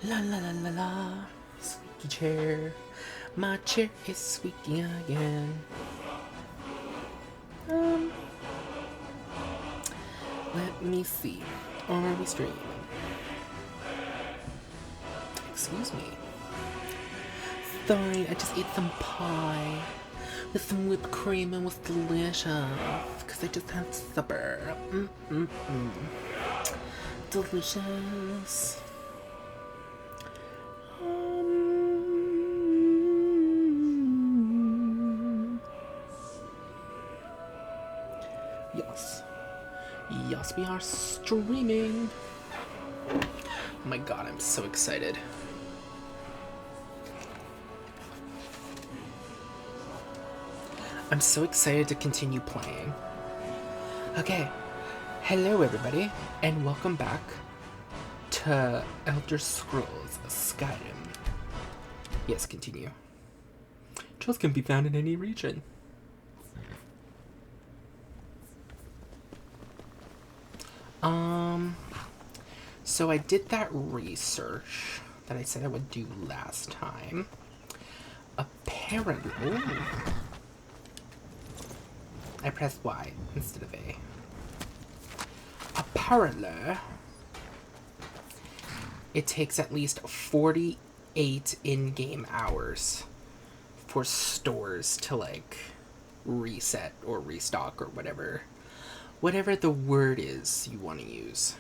La la la la la. Squeaky chair. My chair is squeaking again. Let me see. Are we streaming? Excuse me. Sorry, I just ate some pie with some whipped cream and was delicious because I just had supper. Delicious. Yes. Yes, we are streaming. Oh my god, I'm so excited. I'm so excited to continue playing. Okay, hello everybody, and welcome back to Elder Scrolls Skyrim. Yes, continue. Trails can be found in any region. So I did that research that I said I would do last time. Apparently... Ooh. I pressed Y instead of A. Apparently, it takes at least 48 in-game hours for stores to, like, reset or restock or whatever the word is you want to use.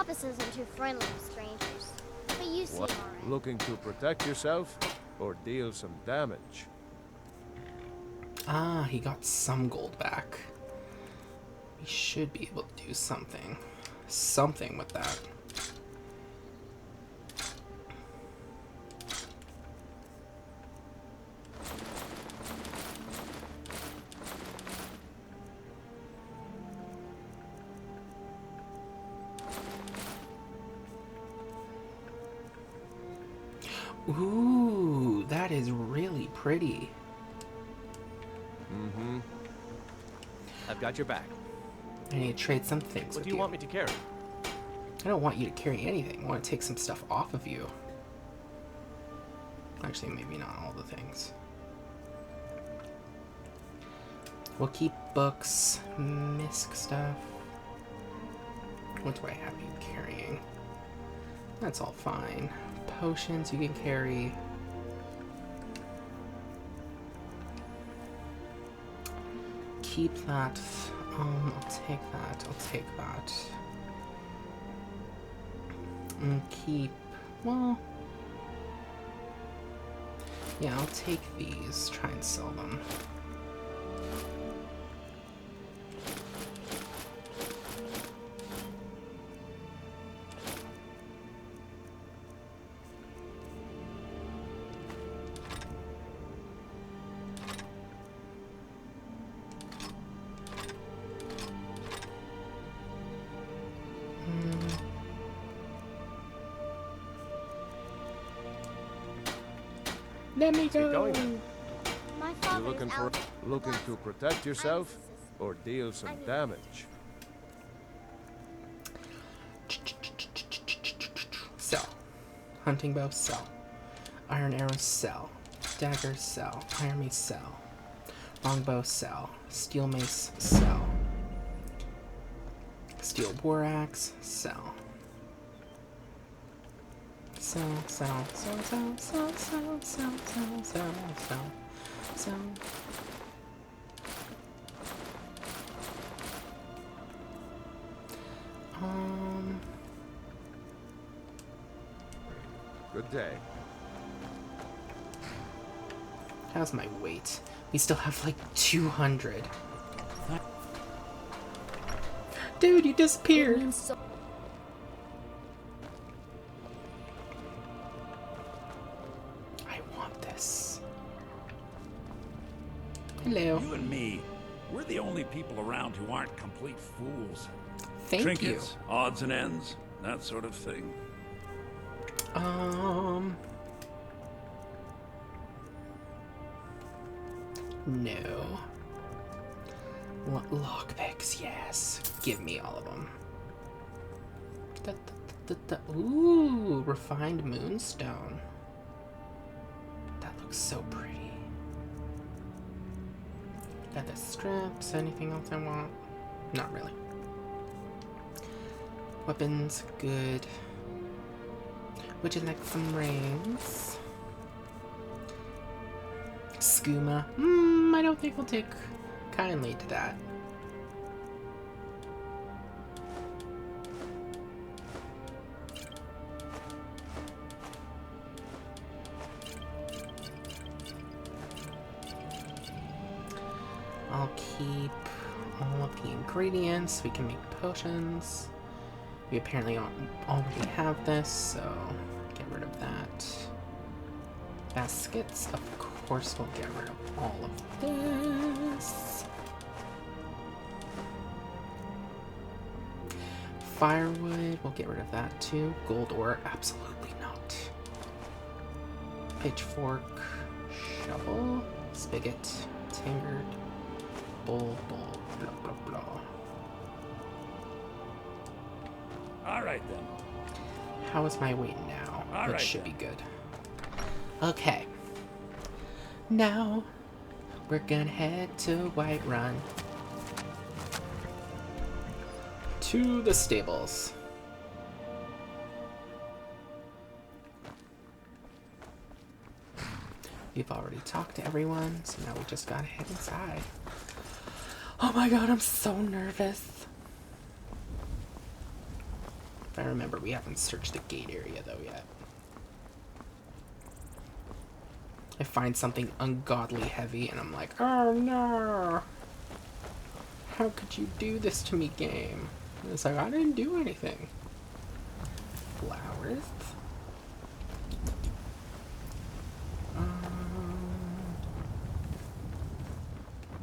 This isn't too friendly with strangers, but you seem alright. Looking to protect yourself or deal some damage? Ah, he got some gold back. We should be able to do something. Something with that. Ooh, that is really pretty. Mm-hmm. I've got your back. I need to trade some things What with do you want me to carry? I don't want you to carry anything. I want to take some stuff off of you. Actually, maybe not all the things. We'll keep books, misc stuff. What do I have you carrying? That's all fine. Potions you can carry. Keep that. I'll take that. I'll take that. And keep. Well. Yeah, I'll take these. Try and sell them. Let me go. My You father looking to protect yourself or deal some damage? Sell. Hunting bow, sell. Iron arrow, sell. Dagger, sell. Iron mace, sell. Longbow, sell. Steel mace, sell. Steel war axe, sell. Sell, sell, sell, sell, sell, sell, sell, sell, sell, sell, sell. Good day. How's my weight? We still have like 200. Dude, you disappeared. I want about this. Hello. You and me, we're the only people around who aren't complete fools. Thank Trinkets, odds and ends, that sort of thing. you. No. What lockpicks? Yes. Give me all of them. Ooh, refined moonstone. That looks so pretty. Got the strips. Anything else I want? Not really. Weapons, good. Would you like some rings? Skooma. I don't think we'll take kindly to that. I'll keep all of the ingredients. We can make potions. We apparently already have this, so get rid of that. Baskets, of course we'll get rid of all of this. Firewood, we'll get rid of that too. Gold ore, absolutely not. Pitchfork, shovel, spigot, tankard, bowl, blah, blah, blah. All right, then. How is my weight now? All It right, should then. be good. Okay. Now, we're gonna head to Whiterun. To the stables. We've already talked to everyone, so now we just gotta head inside. Oh my god, I'm so nervous. If I remember, we haven't searched the gate area though yet. I find something ungodly heavy and I'm like, oh no! How could you do this to me, game? And it's like, I didn't do anything. Flowers?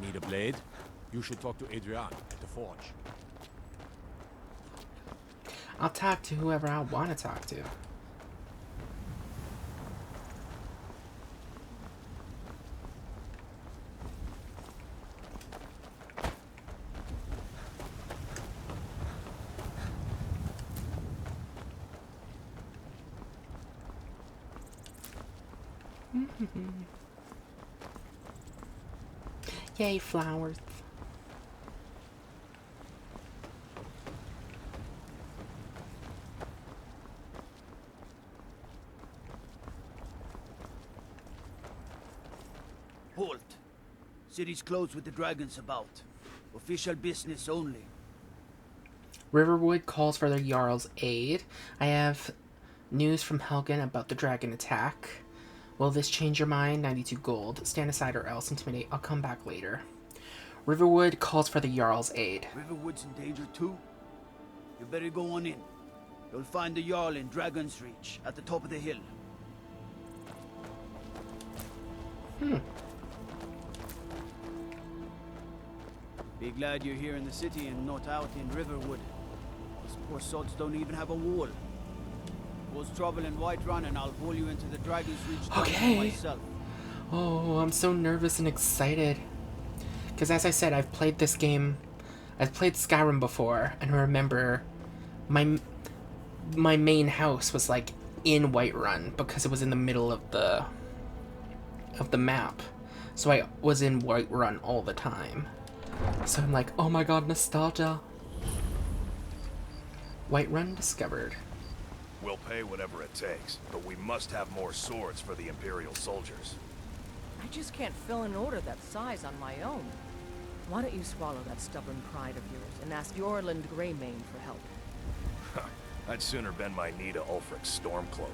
Need a blade? You should talk to Adrian at the forge. I'll talk to whoever I want to talk to. Yay, flowers. Halt. City's closed with the dragons about. Official business only. Riverwood calls for the Jarl's aid. I have news from Helgen about the dragon attack. Will this change your mind? 92 gold. Stand aside or else intimidate. I'll come back later. Riverwood calls for the Jarl's aid. Riverwood's in danger too? You better go on in. You'll find the Jarl in Dragon's Reach, at the top of the hill. Be glad you're here in the city and not out in Riverwood. These poor sods don't even have a wall. Cause trouble in Whiterun and I'll haul you into the Dragon's Reach Okay. myself. Oh, I'm so nervous and excited. Because as I said, I've played this game. I've played Skyrim before, and I remember my main house was like in Whiterun because it was in the middle of the map. So I was in Whiterun all the time. So I'm like, oh my god, nostalgia. Whiterun discovered. We'll pay whatever it takes, but we must have more swords for the Imperial soldiers. I just can't fill an order that size on my own. Why don't you swallow that stubborn pride of yours and ask Yorland Greymane for help? I'd sooner bend my knee to Ulfric's Stormcloak.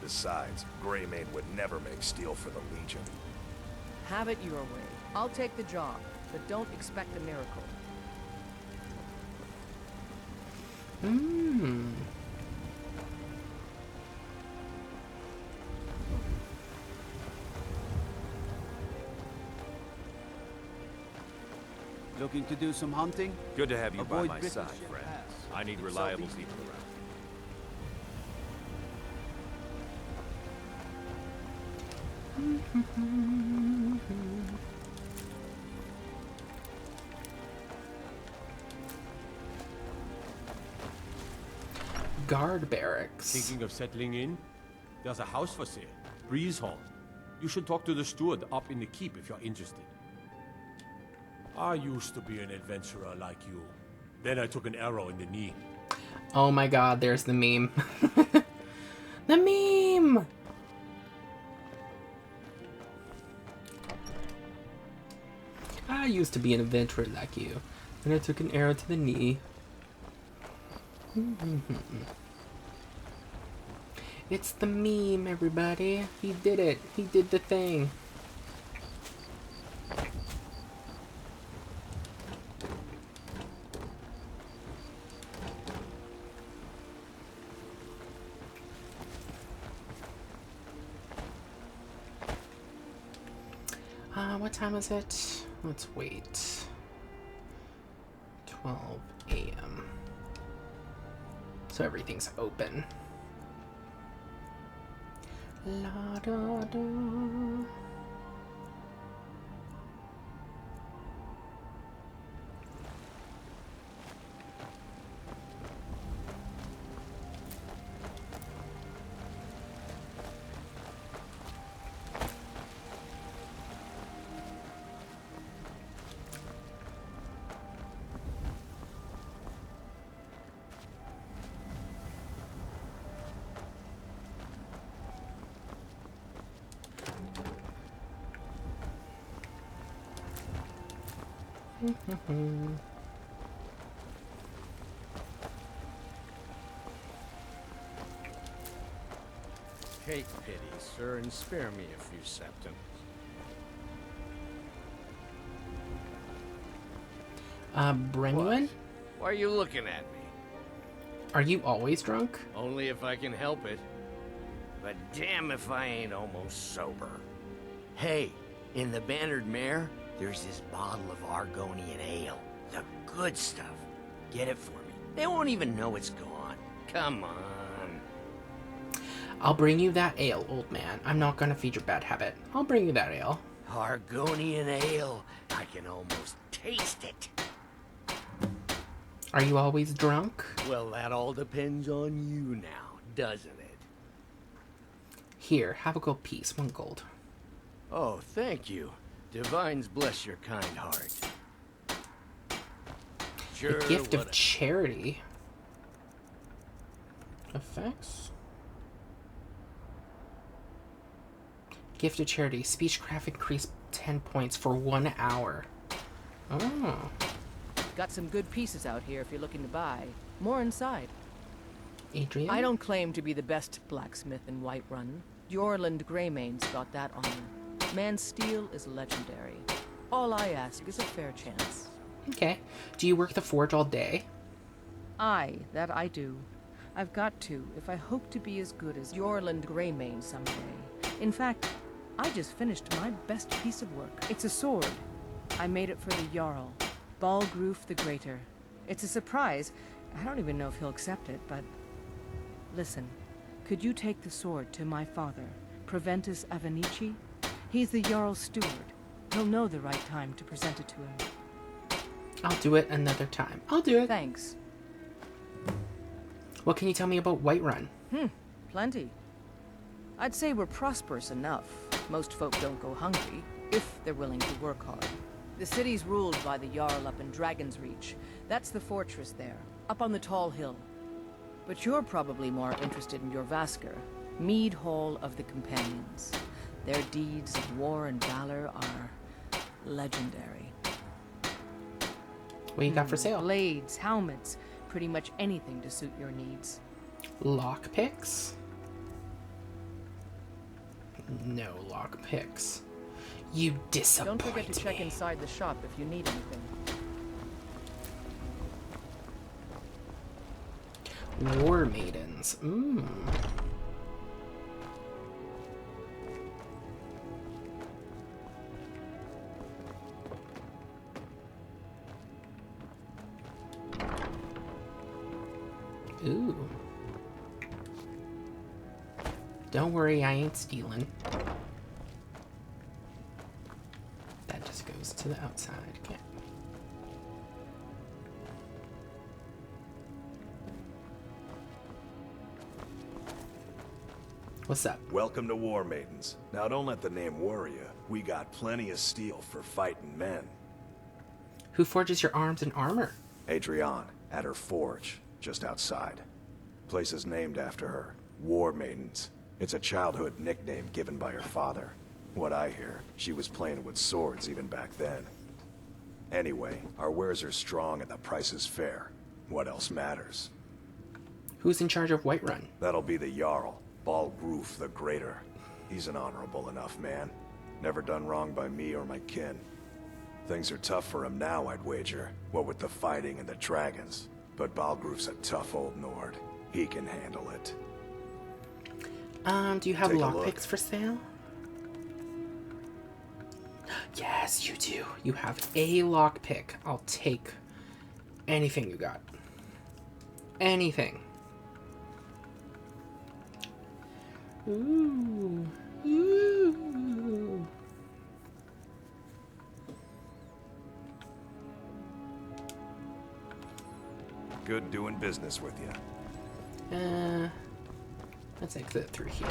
Besides, Greymane would never make steel for the Legion. Have it your way. I'll take the job, but don't expect a miracle. Looking to do some hunting? Good to have you by Avoid my British side, ship friend. pass. I need It's reliable southeast. people around. Guard barracks. Thinking of settling in? There's a house for sale. Breeze Hall. You should talk to the steward up in the keep if you're interested. I used to be an adventurer like you. Then I took an arrow in the knee. Oh my god, there's the meme. The meme! I used to be an adventurer like you. And I took an arrow to the knee. It's the meme, everybody. He did it. He did the thing. What time is it? Let's wait. 12 a.m. So everything's open. La da da. Take pity, sir, and spare me a few septims. Brenuin? Why are you looking at me? Are you always drunk? Only if I can help it. But damn if I ain't almost sober. Hey, in the Bannered Mare, there's this bottle of Argonian ale. The good stuff. Get it for me. They won't even know it's gone. Come on. I'll bring you that ale, old man. I'm not gonna feed your bad habit. I'll bring you that ale. Argonian ale. I can almost taste it. Are you always drunk? Well, that all depends on you now, doesn't it? Here, have a gold piece, 1 gold. Oh, thank you. Divines bless your kind heart. Sure, The gift of what a- charity. Effects? Gift of charity. Speechcraft increased 10 points for 1 hour. Oh. Got some good pieces out here if you're looking to buy. More inside. Adrian? I don't claim to be the best blacksmith in Whiterun. Yorland Greymane's got that honor. Man's steel is legendary. All I ask is a fair chance. Okay. Do you work the forge all day? Aye, that I do. I've got to, if I hope to be as good as Yorland Greymane someday. In fact, I just finished my best piece of work. It's a sword. I made it for the Jarl, Balgroof the Greater. It's a surprise. I don't even know if he'll accept it, but... Listen, could you take the sword to my father, Proventus Avenici? He's the Jarl's steward. He'll know the right time to present it to him. I'll do it another time. I'll do it. Thanks. What can you tell me about Whiterun? Plenty. I'd say we're prosperous enough. Most folk don't go hungry, if they're willing to work hard. The city's ruled by the Jarl up in Dragon's Reach. That's the fortress there, up on the tall hill. But you're probably more interested in your Vasker, Mead Hall of the Companions. Their deeds of war and valor are legendary. What you got for sale? Blades, helmets, pretty much anything to suit your needs. Lockpicks? No lockpicks. You disappoint Don't forget to check me. inside the shop if you need anything. War maidens. Ooh. Don't worry, I ain't stealing. That just goes to the outside. Okay. What's up? Welcome to War Maidens. Now don't let the name worry you. We got plenty of steel for fighting men. Who forges your arms and armor? Adrienne, at her forge, just outside. Place is named after her. War Maidens. It's a childhood nickname given by her father. What I hear, she was playing with swords even back then. Anyway, our wares are strong and the price is fair. What else matters? Who's in charge of Whiterun? That'll be the Jarl, Balgruf the Greater. He's an honorable enough man. Never done wrong by me or my kin. Things are tough for him now, I'd wager. What with the fighting and the dragons. But Balgruf's a tough old Nord. He can handle it. Do you have Take a lockpicks for sale? Yes, you do. You have a lockpick. I'll take anything you got. Anything. Ooh. Ooh. Good doing business with you. Let's exit through here.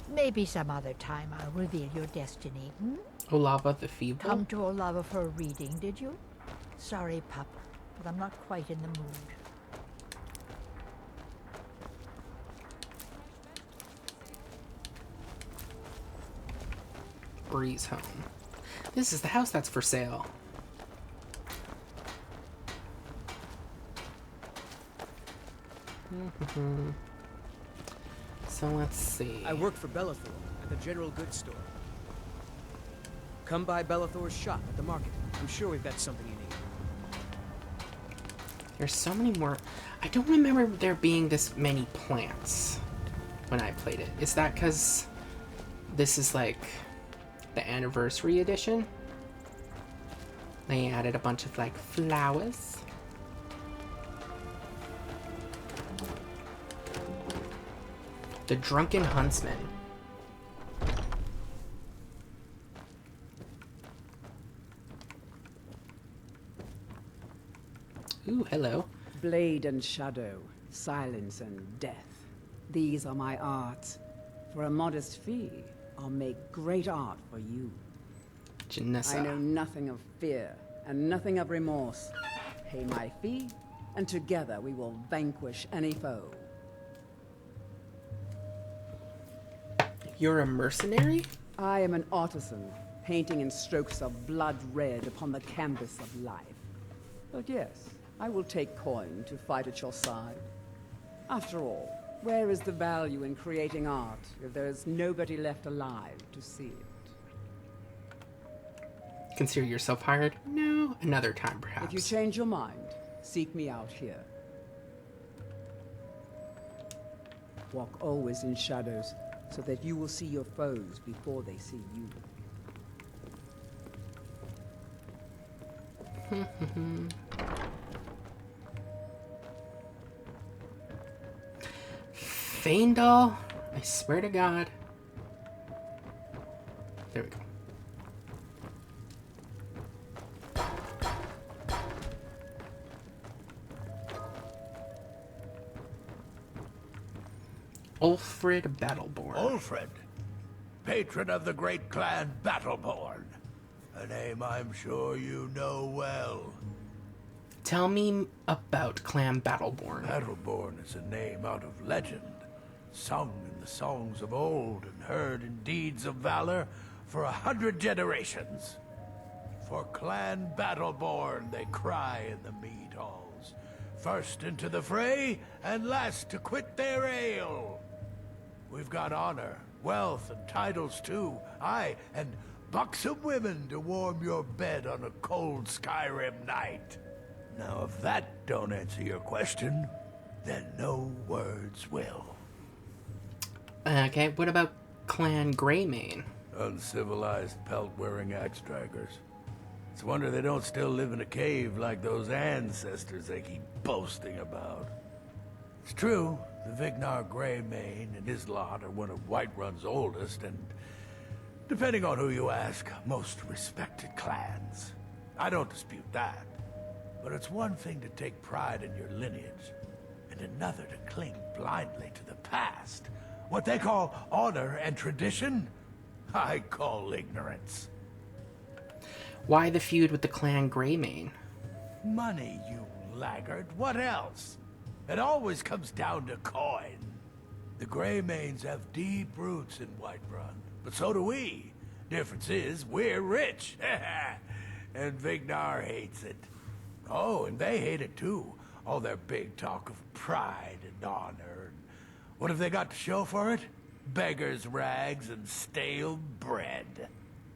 Maybe some other time I'll reveal your destiny. Olava the Feeble? Come to Olava for a reading, did you? Sorry, pup, but I'm not quite in the mood. Breeze home. This is the house that's for sale. So let's see. I work for Bellathor at the general goods store. Come by Bellathor's shop at the market. I'm sure we've got something you need. There's so many more. I don't remember there being this many plants when I played it. Is that because this is like the anniversary edition? They added a bunch of like flowers. The Drunken Huntsman. Ooh, hello. Blade and shadow, silence and death. These are my arts. For a modest fee, I'll make great art for you. Janessa. I know nothing of fear and nothing of remorse. Pay my fee, and together we will vanquish any foe. You're a mercenary? I am an artisan, painting in strokes of blood red upon the canvas of life. But yes, I will take coin to fight at your side. After all, where is the value in creating art if there is nobody left alive to see it? Consider yourself hired? No, another time perhaps. If you change your mind, seek me out here. Walk always in shadows, so that you will see your foes before they see you. Faendal? I swear to God. There we go. Ulfrid Battleborn. Ulfrid, patron of the great clan Battleborn. A name I'm sure you know well. Tell me about Clan Battleborn. Battleborn is a name out of legend, sung in the songs of old and heard in deeds of valor for 100 generations. For Clan Battleborn they cry in the mead halls, first into the fray and last to quit their ale. We've got honor, wealth, and titles too. Aye, and buxom women to warm your bed on a cold Skyrim night. Now, if that don't answer your question, then no words will. Okay, what about Clan Greymane? Uncivilized pelt-wearing axe-draggers. It's a wonder they don't still live in a cave like those ancestors they keep boasting about. It's true, the Vignar Greymane and his lot are one of Whiterun's oldest and, depending on who you ask, most respected clans. I don't dispute that. But it's one thing to take pride in your lineage, and another to cling blindly to the past. What they call honor and tradition, I call ignorance. Why the feud with the Clan Greymane? Money, you laggard. What else? It always comes down to coin. The Greymanes have deep roots in Whiterun, but so do we. Difference is, we're rich. And Vignar hates it. Oh, and they hate it too. All their big talk of pride and honor. What have they got to show for it? Beggars' rags and stale bread.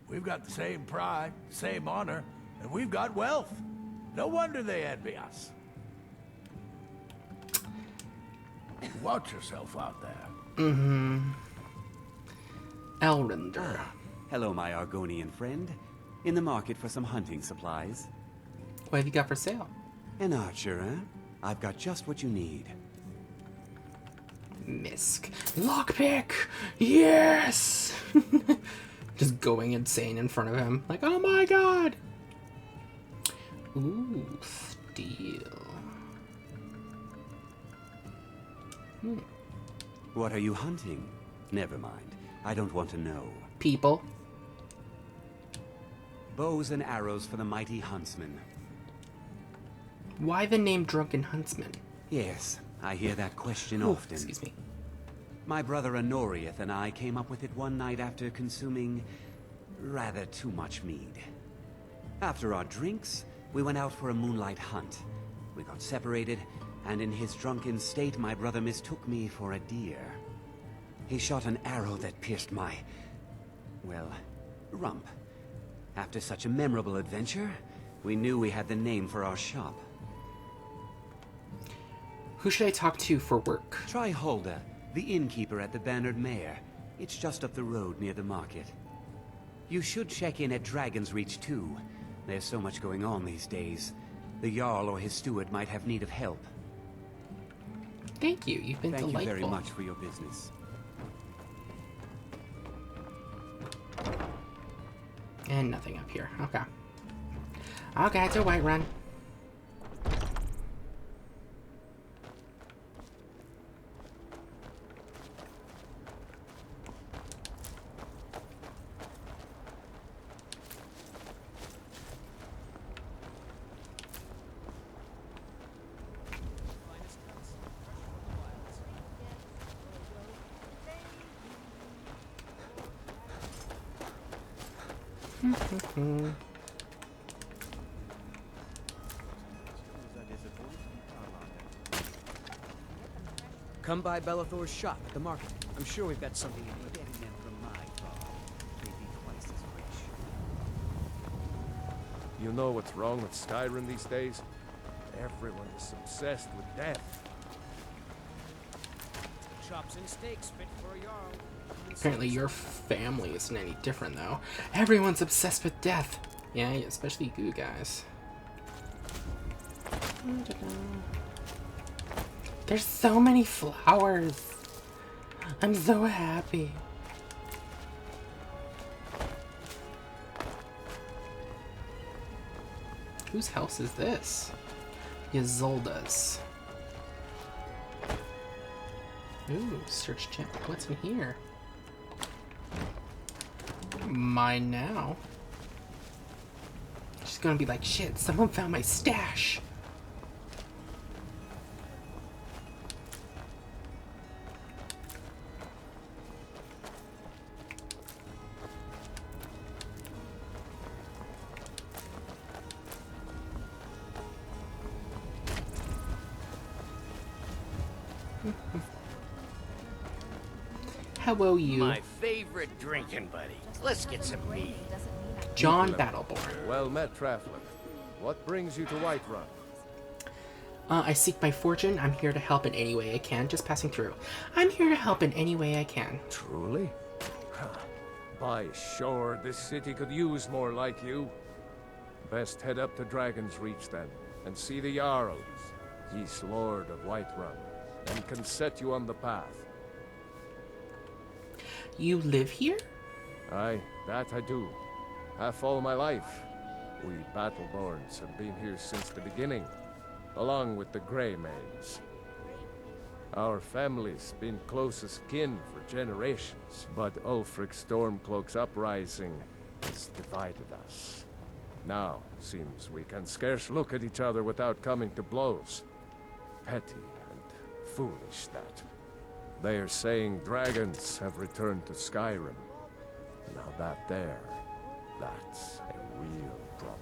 We've got the same pride, same honor, and we've got wealth. No wonder they envy us. Watch yourself out there. Elronder. Hello, my Argonian friend. In the market for some hunting supplies. What have you got for sale? An archer, eh? I've got just what you need. Misk. Lockpick! Yes! Just going insane in front of him. Like, oh my god! Ooh, steel. What are you hunting? Never mind. I don't want to know. People. Bows and arrows for the mighty huntsman. Why the name Drunken Huntsman? Yes, I hear that question Ooh, often. excuse me. My brother Honoriath and I came up with it one night after consuming rather too much mead. After our drinks, we went out for a moonlight hunt. We got separated, and in his drunken state, my brother mistook me for a deer. He shot an arrow that pierced my, well, rump. After such a memorable adventure, we knew we had the name for our shop. Who should I talk to for work? Try Hulda, the innkeeper at the Bannered Mare. It's just up the road near the market. You should check in at Dragon's Reach too. There's so much going on these days. The Jarl or his steward might have need of help. Thank you. You've been delightful. Thank you very much for your business. And nothing up here. Okay. Okay, it's a Whiterun. Come by Belethor's shop at the market. I'm sure we've got something you need. Getting them from my farm. They'd be twice as rich. You know what's wrong with Skyrim these days? Everyone is obsessed with death. Chops and steaks fit for a jarl. Apparently your family isn't any different, though. Everyone's obsessed with death. Yeah, especially you guys. There's so many flowers. I'm so happy. Whose house is this? Ysolda's. Ooh, search chat. What's in here? Mine now. She's gonna be like, shit, someone found my stash. how owe you, My favorite drinking buddy. Let's get some mead. John Battleborn. Well met, traveler. What brings you to Whiterun? I seek my fortune. I'm here to help in any way I can. Just passing through. I'm here to help in any way I can. Truly? By sure, this city could use more like you. Best head up to Dragon's Reach then, and see the Jarl. He's Lord of Whiterun, and can set you on the path. You live here? Aye, that I do. Half all my life. We Battleborns have been here since the beginning, along with the Greymaids. Our family's been closest kin for generations, but Ulfric's Stormcloak's uprising has divided us. Now, seems we can scarce look at each other without coming to blows. Petty and foolish, that. They are saying dragons have returned to Skyrim. Now that's a real problem.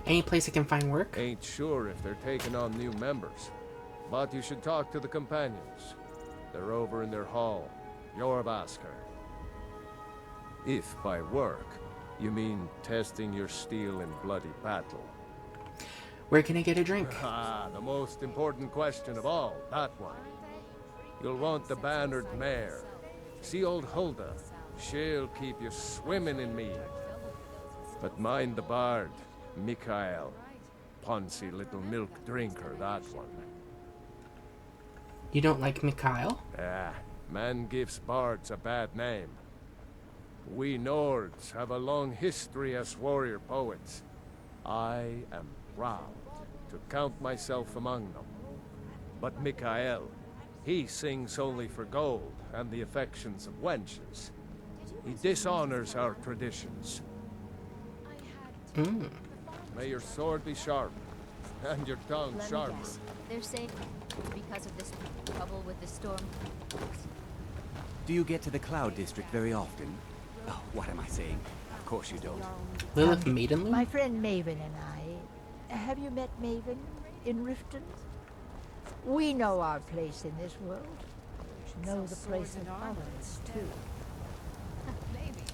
Any place I can find work? Ain't sure if they're taking on new members, but you should talk to the companions. They're over in their hall, Jorvaskr. If by work, you mean testing your steel in bloody battle. Where can I get a drink? Ah, the most important question of all, that one. You'll want the bannered mare. See old Hulda. She'll keep you swimming in mead. But mind the bard, Mikael. Poncy little milk drinker, that one. You don't like Mikael? Ah, man gives bards a bad name. We Nords have a long history as warrior poets. I am proud to count myself among them. But Mikael, he sings only for gold and the affections of wenches. He dishonors our traditions. May your sword be sharp, and your tongue Let me sharper. guess. They're saying because of this trouble with the storm. Do you get to the Cloud District very often? Oh, what am I saying? Of course you don't. Lilith Maidenloom? My friend Maven and I. Have you met Maven in Riften? We know our place in this world. Know the place of others, too.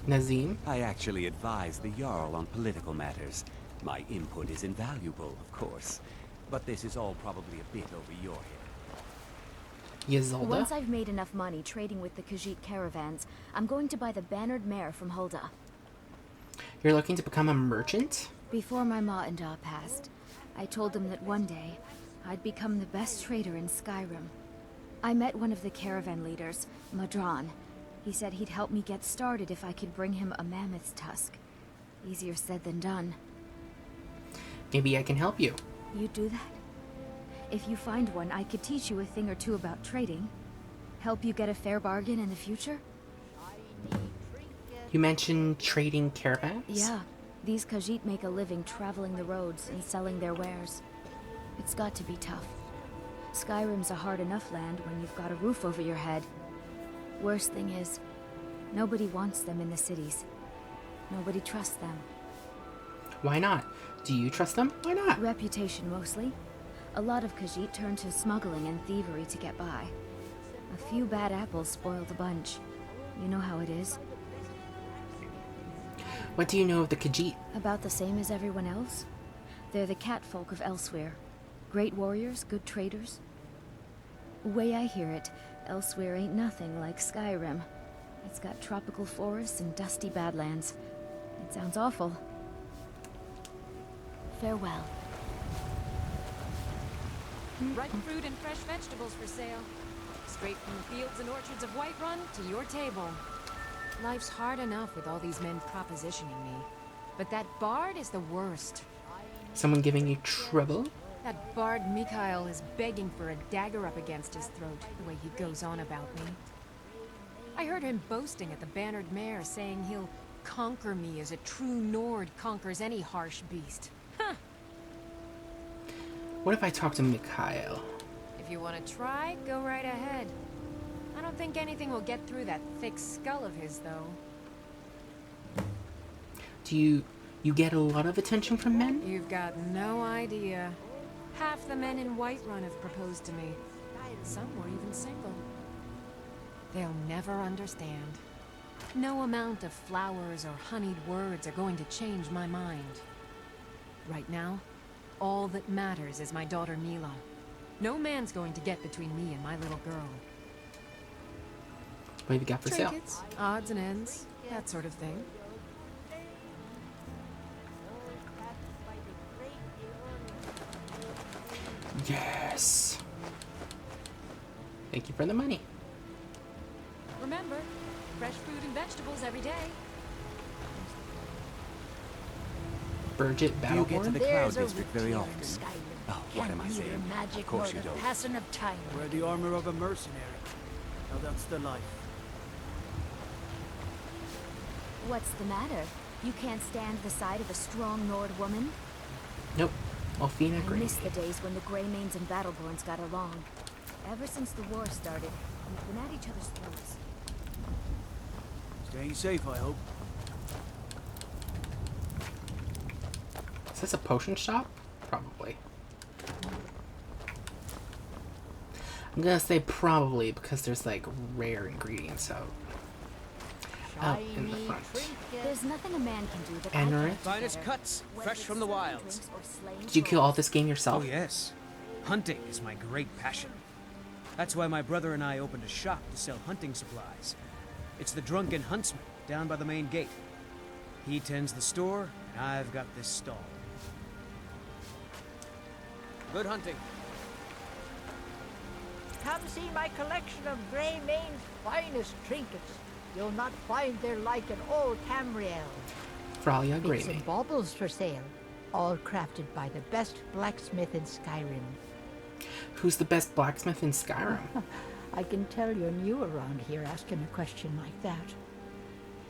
Nazim? I actually advise the Jarl on political matters. My input is invaluable, of course. But this is all probably a bit over your head. Yzilda? Once I've made enough money trading with the Khajiit caravans, I'm going to buy the bannered mare from Hulda. You're looking to become a merchant? Before my ma and da passed, I told them that one day, I'd become the best trader in Skyrim. I met one of the caravan leaders, Madran. He said he'd help me get started if I could bring him a mammoth's tusk. Easier said than done. Maybe I can help you. You'd do that? If you find one, I could teach you a thing or two about trading. Help you get a fair bargain in the future? You mentioned trading caravans? Yeah. These Khajiit make a living traveling the roads and selling their wares. It's got to be tough. Skyrim's a hard enough land when you've got a roof over your head. Worst thing is, nobody wants them in the cities. Nobody trusts them. Why not? Do you trust them? Why not? Reputation, mostly. A lot of Khajiit turn to smuggling and thievery to get by. A few bad apples spoil the bunch. You know how it is. What do you know of the Khajiit? About the same as everyone else. They're the catfolk of elsewhere. Great warriors, good traders. Way I hear it, elsewhere ain't nothing like Skyrim. It's got tropical forests and dusty badlands. It sounds awful. Farewell. Ripe fruit and fresh vegetables for sale. Straight from the fields and orchards of Whiterun to your table. Life's hard enough with all these men propositioning me. But that bard is the worst. Someone giving you trouble? That bard Mikael is begging for a dagger up against his throat, the way he goes on about me. I heard him boasting at the bannered mare, saying he'll conquer me as a true Nord conquers any harsh beast. Huh. What if I talk to Mikael? If you want to try, go right ahead. I don't think anything will get through that thick skull of his, though. Do you get a lot of attention from men? You've got no idea. Half the men in Whiterun have proposed to me. Some were even single. They'll never understand. No amount of flowers or honeyed words are going to change my mind. Right now, all that matters is my daughter Mila. No man's going to get between me and my little girl. What have you got for sale? Trinkets, odds and ends, that sort of thing. Yes. Thank you for the money. Remember, fresh fruit and vegetables every day. Burgett Do you get to Battleborn? the Cloud District very often? Oh, what am I Neither saying? magic Of course nor you the don't. passing of time. Wear the armor of a mercenary. Now that's the life. What's the matter? You can't stand the sight of a strong Nord woman? Nope. Alfina I Grey. miss the days when the Greymanes and Battleborns got along. Ever since the war started, we've been at each other's throats. Staying safe, I hope. Is this a potion shop? Probably. I'm gonna say probably because there's like rare ingredients out in the front. There's nothing a man can do that And I Norith? can't do Finest better. cuts, Whether fresh it's from the serving wilds. drinks or slaying Did you kill all trolls. this game yourself? Oh yes. Hunting is my great passion. That's why my brother and I opened a shop to sell hunting supplies. It's the Drunken Huntsman down by the main gate. He tends the store, and I've got this stall. Good hunting. Come see my collection of Greymane's finest trinkets. You'll not find their like in all Tamriel. Fralia Bits and Greymane. baubles for sale, all crafted by the best blacksmith in Skyrim. Who's the best blacksmith in Skyrim? I can tell you're new around here asking a question like that.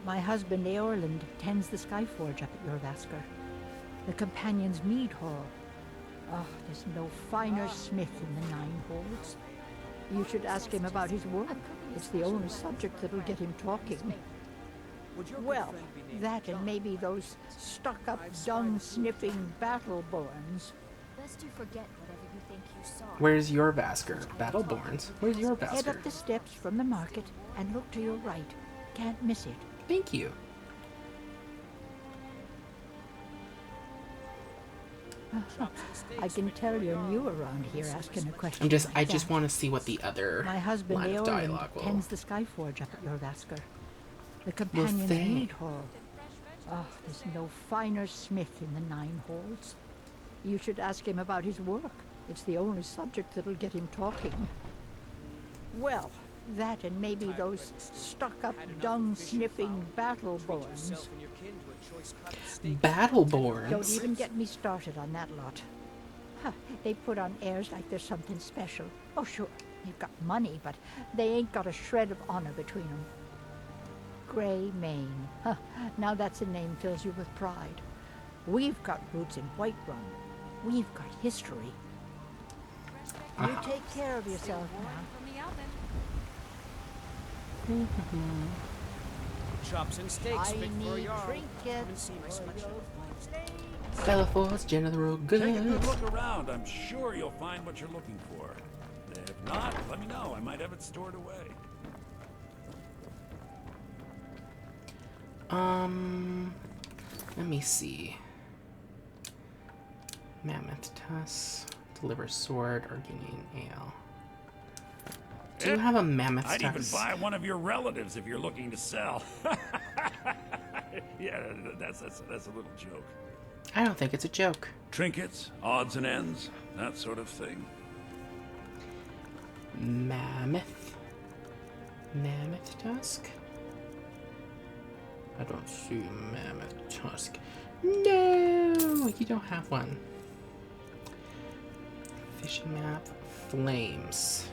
My husband Eorland tends the Skyforge up at Jorvaskr, the Companion's Mead Hall. Oh, there's no finer smith in the Nine Holds. You should ask him about his work. It's the only subject that'll get him talking. Well, that and maybe those stuck-up, dung-sniffing Battleborns. Best you forget whatever you think you saw. Where's your Vasker? Battleborns? Where's your Head Vasker? up the steps from the market and look to your right. Can't miss it. Thank you. I can tell you're new around here asking a question. I just want to see what the other My husband line of Eorland dialogue will. tends the Skyforge up at Jorvaskr, the Companion's they? Mead Hall. Oh, there's no finer smith in the Nine Holds. You should ask him about his work. It's the only subject that'll get him talking. Well, that and maybe those stuck-up, dung-sniffing Battleborns. Battleborns? Don't even get me started on that lot. Huh, they put on airs like there's something special. Oh, sure, they've got money, but they ain't got a shred of honor between them. Greymane. Huh, now that's a name fills you with pride. We've got roots in Whiterun. We've got history. You take care of yourself now. Chops and steaks I fit for a need yard. trinkets Haven't seen my selection of fine Bellafor's General Goods. Take a good look around. I'm sure you'll find what you're looking for. If not, let me know. I might have it stored away. Let me see. Mammoth Tusk. Deliver sword, Argonian ale. Do you have a mammoth I'd even tusk? buy one of your relatives if you're looking to sell. Yeah, that's a little joke. I don't think it's a joke. Trinkets, odds and ends, that sort of thing. Mammoth. Mammoth tusk? I don't see a mammoth tusk. No! You don't have one. Fishing map. Flames.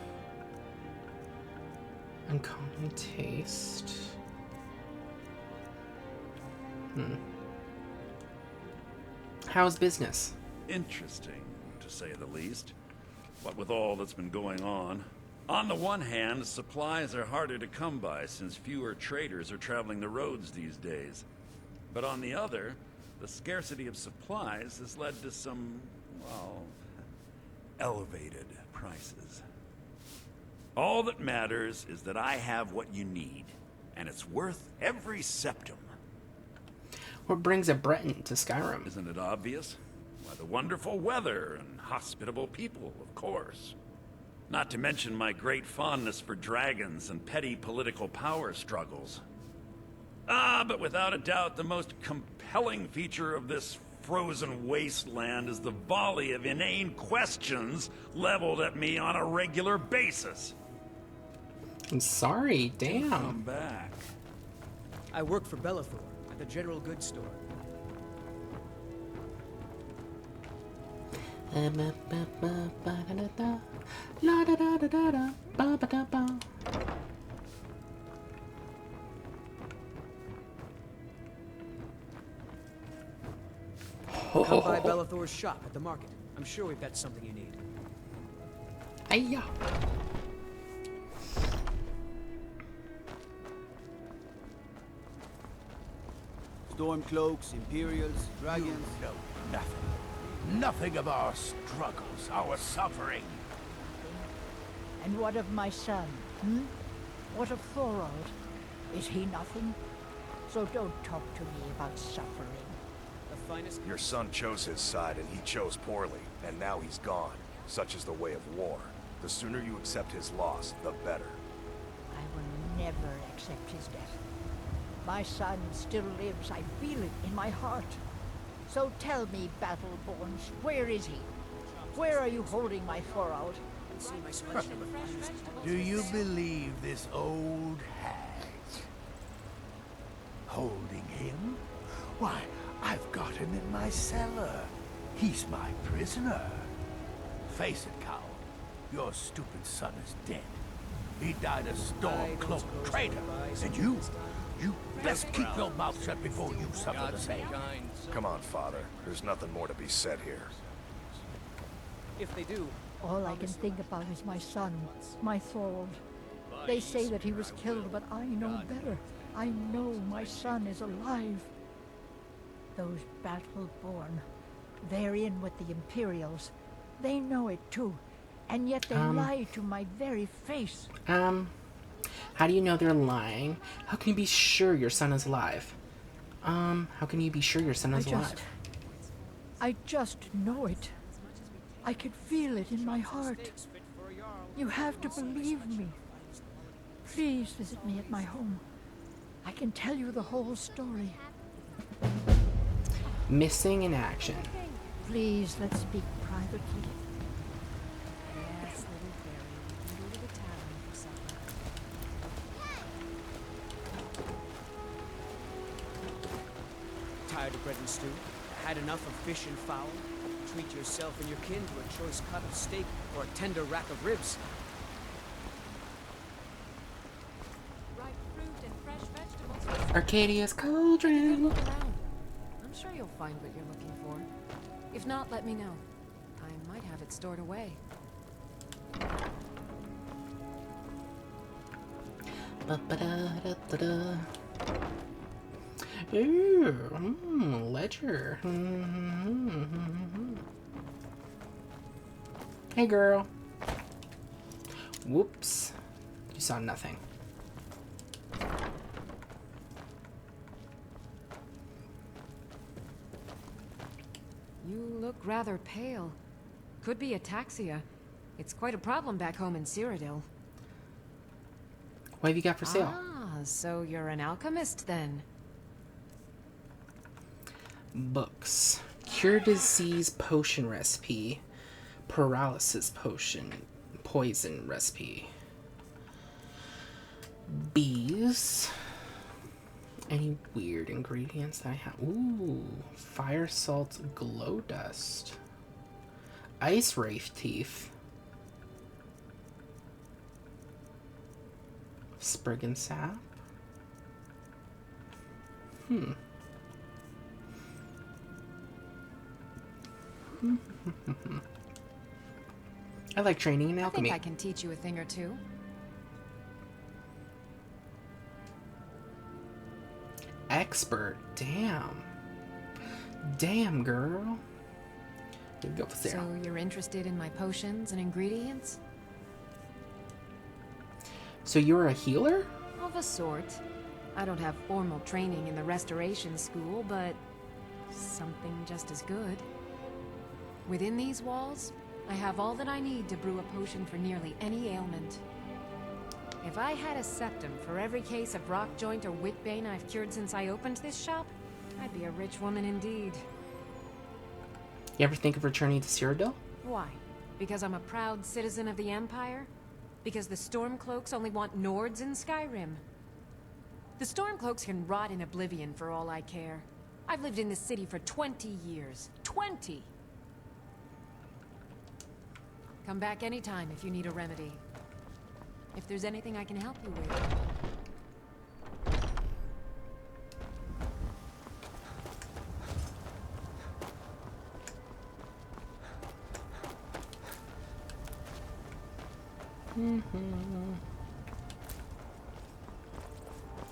Uncommon taste. How's business? Interesting, to say the least. What with all that's been going on. On the one hand, supplies are harder to come by since fewer traders are traveling the roads these days. But on the other, the scarcity of supplies has led to some, well, elevated prices. All that matters is that I have what you need, and it's worth every septum. What brings a Breton to Skyrim? Isn't it obvious? Why, the wonderful weather and hospitable people, of course. Not to mention my great fondness for dragons and petty political power struggles. But without a doubt, the most compelling feature of this frozen wasteland is the volley of inane questions leveled at me on a regular basis. I'm sorry, damn. Come back. I work for Bellathor at the general goods store. Come by Bellathor's shop at the market. I'm sure we've got something you need. Hiya. Stormcloaks, Imperials, dragons. You know nothing. Nothing of our struggles, our suffering. And what of my son? Hmm? What of Thorold? Is he nothing? So don't talk to me about suffering. The finest. Your son chose his side, and he chose poorly, and now he's gone. Such is the way of war. The sooner you accept his loss, the better. I will never accept his death. My son still lives. I feel it in my heart. So tell me, Battleborns, where is he? Where are you holding my Thorold? Do you believe this old hag? Holding him? Why, I've got him in my cellar. He's my prisoner. Face it, coward. Your stupid son is dead. He died a storm-cloaked traitor. And you best keep your mouth shut before you suffer the same. Come on, Father. There's nothing more to be said here. If they do, all I can think about is my son, my Thorold. They say that he was killed, but I know better. I know my son is alive. Those Battleborn, they're in with the Imperials. They know it too, and yet they lie to my very face. How do you know they're lying? How can you be sure your son is alive? How can you be sure your son is alive? I just know it. I can feel it in my heart. You have to believe me. Please visit me at my home. I can tell you the whole story. Missing in action. Please, let's speak privately. Yes, little fairy. We can go to the tavern for supper. tired of bread and stew? Had enough of fish and fowl? Treat yourself and your kin to a choice cut of steak or a tender rack of ribs. Ripe fruit and fresh vegetables. Arcadia's Cauldron. Look around. I'm sure you'll find what you're looking for. If not, let me know. I might have it stored away. Ooh, ledger. Hey, girl. Whoops. You saw nothing. You look rather pale. Could be ataxia. It's quite a problem back home in Cyrodiil. What have you got for sale? Ah, so you're an alchemist then. Books. Cure disease potion recipe. Paralysis potion. Poison recipe. Bees. Any weird ingredients that I have? Ooh. Fire salt glow dust. Ice wraith teeth. Spriggan sap. I like training in alchemy. I think I can teach you a thing or two. Expert. Damn. Damn, girl. Here we go for sale. So you're interested in my potions and ingredients? So you're a healer? Of a sort. I don't have formal training in the restoration school, but something just as good. Within these walls, I have all that I need to brew a potion for nearly any ailment. If I had a septum for every case of rock joint or whitbane I've cured since I opened this shop, I'd be a rich woman indeed. You ever think of returning to Cyrodiil? Why? Because I'm a proud citizen of the Empire? Because the Stormcloaks only want Nords in Skyrim? The Stormcloaks can rot in oblivion for all I care. I've lived in this city for 20 years. 20! Come back anytime if you need a remedy. If there's anything I can help you with.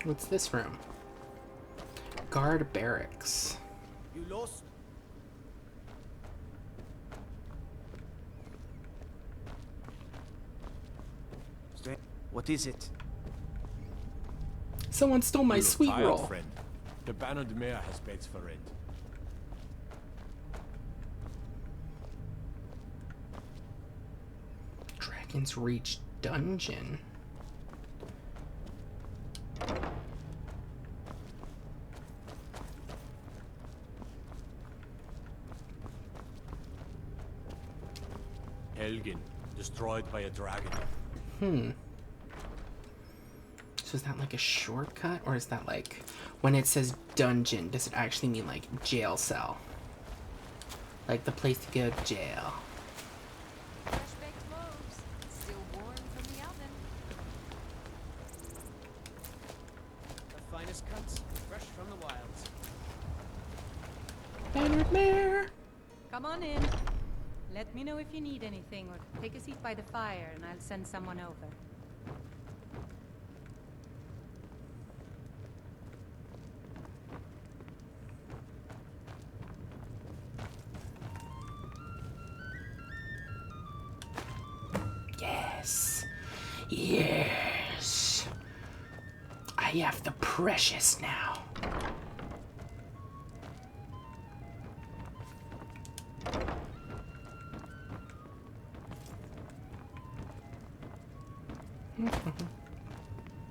What's this room? Guard barracks. You lost? What is it? Someone stole my You look sweet tired, roll. friend. The Bannered Mare has beds for rent. Dragon's Reach dungeon. Helgen, destroyed by a dragon. So is that like a shortcut, or is that like, when it says dungeon, does it actually mean like jail cell? Like the place to go to jail. Fresh baked loaves, still warm from the oven. The finest cuts, fresh from the wilds. Bannered Mare! Come on in. Let me know if you need anything, or take a seat by the fire and I'll send someone over. Yes. Yes. I have the precious now.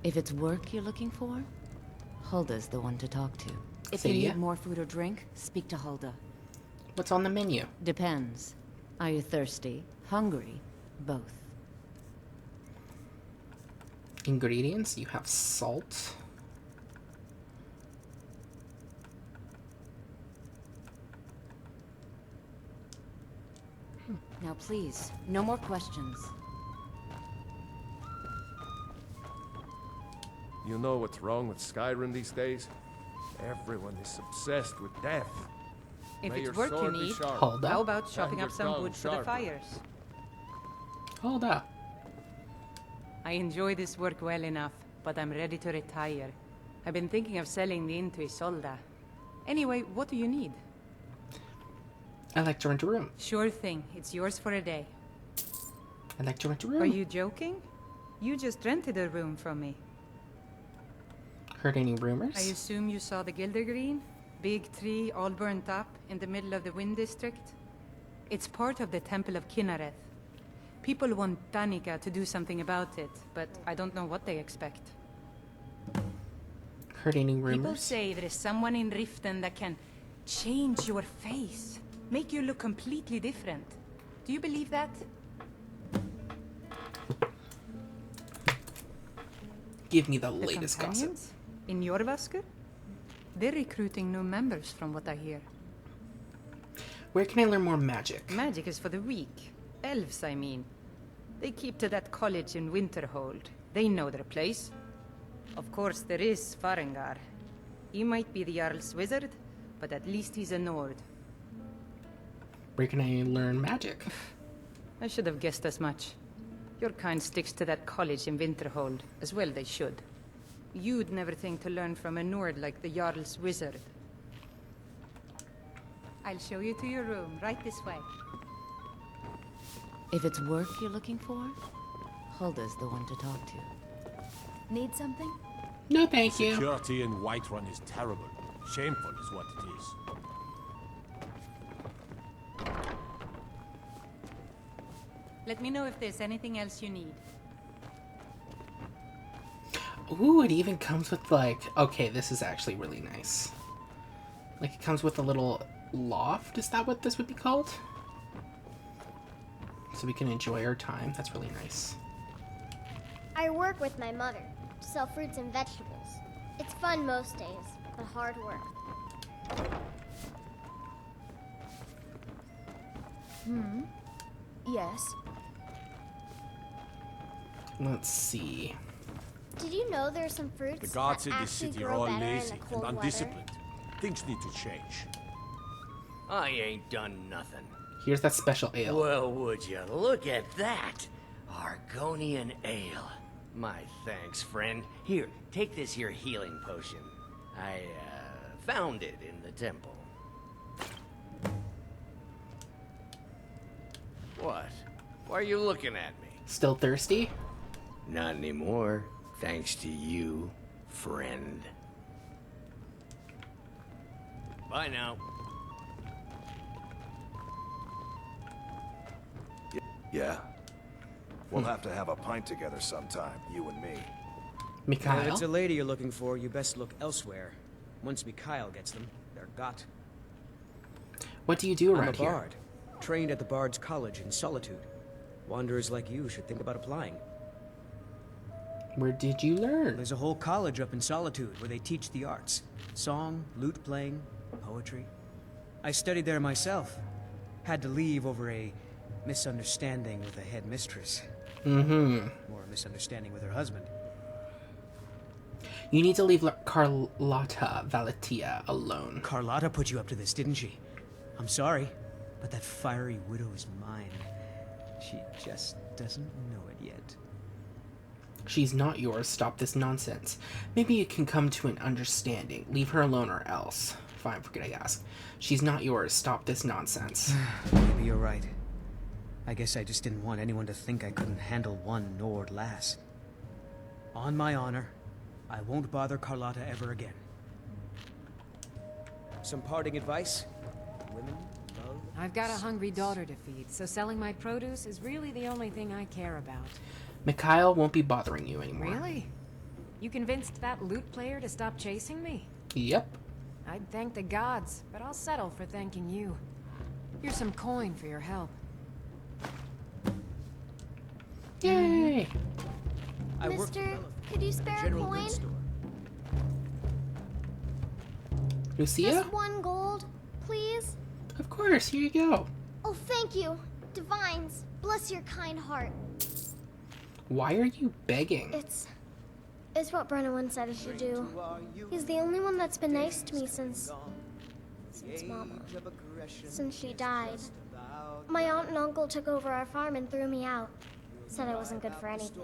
If it's work you're looking for, Hulda's the one to talk to. If Say you yeah. need more food or drink, speak to Hulda. What's on the menu? Depends. Are you thirsty? Hungry? Both. Ingredients, you have salt. Now please, no more questions. You know what's wrong with Skyrim these days? Everyone is obsessed with death. If May it's your work you sword be need, sharp. Hold how up. about chopping And up your some tongue wood for the sharper. fires? Hold up. I enjoy this work well enough, but I'm ready to retire. I've been thinking of selling the inn to Isolda. Anyway, what do you need? I'd like to rent a room. Sure thing. It's yours for a day. I'd like to rent a room. Are you joking? You just rented a room from me. Heard any rumors? I assume you saw the Gildergreen? Big tree, all burnt up, in the middle of the Wind District? It's part of the Temple of Kinnareth. People want Danica to do something about it, but I don't know what they expect. Heard any rumors? People say there is someone in Riften that can change your face, make you look completely different. Do you believe that? Give me the The latest gossip. companions? In Jorvaskr? They're recruiting new members from what I hear. Where can I learn more magic? Magic is for the weak. Elves, I mean. They keep to that college in Winterhold. They know their place. Of course, there is Farengar. He might be the Jarl's wizard, but at least he's a Nord. Where can I learn magic? I should have guessed as much. Your kind sticks to that college in Winterhold, as well they should. You'd never think to learn from a Nord like the Jarl's wizard. I'll show you to your room, right this way. If it's work you're looking for, Hulda's the one to talk to. Need something? No, thank you. Security in Whiterun is terrible. Shameful is what it is. Let me know if there's anything else you need. Ooh, it even comes with like, okay, this is actually really nice. Like it comes with a little loft, is that what this would be called? So we can enjoy our time. That's really nice. I work with my mother to sell fruits and vegetables. It's fun most days, but hard work. Yes. Let's see. Did you know there's some fruits The guards that in this actually city are grow all better in lazy the and cold weather? undisciplined. Things need to change. I ain't done nothing. Here's that special ale. Well, would you look at that? Argonian ale. My thanks, friend. Here, take this here healing potion. I, found it in the temple. What? Why are you looking at me? Still thirsty? Not anymore, thanks to you, friend. Bye now. Yeah. We'll have to have a pint together sometime, you and me. If Mikhail? it's a lady you're looking for, you best look elsewhere. Once Mikhail gets them, they're got. What do you do I'm around a here? bard. Trained at the Bard's College in Solitude. Wanderers like you should think about applying. Where did you learn? There's a whole college up in Solitude where they teach the arts. Song, lute playing, poetry. I studied there myself. Had to leave over a misunderstanding with the headmistress. Mm-hmm. More a misunderstanding with her husband. You need to leave Carlotta Valatia alone. Carlotta put you up to this, didn't she? I'm sorry, but that fiery widow is mine. She just doesn't know it yet. She's not yours. Stop this nonsense. Maybe you can come to an understanding. Leave her alone or else. Fine, forget I asked. She's not yours. Stop this nonsense. Maybe you're right. I guess I just didn't want anyone to think I couldn't handle one Nord lass. On my honor, I won't bother Carlotta ever again. Some parting advice? Women love... I've got a hungry daughter to feed, so selling my produce is really the only thing I care about. Mikhail won't be bothering you anymore. Really? You convinced that lute player to stop chasing me? Yep. I'd thank the gods, but I'll settle for thanking you. Here's some coin for your help. Yay! Mister, could you spare a coin? Lucia? Just 1 gold, please? Of course, here you go. Oh, thank you. Divines, bless your kind heart. Why are you begging? It's what Brennan said I should do. He's the only one that's been nice to me since Mama. Since she died. My aunt and uncle took over our farm and threw me out. Said I wasn't good for anything.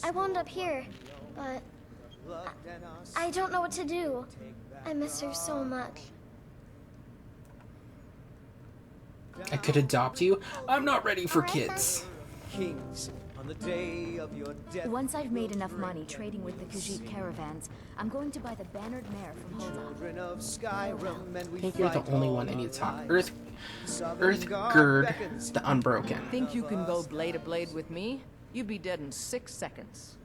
I wound up here, but I don't know what to do. I miss her so much. I could adopt you? I'm not ready for kids. Kings, on the day of your death. Once I've made enough money trading with the Khajiit caravans, I'm going to buy the bannered mare from Hulda. I think you're the only one I need to talk. Earthgird the Unbroken. Think you can go blade to blade with me? You'd be dead in 6 seconds.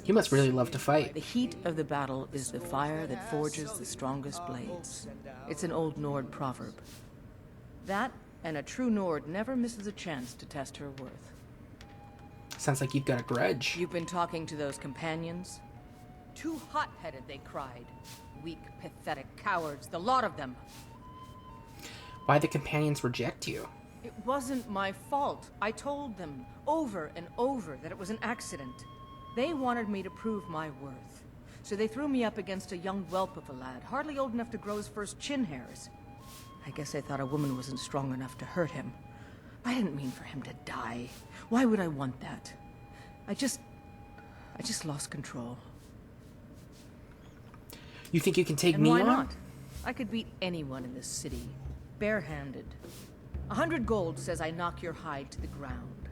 You must really love to fight. The heat of the battle is the fire that forges the strongest blades. It's an old Nord proverb. That, and a true Nord never misses a chance to test her worth. Sounds like you've got a grudge. You've been talking to those companions? Too hot-headed, they cried. Weak, pathetic cowards, the lot of them. Why the companions reject you? It wasn't my fault. I told them over and over that it was an accident. They wanted me to prove my worth. So they threw me up against a young whelp of a lad, hardly old enough to grow his first chin hairs. I guess they thought a woman wasn't strong enough to hurt him. I didn't mean for him to die. Why would I want that? I just lost control. You think you can take And me why on? not? I could beat anyone in this city, barehanded. 100 gold says I knock your hide to the ground.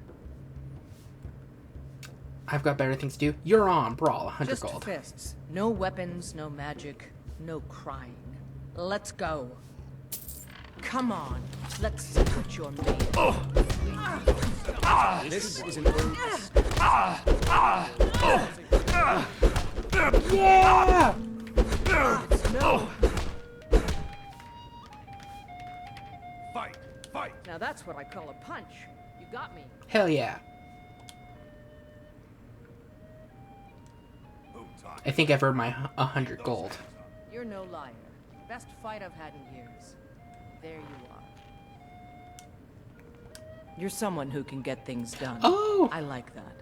I've got better things to do. You're on, Brawl, 100 Just gold. fists. No weapons, no magic, no crying. Let's go. Come on, let's see what you're made of. This is an ode. Yeah! No. Fight! Now that's what I call a punch. You got me. Hell yeah. I think I've earned my 100 gold. You're no liar. Best fight I've had in years. There you are. You're someone who can get things done. Oh! I like that.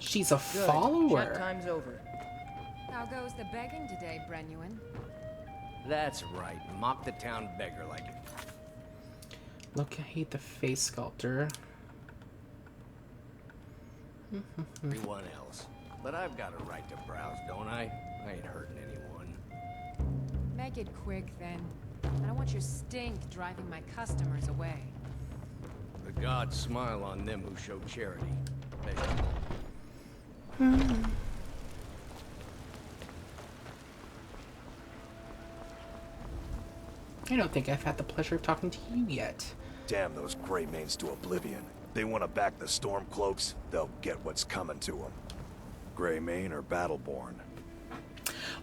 She's a Good. follower. Chat time's over. How goes the begging today, Brenuin? That's right. Mop the town beggar like it. Locate the face sculptor. Everyone else. But I've got a right to browse, don't I? I ain't hurting anyone. Make it quick, then. I don't want your stink driving my customers away. The gods smile on them who show charity. I don't think I've had the pleasure of talking to you yet. Damn those Greymanes to oblivion. They want to back the Stormcloaks, they'll get what's coming to them. Greymane or Battleborn?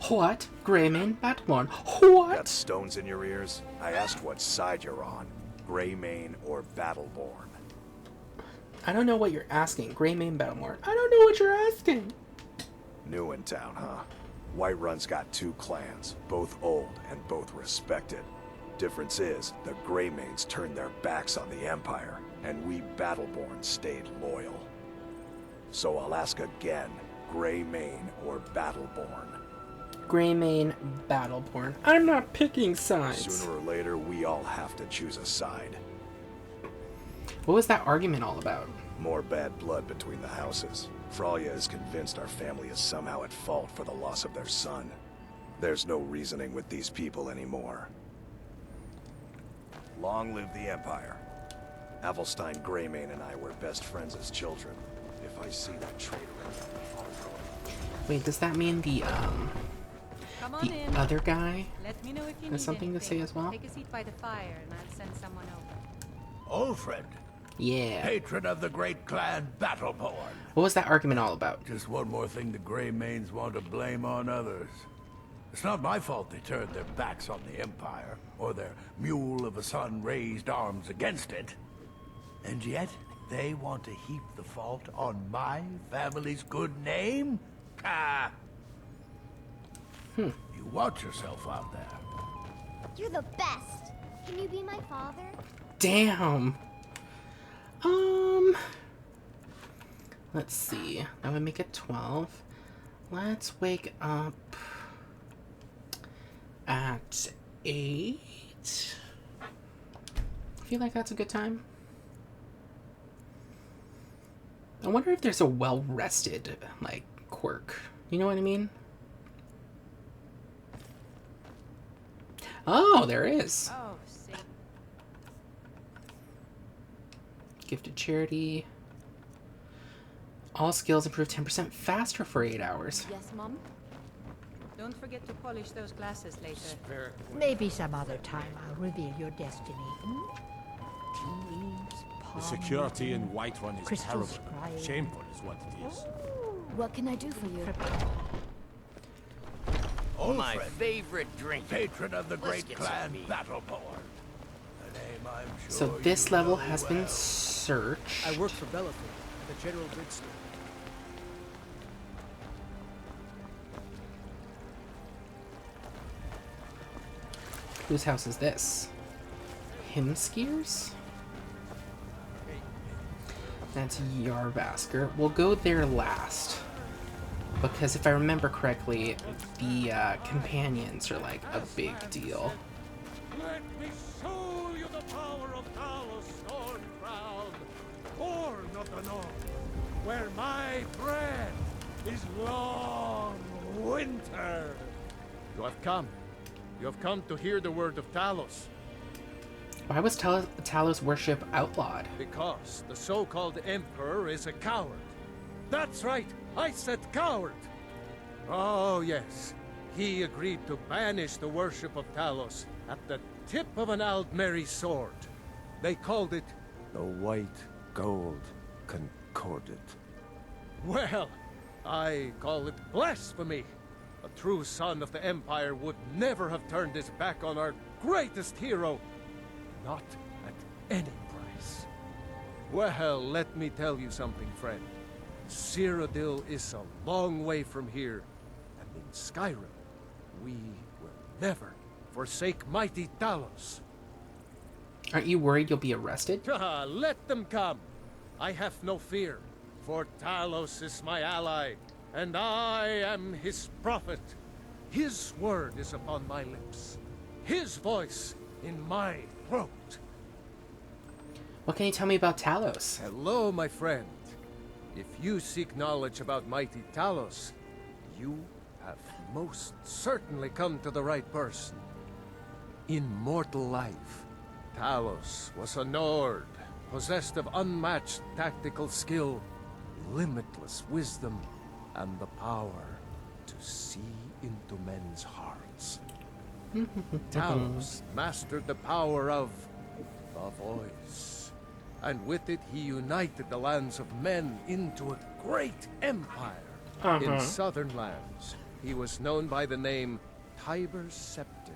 What? Greymane? Battleborn? What? Got stones in your ears? I asked what side you're on. Greymane or Battleborn? I don't know what you're asking. Greymane, Battleborn. I don't know what you're asking. New in town, huh? Whiterun's got two clans, both old and both respected. Difference is, the Greymanes turned their backs on the Empire, and we Battleborn stayed loyal. So I'll ask again, Greymane or Battleborn? Greymane, Battleborn. I'm not picking sides. Sooner or later, we all have to choose a side. What was that argument all about? More bad blood between the houses. Fralya is convinced our family is somehow at fault for the loss of their son. There's no reasoning with these people anymore. Long live the Empire. Avelstein Greymane and I were best friends as children. If I see that traitor, Wait, does that mean the other guy Let me know if you has need something to anything. say as well? Take a seat by the fire and I'll send someone over. Ulfred, Yeah. patron of the great clan Battleborn. What was that argument all about? Just one more thing the Greymanes want to blame on others. It's not my fault they turned their backs on the Empire, or their mule of a son raised arms against it. And yet, they want to heap the fault on my family's good name? Ah! You watch yourself out there. You're the best. Can you be my father? Damn. Let's see. That would make it 12. Let's wake up at 8. I feel like that's a good time. I wonder if there's a well-rested, like, quirk. You know what I mean? Oh, there is. Oh, see. Gifted charity. All skills improve 10% faster for 8 hours. Yes, Mom? Don't forget to polish those glasses later. Maybe some other time I'll reveal your destiny. Tea leaves, The palm security in leaves, Whiterun is crystal terrible. scrying. Shameful is what it is. What can I do for you? My Ulfred, favorite drink. patron of the Let's great get some clan meat. Battleborn. A name I'm sure So this you level know has well. been searched. I work for Belethor at the General Goods Store. Whose house is this? Himskier's? That's Yarvasker. We'll go there last. Because if I remember correctly, the companions are like a big deal. Let me show you the power of Talos Stormcrown, born of the north, where my bread is long winter. You have come. You have come to hear the word of Talos. Why was Talos worship outlawed? Because the so-called Emperor is a coward. That's right. I said coward! Oh, yes. He agreed to banish the worship of Talos at the tip of an Aldmeri sword. They called it the White Gold Concordat. Well, I call it blasphemy. A true son of the Empire would never have turned his back on our greatest hero. Not at any price. Well, let me tell you something, friend. Cyrodiil is a long way from here, and in Skyrim, we will never forsake mighty Talos. Aren't you worried you'll be arrested? Let them come. I have no fear, for Talos is my ally, and I am his prophet. His word is upon my lips, his voice in my throat. What can you tell me about Talos? Hello, my friend. If you seek knowledge about mighty Talos, you have most certainly come to the right person. In mortal life, Talos was a Nord, possessed of unmatched tactical skill, limitless wisdom, and the power to see into men's hearts. Talos mastered the power of the voice, and with it he united the lands of men into a great empire. In southern lands, he was known by the name Tiber Septim.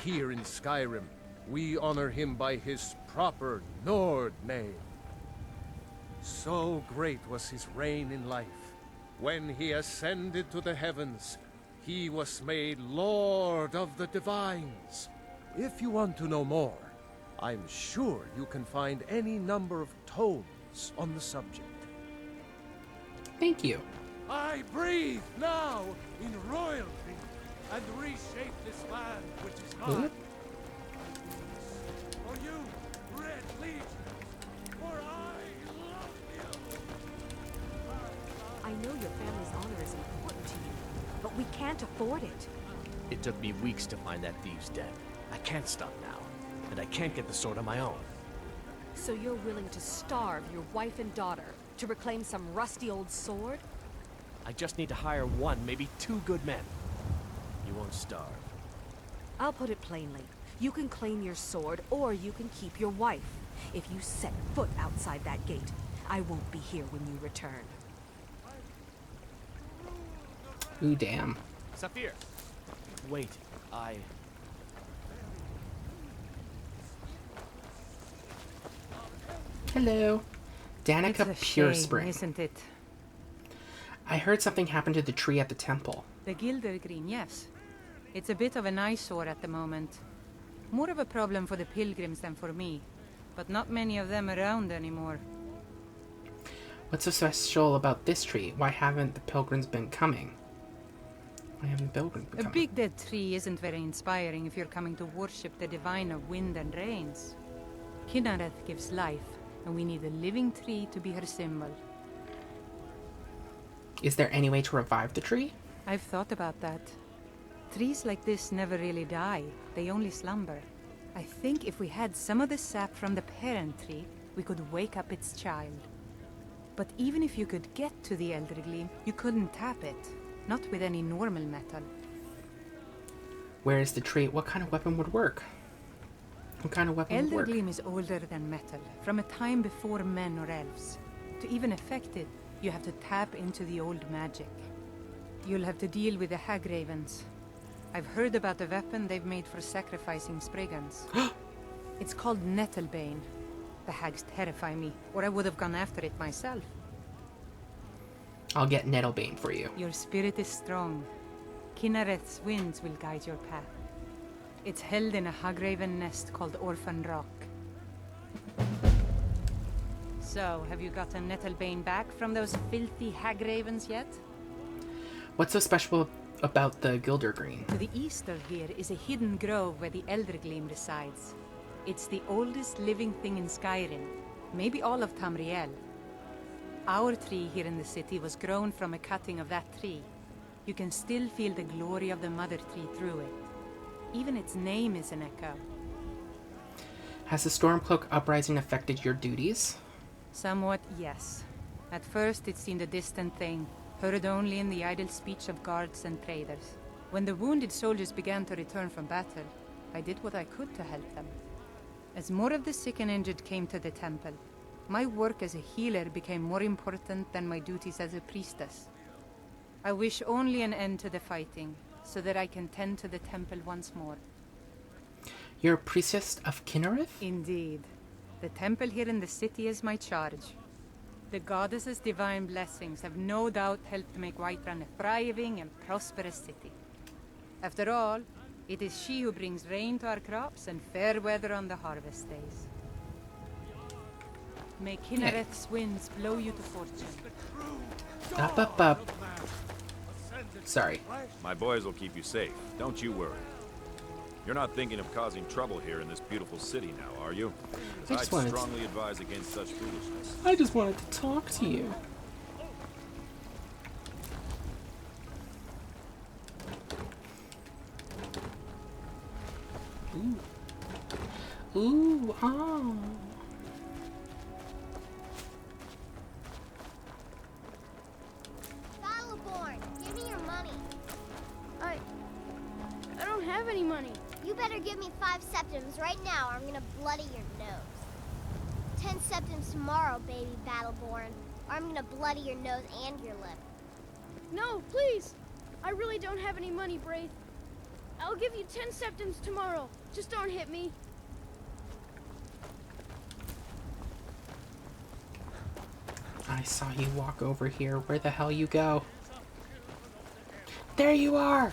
Here in Skyrim, we honor him by his proper Nord name. So great was his reign in life. When he ascended to the heavens, he was made Lord of the Divines. If you want to know more, I'm sure you can find any number of tomes on the subject. Thank you. I breathe now in royalty and reshape this land which is mine. For you, Red Legions, for I love you. I know your family's honor is important to you, but we can't afford it. It took me weeks to find that thieves' den. I can't stop now, and I can't get the sword on my own. So you're willing to starve your wife and daughter to reclaim some rusty old sword? I just need to hire one, maybe two good men. You won't starve. I'll put it plainly. You can claim your sword, or you can keep your wife. If you set foot outside that gate, I won't be here when you return. Ooh, damn. Saphir! Wait, Hello. Danica It's a Pure shame, Spring. isn't it? I heard something happened to the tree at the temple. The Gildergreen, yes. It's a bit of an eyesore at the moment. More of a problem for the pilgrims than for me. But not many of them around anymore. What's so special about this tree? Why haven't the pilgrims been coming? Why haven't the pilgrims been A coming? big dead tree isn't very inspiring if you're coming to worship the divine of wind and rains. Kynareth gives life, and we need a living tree to be her symbol. Is there any way to revive the tree? I've thought about that. Trees like this never really die, they only slumber. I think if we had some of the sap from the parent tree, we could wake up its child. But even if you could get to the Eldergleam, you couldn't tap it. Not with any normal metal. Where is the tree? What kind of weapon would work? What kind of weapon would work? Eldergleam is older than metal, from a time before men or elves. To even affect it, you have to tap into the old magic. You'll have to deal with the Hagravens. I've heard about the weapon they've made for sacrificing Spriggans. It's called Nettlebane. The hags terrify me, or I would have gone after it myself. I'll get Nettlebane for you. Your spirit is strong. Kynareth's winds will guide your path. It's held in a Hagraven nest called Orphan Rock. So, have you gotten Nettlebane back from those filthy Hagravens yet? What's so special about the Gildergreen? To the east of here is a hidden grove where the Eldergleam resides. It's the oldest living thing in Skyrim, maybe all of Tamriel. Our tree here in the city was grown from a cutting of that tree. You can still feel the glory of the mother tree through it. Even its name is an echo. Has the Stormcloak uprising affected your duties? Somewhat, yes. At first, it seemed a distant thing, heard only in the idle speech of guards and traders. When the wounded soldiers began to return from battle, I did what I could to help them. As more of the sick and injured came to the temple, my work as a healer became more important than my duties as a priestess. I wish only an end to the fighting, so that I can tend to the temple once more. You're a priestess of Kinnereth? Indeed. The temple here in the city is my charge. The goddess's divine blessings have no doubt helped make Whiterun a thriving and prosperous city. After all, it is she who brings rain to our crops and fair weather on the harvest days. May Kinnereth's winds blow you to fortune. Up, up, up. Sorry. My boys will keep you safe. Don't you worry. You're not thinking of causing trouble here in this beautiful city now, are you? I I'd just wanted strongly advise against such foolishness. I just wanted to talk to you. Ooh. Ooh, ah. Battleborn, give me your money. I don't have any money. You better give me 5 septims right now or I'm gonna bloody your nose. 10 septims tomorrow, baby Battleborn, or I'm gonna bloody your nose and your lip. No, please. I really don't have any money, Braith. I'll give you 10 septims tomorrow. Just don't hit me. I saw you walk over here. Where the hell you go? There you are!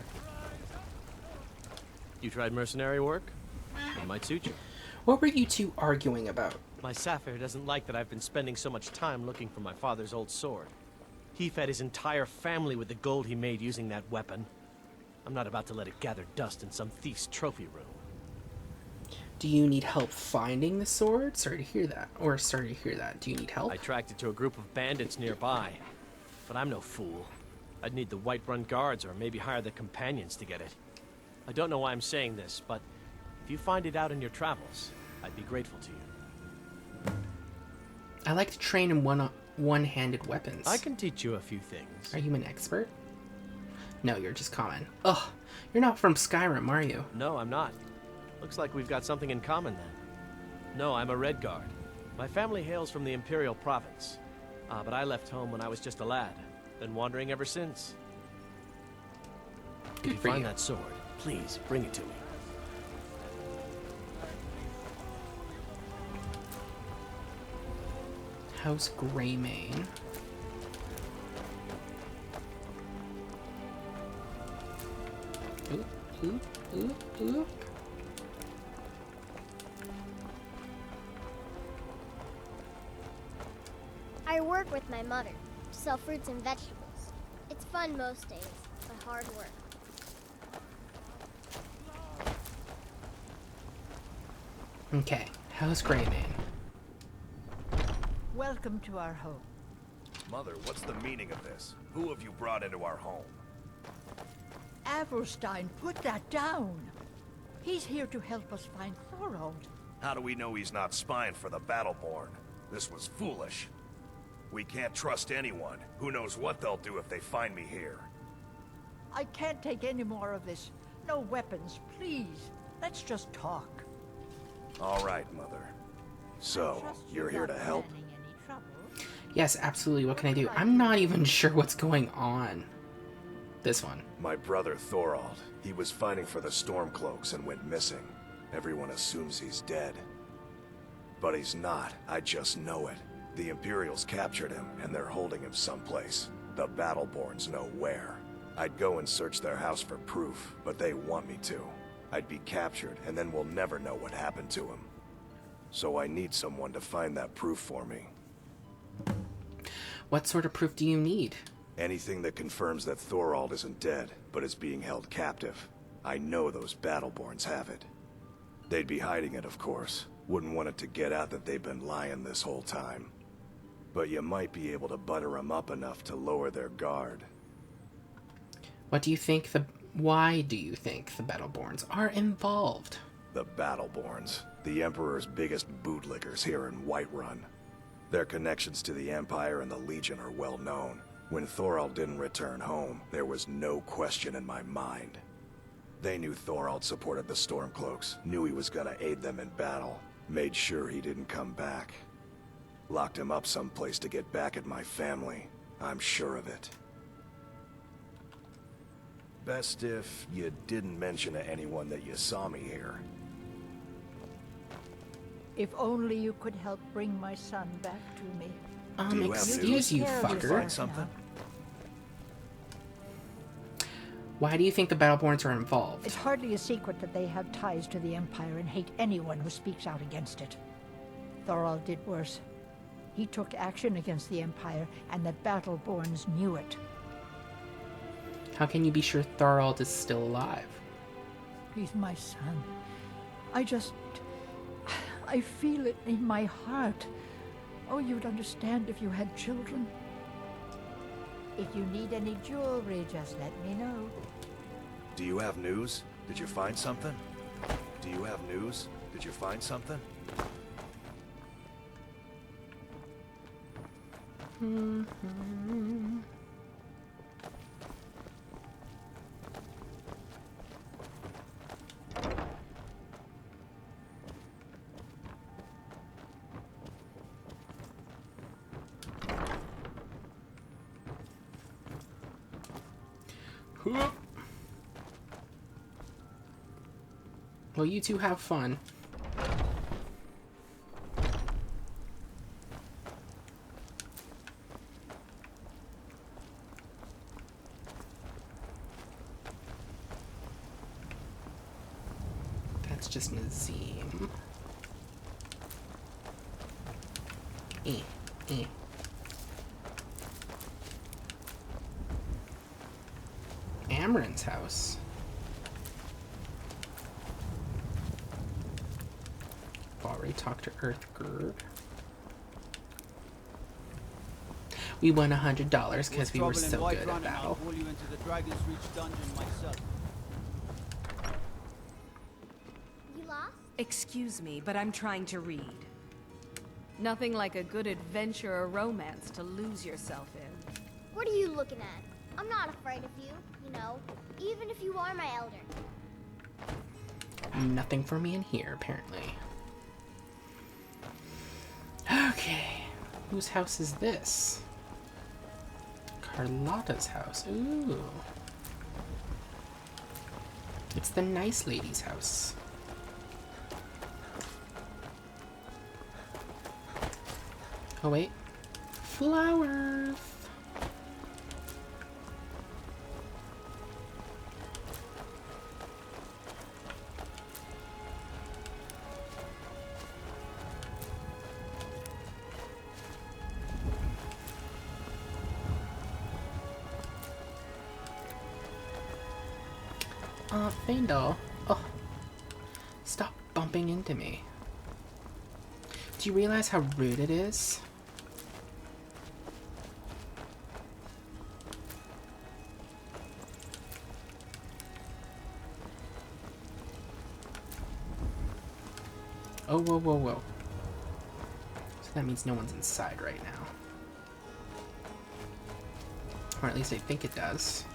You tried mercenary work? It might suit you. What were you two arguing about? My Sapphire doesn't like that I've been spending so much time looking for my father's old sword. He fed his entire family with the gold he made using that weapon. I'm not about to let it gather dust in some thief's trophy room. Do you need help finding the sword? Sorry to hear that. Or sorry to hear that. Do you need help? I tracked it to a group of bandits nearby. But I'm no fool. I'd need the Whiterun guards or maybe hire the companions to get it. I don't know why I'm saying this, but if you find it out in your travels, I'd be grateful to you. I like to train in one-handed weapons. I can teach you a few things. Are you an expert? No, you're just common. Ugh, you're not from Skyrim, are you? No, I'm not. Looks like we've got something in common then. No, I'm a Red Guard. My family hails from the Imperial Province. But I left home when I was just a lad. Been wandering ever since. If you find that sword, please bring it to me. House Greymane. Oop, oop, oop, oop. I work with my mother to sell fruits and vegetables. It's fun most days, but hard work. Okay, House Greymane. Welcome to our home. Mother, what's the meaning of this? Who have you brought into our home? Avrelstein, put that down. He's here to help us find Thorold. How do we know he's not spying for the Battleborn? This was foolish. We can't trust anyone. Who knows what they'll do if they find me here. I can't take any more of this. No weapons, please. Let's just talk. All right, Mother. So, you're here to help? Yes, absolutely. What can I do? I'm not even sure what's going on. This one. My brother Thorold. He was fighting for the Stormcloaks and went missing. Everyone assumes he's dead. But he's not. I just know it. The Imperials captured him, and they're holding him someplace. The Battleborns know where. I'd go and search their house for proof, but they want me to. I'd be captured, and then we'll never know what happened to him. So I need someone to find that proof for me. What sort of proof do you need? Anything that confirms that Thorold isn't dead, but is being held captive. I know those Battleborns have it. They'd be hiding it, of course. Wouldn't want it to get out that they've been lying this whole time. But you might be able to butter them up enough to lower their guard. Why do you think the Battleborns are involved? The Battleborns, the Emperor's biggest bootlickers here in Whiterun. Their connections to the Empire and the Legion are well known. When Thorald didn't return home, there was no question in my mind. They knew Thorald supported the Stormcloaks, knew he was gonna aid them in battle, made sure he didn't come back. Locked him up someplace to get back at my family. I'm sure of it. Best if you didn't mention to anyone that you saw me here. If only you could help bring my son back to me. Do you have excuse news? you, Did you fucker. find something? Why do you think the Battleborns are involved? It's hardly a secret that they have ties to the Empire and hate anyone who speaks out against it. Thorald did worse. He took action against the Empire, and the Battleborns knew it. How can you be sure Thorald is still alive? He's my son. I feel it in my heart. Oh, you'd understand if you had children. If you need any jewelry, just let me know. Do you have news? Did you find something? Do you have news? Did you find something? Well, you two have fun. That's just Nazim. Amren's house. Already talked to Earthgird. We won $100 because we were so good at battle. I'll you into the Dragon's Reach dungeon myself. You lost? Excuse me, but I'm trying to read. Nothing like a good adventure or romance to lose yourself in. What are you looking at? I'm not afraid of you, you know, even if you are my elder. Nothing for me in here, apparently. Okay. Whose house is this? Carlotta's house. Ooh. It's the nice lady's house. Oh, wait. Flowers. Faendal. Oh. Stop bumping into me. Do you realize how rude it is? Oh, whoa, whoa, whoa. So that means no one's inside right now. Or at least I think it does.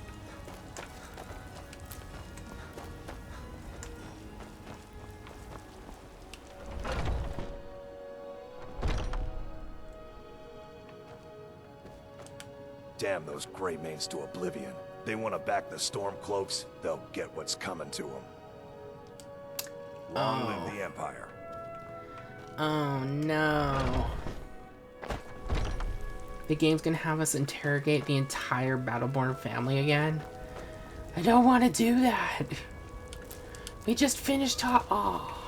Damn those Greymanes to oblivion. They want to back the Stormcloaks, they'll get what's coming to them. Long live the Empire. Oh no. The game's gonna have us interrogate the entire Battleborn family again? I don't want to do that. We just finished talk. Oh.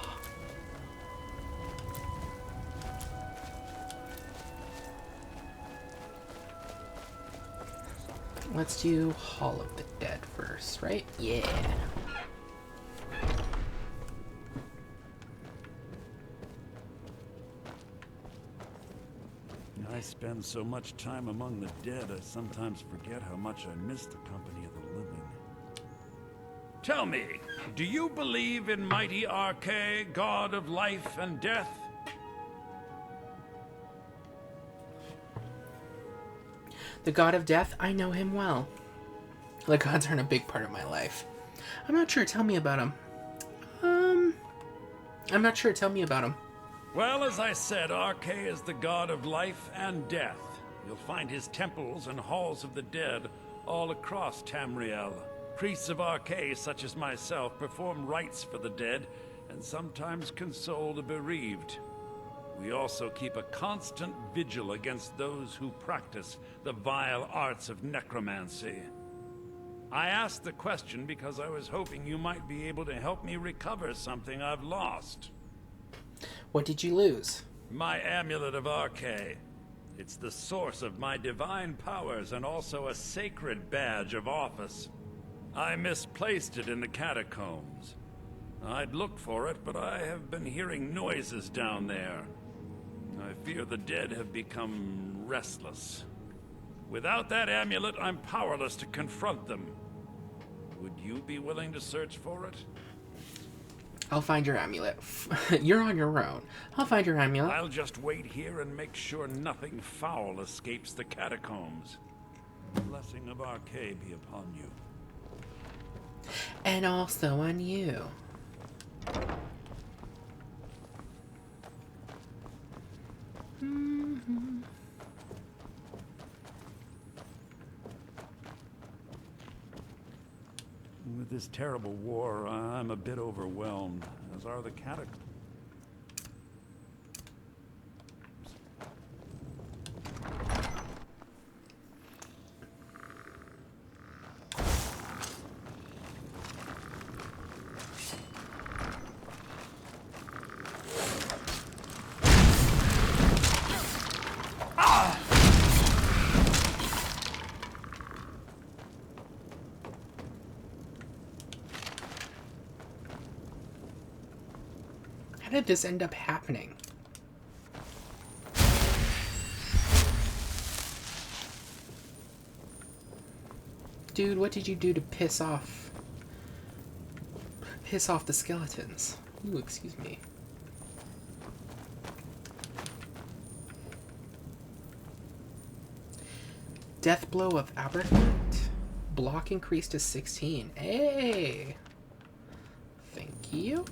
Let's do Hall of the Dead first, right? Yeah. I spend so much time among the dead, I sometimes forget how much I miss the company of the living. Tell me, do you believe in mighty Arche, god of life and death? The god of death, I know him well. The gods aren't a big part of my life. I'm not sure, tell me about him. I'm not sure, tell me about him. Well, as I said, Arkay is the god of life and death. You'll find his temples and halls of the dead all across Tamriel. Priests of Arkay, such as myself, perform rites for the dead and sometimes console the bereaved. We also keep a constant vigil against those who practice the vile arts of necromancy. I asked the question because I was hoping you might be able to help me recover something I've lost. What did you lose? My amulet of Arkay. It's the source of my divine powers and also a sacred badge of office. I misplaced it in the catacombs. I'd looked for it, but I have been hearing noises down there. I fear the dead have become restless. Without that amulet, I'm powerless to confront them. Would you be willing to search for it? I'll find your amulet. You're on your own. I'll find your amulet. I'll just wait here and make sure nothing foul escapes the catacombs. The blessing of Arkay be upon you. And also on you. With this terrible war, I'm a bit overwhelmed, as are the catacombs. How did this end up happening? Dude, what did you do to piss off the skeletons? Ooh, excuse me. Death blow of Aberfoot. Block increased to 16. Hey! Thank you.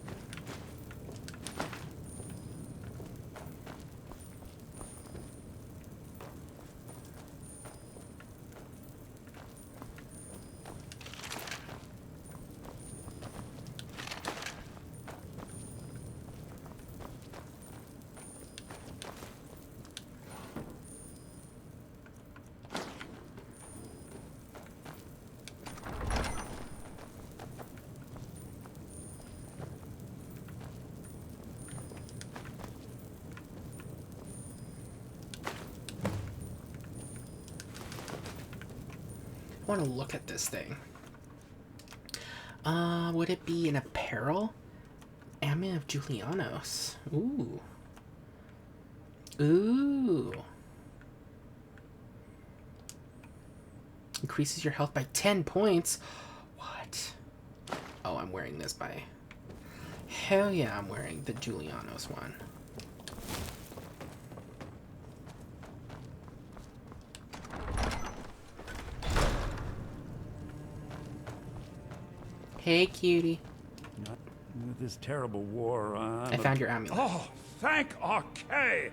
I want to look at this thing. Would it be an apparel? Amulet of Julianos. Ooh. Ooh. Increases your health by 10 points. What? Oh, I'm wearing this by... Hell yeah, I'm wearing the Julianos one. Hey, cutie. With this terrible war, I found your amulet. Oh, thank Arkay!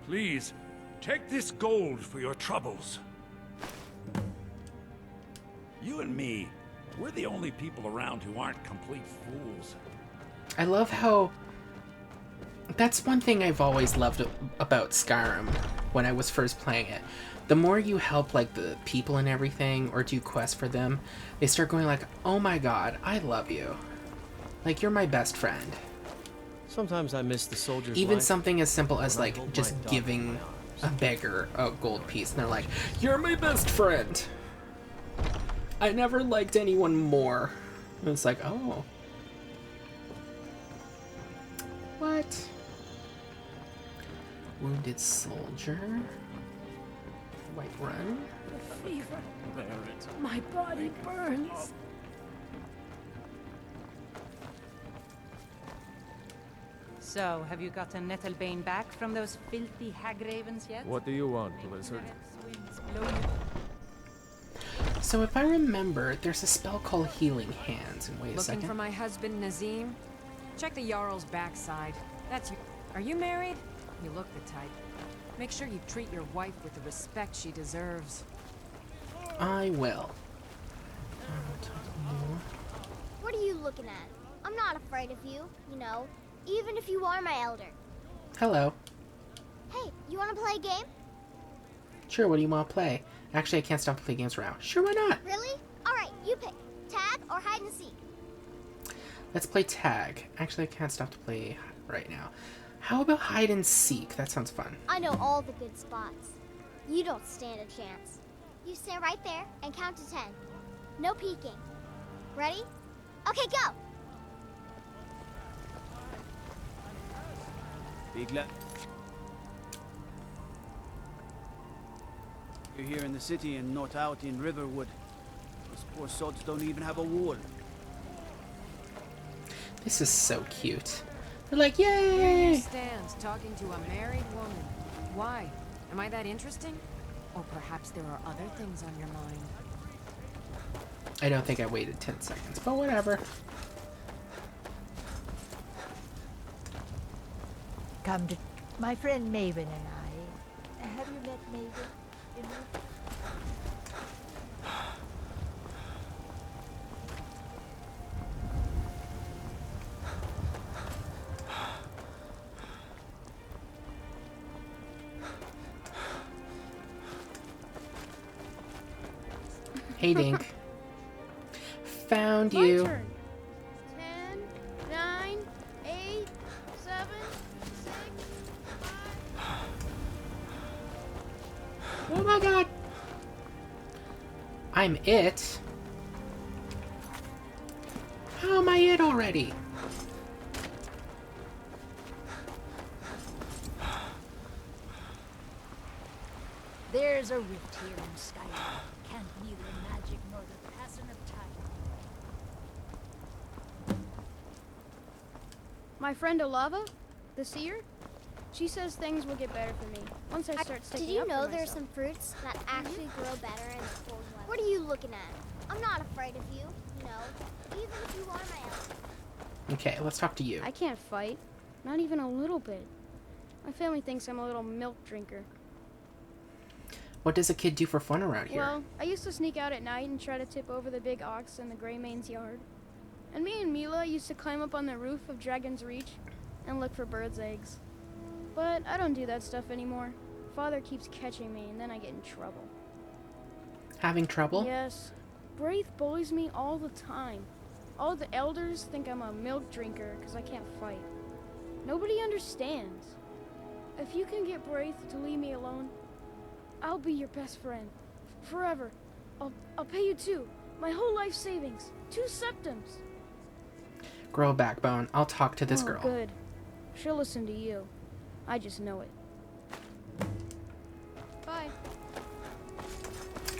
Please, take this gold for your troubles. You and me, we're the only people around who aren't complete fools. I love how... That's one thing I've always loved about Skyrim when I was first playing it. The more you help, like, the people and everything, or do quests for them, they start going like, oh my god, I love you. Like, you're my best friend. Sometimes I miss the soldiers' Even life. something as simple as, When I like, hold just my dog giving a beggar a gold piece, and they're like, you're my best friend. I never liked anyone more. And it's like, oh. What? Wounded soldier. Whiterun. The fever. My body burns. So, have you gotten Nettlebane back from those filthy hag ravens yet? What do you want, Blizzard? Winds blow you So if I remember, there's a spell called Healing Hands. And wait a Looking second. for my husband, Nazim? Check the Jarl's backside. That's you. Are you married? You look the type. Make sure you treat your wife with the respect she deserves. I will. What are you looking at? I'm not afraid of you, you know, even if you are my elder. Hello. Hey, you want to play a game? Sure, what do you want to play? Actually, I can't stop to play games right now. Sure, why not? Really? Alright, you pick. Tag or hide and seek? Let's play tag. Actually, I can't stop to play right now. How about hide and seek? That sounds fun. I know all the good spots. You don't stand a chance. You stand right there and count to 10. No peeking. Ready? Okay, go! You're here in the city and not out in Riverwood. Those poor sods don't even have a wall. This is so cute. They're like, Here yay! you stand, talking to a married woman. Why? Am I that interesting? Or perhaps there are other things on your mind. I don't think I waited 10 seconds, but whatever. Come to my friend Maven and I. Have you met Maven? Hey, Dink. Found you. My turn. 10, 9, 8, 7, 6, 5. Oh my god. I'm it. How am I it already? There's a rift here in Skyrim. Can't neither magic nor the passing of time. My friend Olava, the seer, she says things will get better for me once I start sticking Did you up know for there's myself. some fruits that actually grow better in the cold weather? What are you looking at? I'm not afraid of you, you know, even if you are my elder. Okay, let's talk to you. I can't fight, not even a little bit. My family thinks I'm a little milk drinker. What does a kid do for fun around here? Well, I used to sneak out at night and try to tip over the big ox in the Greymane's yard. And me and Mila used to climb up on the roof of Dragon's Reach and look for birds' eggs. But I don't do that stuff anymore. Father keeps catching me and then I get in trouble. Having trouble? Yes. Braith bullies me all the time. All the elders think I'm a milk drinker because I can't fight. Nobody understands. If you can get Braith to leave me alone, I'll be your best friend. Forever. I'll pay you 2. My whole life savings. 2 septums. Grow a backbone. I'll talk to this Oh, girl. Good. She'll listen to you. I just know it. Bye.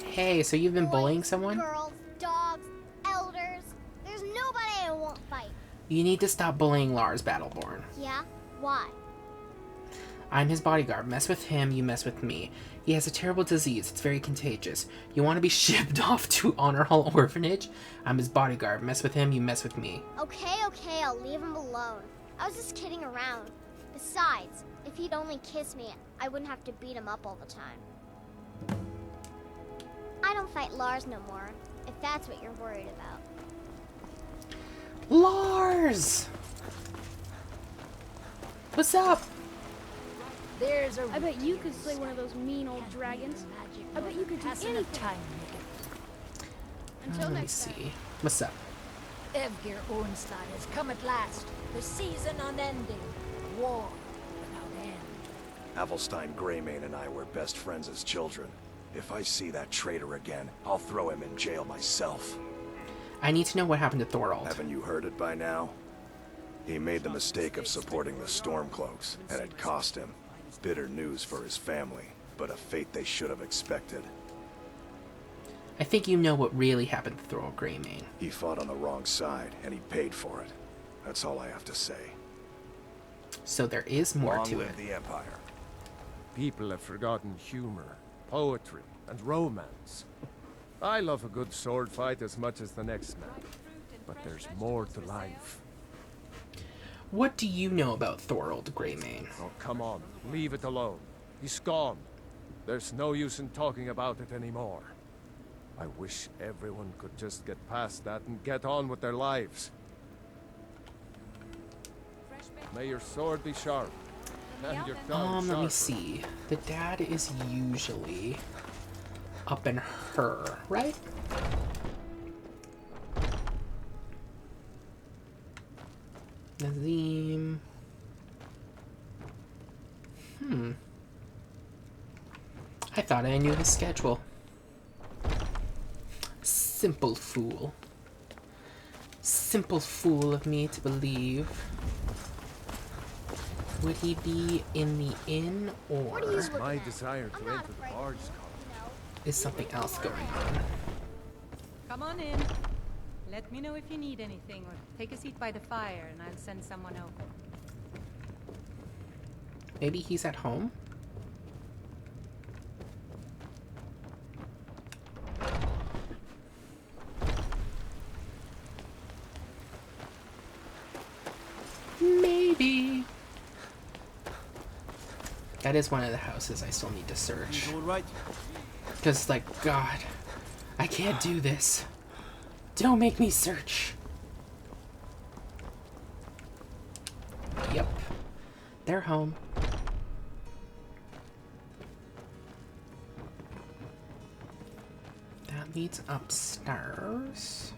Hey, so you've been bullying someone? Girls, dogs, elders. There's nobody I won't fight. You need to stop bullying Lars Battleborn. Yeah? Why? I'm his bodyguard. Mess with him, you mess with me. He has a terrible disease. It's very contagious. You want to be shipped off to Honor Hall Orphanage? I'm his bodyguard. Mess with him, you mess with me. Okay, I'll leave him alone. I was just kidding around. Besides, if he'd only kiss me, I wouldn't have to beat him up all the time. I don't fight Lars no more, if that's what you're worried about. Lars! What's up? There's a I bet you could slay one of those mean old dragons. I bet you could do anything. Until Let me next time. see. What's up? Evgir Ornstad has come at last. The season unending. War without end. Avelstein Greymane and I were best friends as children. If I see that traitor again, I'll throw him in jail myself. I need to know what happened to Thorald. Haven't you heard it by now? He made the mistake of supporting the Stormcloaks, and it cost him. Bitter news for his family, but a fate they should have expected. I think you know what really happened to Thorald Greymane. He fought on the wrong side, and he paid for it. That's all I have to say. So there is more Long to live it. the Empire. People have forgotten humor, poetry, and romance. I love a good sword fight as much as the next man. But there's more to life. What do you know about Thorold Greymane? Oh, come on. Leave it alone. He's gone. There's no use in talking about it anymore. I wish everyone could just get past that and get on with their lives. May your sword be sharp. And your tongue Let me sharper. see. The dad is usually up in her, right? Nazim. I thought I knew the schedule. Simple fool. Simple fool of me to believe. Would he be in the inn, or My desire to enter the barge is something else going on? Come on in. Let me know if you need anything, or take a seat by the fire and I'll send someone over. Maybe he's at home? Maybe. That is one of the houses I still need to search. Because, like, God, I can't do this. Don't make me search. Yep. They're home. That leads upstairs.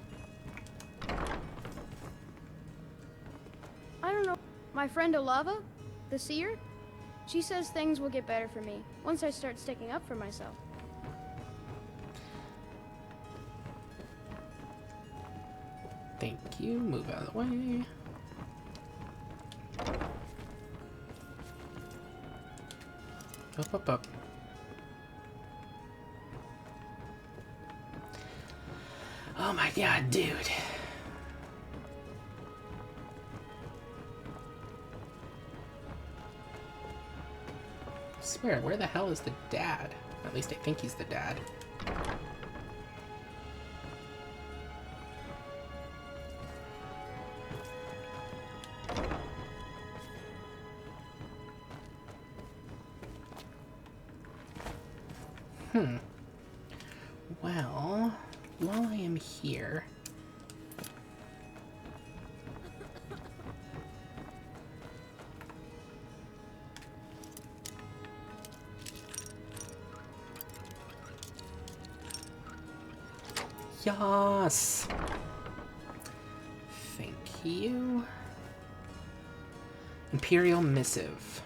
I don't know. My friend Olava, the seer, she says things will get better for me once I start sticking up for myself. Thank you. Move out of the way. Up, up, up. Oh my God, dude. I swear, where the hell is the dad? At least I think he's the dad. Well, while I am here... Yes! Thank you. Imperial Missive.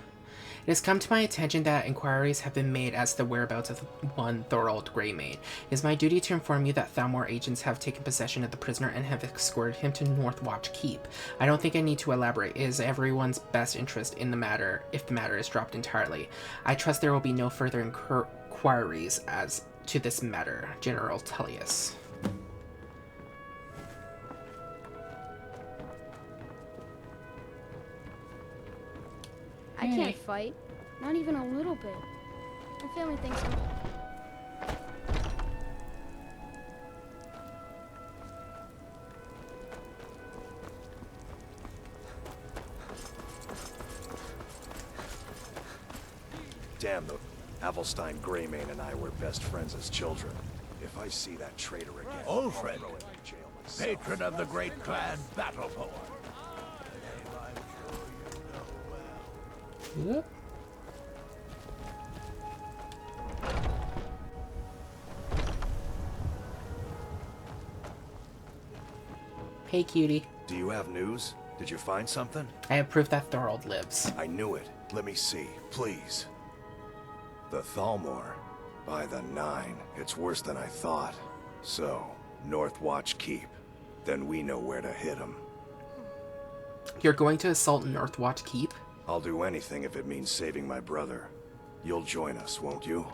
It has come to my attention that inquiries have been made as to the whereabouts of one Thorold Greymane. It is my duty to inform you that Thalmor agents have taken possession of the prisoner and have escorted him to Northwatch Keep. I don't think I need to elaborate. It is everyone's best interest in the matter if the matter is dropped entirely. I trust there will be no further inquiries as to this matter. General Tullius. I can't fight. Not even a little bit. My family thinks I'm... Damn, the Avelstein Greymane and I were best friends as children. If I see that traitor again, Old I'll friend. throw him in jail myself. Patron of the great clan Battleborn. Yep. Hey, cutie. Do you have news? Did you find something? I have proof that Thorold lives. I knew it. Let me see, please. The Thalmor. By the 9. It's worse than I thought. So, Northwatch Keep. Then we know where to hit him. You're going to assault Northwatch Keep? I'll do anything if it means saving my brother. You'll join us, won't you?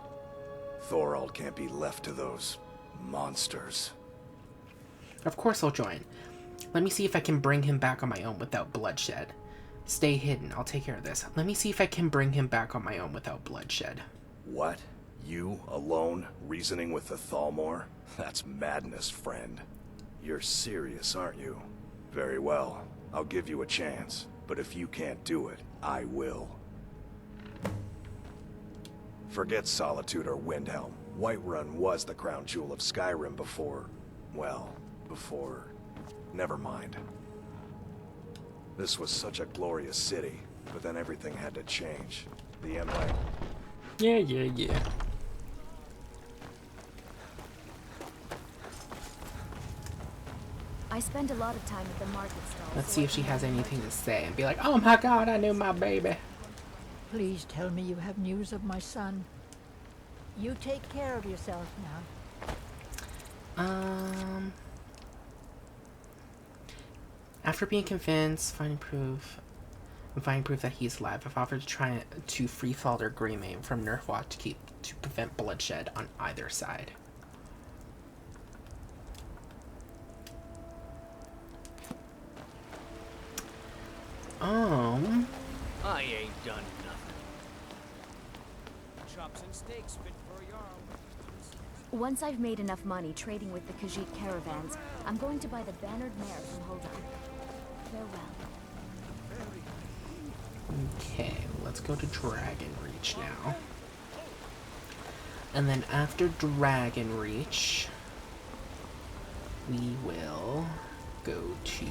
Thorold can't be left to those monsters. Of course I'll join. Let me see if I can bring him back on my own without bloodshed. Stay hidden. I'll take care of this. Let me see if I can bring him back on my own without bloodshed. What? You, alone, reasoning with the Thalmor? That's madness, friend. You're serious, aren't you? Very well. I'll give you a chance. But if you can't do it, I will. Forget Solitude or Windhelm. Whiterun was the crown jewel of Skyrim before... well, before... never mind. This was such a glorious city, but then everything had to change. The Empire... Yeah. I spend a lot of time at the market stall. Let's see if she has anything to say and be like, oh my god, I knew my baby. Please tell me you have news of my son. You take care of yourself now. After being convinced, finding proof that he's alive, I've offered to try to free Father Greymane from Nurhwat to prevent bloodshed on either side. I ain't done nothing. Chops and steaks fit for a Jarl. Once I've made enough money trading with the Khajiit caravans, I'm going to buy the bannered mare from Huldan. Farewell. Okay, let's go to Dragonreach now. And then after Dragonreach, we will go to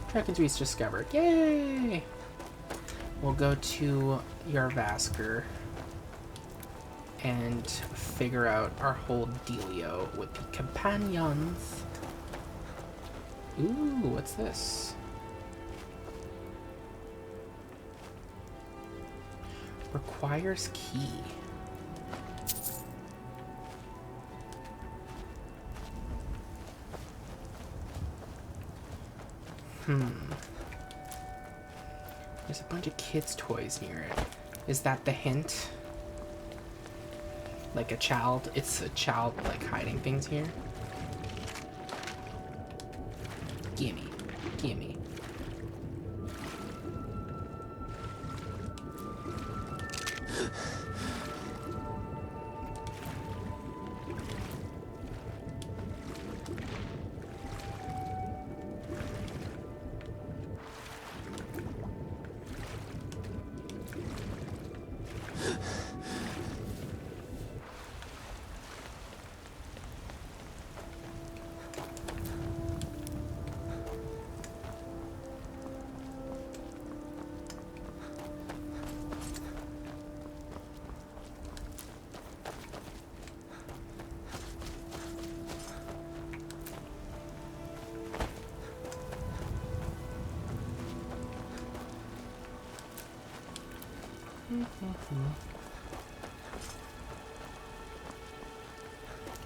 Dragonreach discovered. Yay! We'll go to Yarvaskr and figure out our whole dealio with the companions. Ooh, what's this? Requires key. There's a bunch of kids' toys near it. Is that the hint? Like a child? It's a child, like, hiding things here? Gimme. Gimme.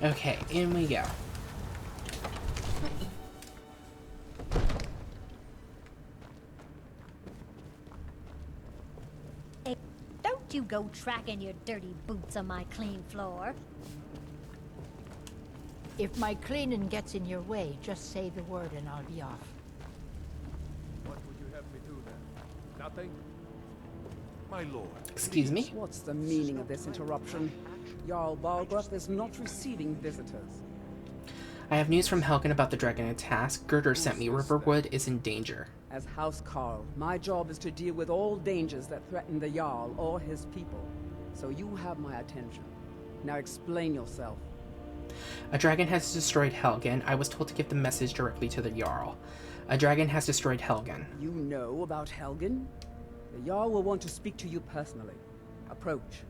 Okay, in we go. Hey, don't you go tracking your dirty boots on my clean floor. If my cleaning gets in your way, just say the word and I'll be off. What would you have me do then? Nothing? My lord. Excuse me? What's the meaning of this interruption? Jarl Balgruuf is not receiving visitors. I have news from Helgen about the dragon attack. Girder sent me. Riverwood is in danger. As House Carl, my job is to deal with all dangers that threaten the Jarl or his people. So you have my attention. Now explain yourself. A dragon has destroyed Helgen. I was told to give the message directly to the Jarl. A dragon has destroyed Helgen. You know about Helgen? The Jarl will want to speak to you personally. Approach.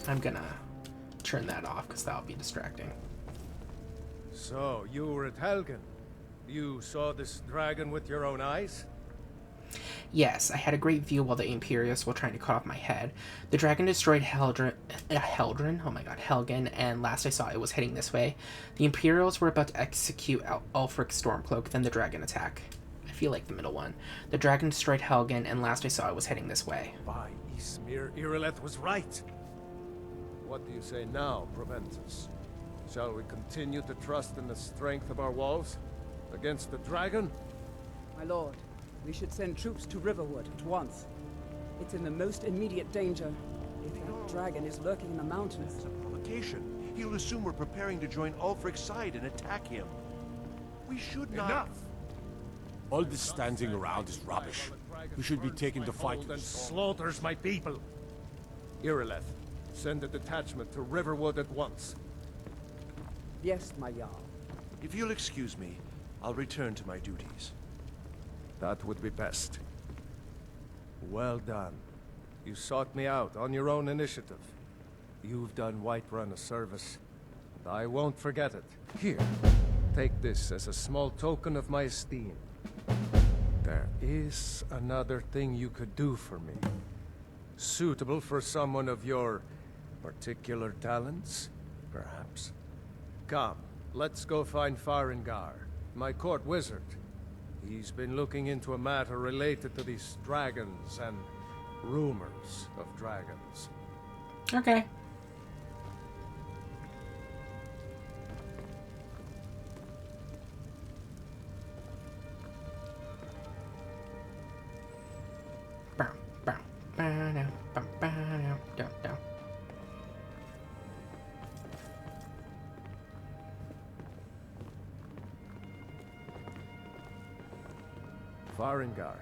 I'm gonna turn that off because that'll be distracting. So, you were at Helgen. You saw this dragon with your own eyes? Yes, I had a great view while the Imperials were trying to cut off my head. The dragon destroyed Helgen, and last I saw it was heading this way. The Imperials were about to execute Ulfric's Stormcloak, then the dragon attack. I feel like the middle one. The dragon destroyed Helgen, and last I saw it was heading this way. By Ysmir, Irileth was right. What do you say now, Proventus? Shall we continue to trust in the strength of our walls? Against the dragon? My lord, we should send troops to Riverwood at once. It's in the most immediate danger. If that dragon is lurking in the mountains. It's a provocation. He'll assume we're preparing to join Ulfric's side and attack him. We should not... Enough! All this standing around is rubbish. We should be taking the fight and slaughters my people. Irileth, send a detachment to Riverwood at once. Yes, my Jarl. If you'll excuse me, I'll return to my duties. That would be best. Well done. You sought me out on your own initiative. You've done Whiterun a service, and I won't forget it. Here, take this as a small token of my esteem. There is another thing you could do for me. Suitable for someone of your particular talents, perhaps. Come, let's go find Farengar, my court wizard. He's been looking into a matter related to these dragons and rumors of dragons. Okay. Farengar,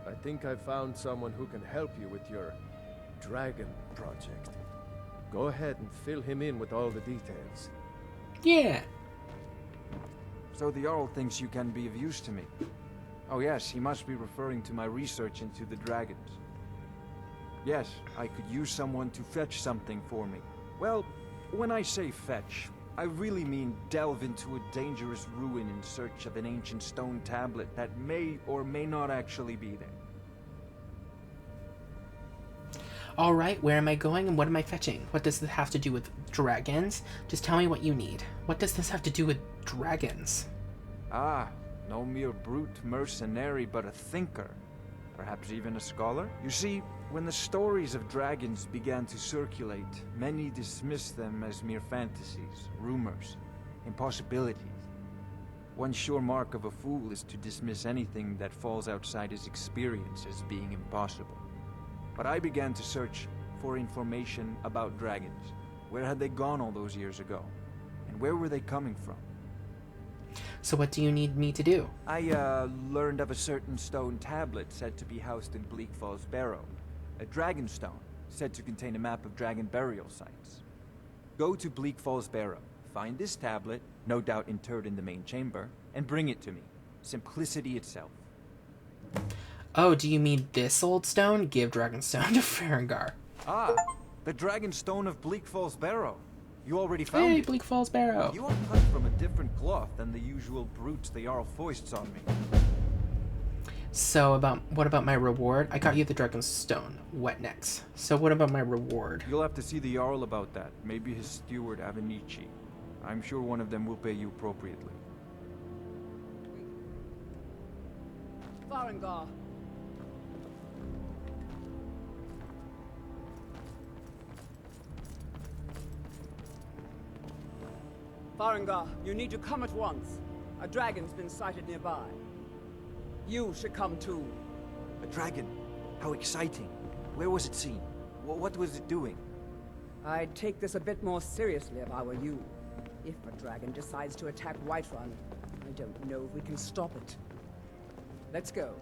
I think I've found someone who can help you with your dragon project. Go ahead and fill him in with all the details. Yeah. So the Jarl thinks you can be of use to me. Oh yes, he must be referring to my research into the dragons. Yes, I could use someone to fetch something for me. Well, when I say fetch, I really mean delve into a dangerous ruin in search of an ancient stone tablet that may or may not actually be there. Alright, where am I going and what am I fetching? What does this have to do with dragons? Just tell me what you need. What does this have to do with dragons? Ah, no mere brute mercenary, but a thinker. Perhaps even a scholar? You see, when the stories of dragons began to circulate, many dismissed them as mere fantasies, rumors, impossibilities. One sure mark of a fool is to dismiss anything that falls outside his experience as being impossible. But I began to search for information about dragons. Where had they gone all those years ago? And where were they coming from? So what do you need me to do? I, learned of a certain stone tablet said to be housed in Bleak Falls Barrow. A dragon stone, said to contain a map of dragon burial sites. Go to Bleak Falls Barrow, find this tablet, no doubt interred in the main chamber, and bring it to me. Simplicity itself. Oh, do you mean this old stone? Give Dragonstone to Farengar. Ah, the dragon stone of Bleak Falls Barrow. You already found Hey, it. Bleak Falls Barrow. You are cut from a different cloth than the usual brutes the Jarl foists on me. So what about my reward? I got you the Dragonstone. What next? So what about my reward? You'll have to see the Jarl about that. Maybe his steward Avenici. I'm sure one of them will pay you appropriately. Farengar. Farengar, you need to come at once. A dragon's been sighted nearby. You should come too. A dragon? How exciting. Where was it seen? What was it doing? I'd take this a bit more seriously if I were you. If a dragon decides to attack Whiterun, I don't know if we can stop it. Let's go.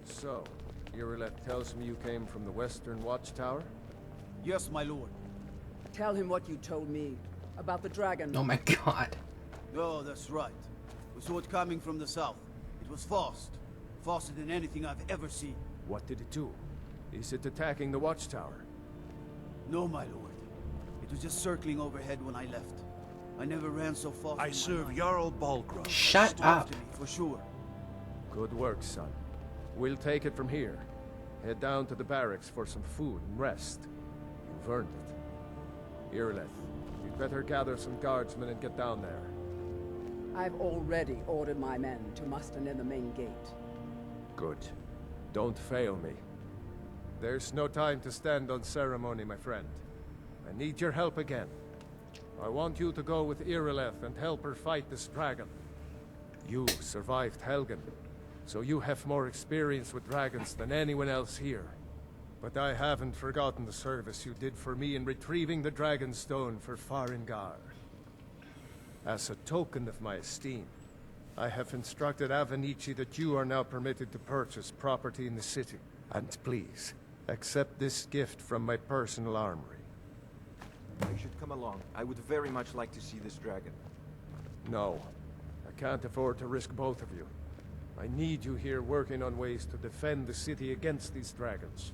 So, Irileth tells me you came from the Western Watchtower? Yes, my lord. Tell him what you told me about the dragon. Oh my god. Oh, that's right. We saw it coming from the south. It was fast. Faster than anything I've ever seen. What did it do? Is it attacking the Watchtower? No, my lord. It was just circling overhead when I left. I never ran so fast. I serve Jarl Balgruuf. Shut up. For sure. Good work, son. We'll take it from here. Head down to the barracks for some food and rest. You've earned it. Irileth, you'd better gather some guardsmen and get down there. I've already ordered my men to muster near the main gate. Good. Don't fail me. There's no time to stand on ceremony, my friend. I need your help again. I want you to go with Irileth and help her fight this dragon. You survived Helgen, so you have more experience with dragons than anyone else here. But I haven't forgotten the service you did for me in retrieving the Dragon Stone for Farengar. As a token of my esteem, I have instructed Avenici that you are now permitted to purchase property in the city. And please, accept this gift from my personal armory. You should come along. I would very much like to see this dragon. No, I can't afford to risk both of you. I need you here working on ways to defend the city against these dragons.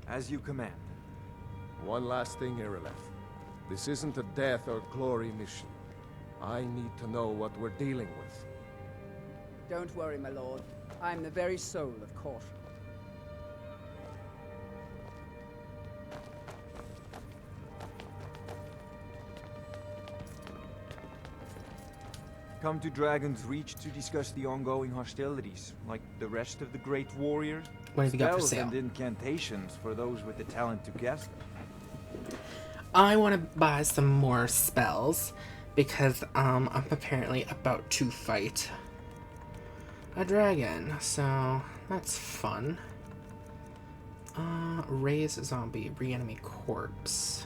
As you command. One last thing, Irileth. This isn't a death or glory mission. I need to know what we're dealing with. Don't worry, my lord. I'm the very soul of caution. Come to Dragon's Reach to discuss the ongoing hostilities, like the rest of the great warriors. What have you got for Spells sale? and incantations for those with the talent to cast them. I want to buy some more spells because I'm apparently about to fight a dragon, so that's fun. Raise a zombie, reanimate corpse.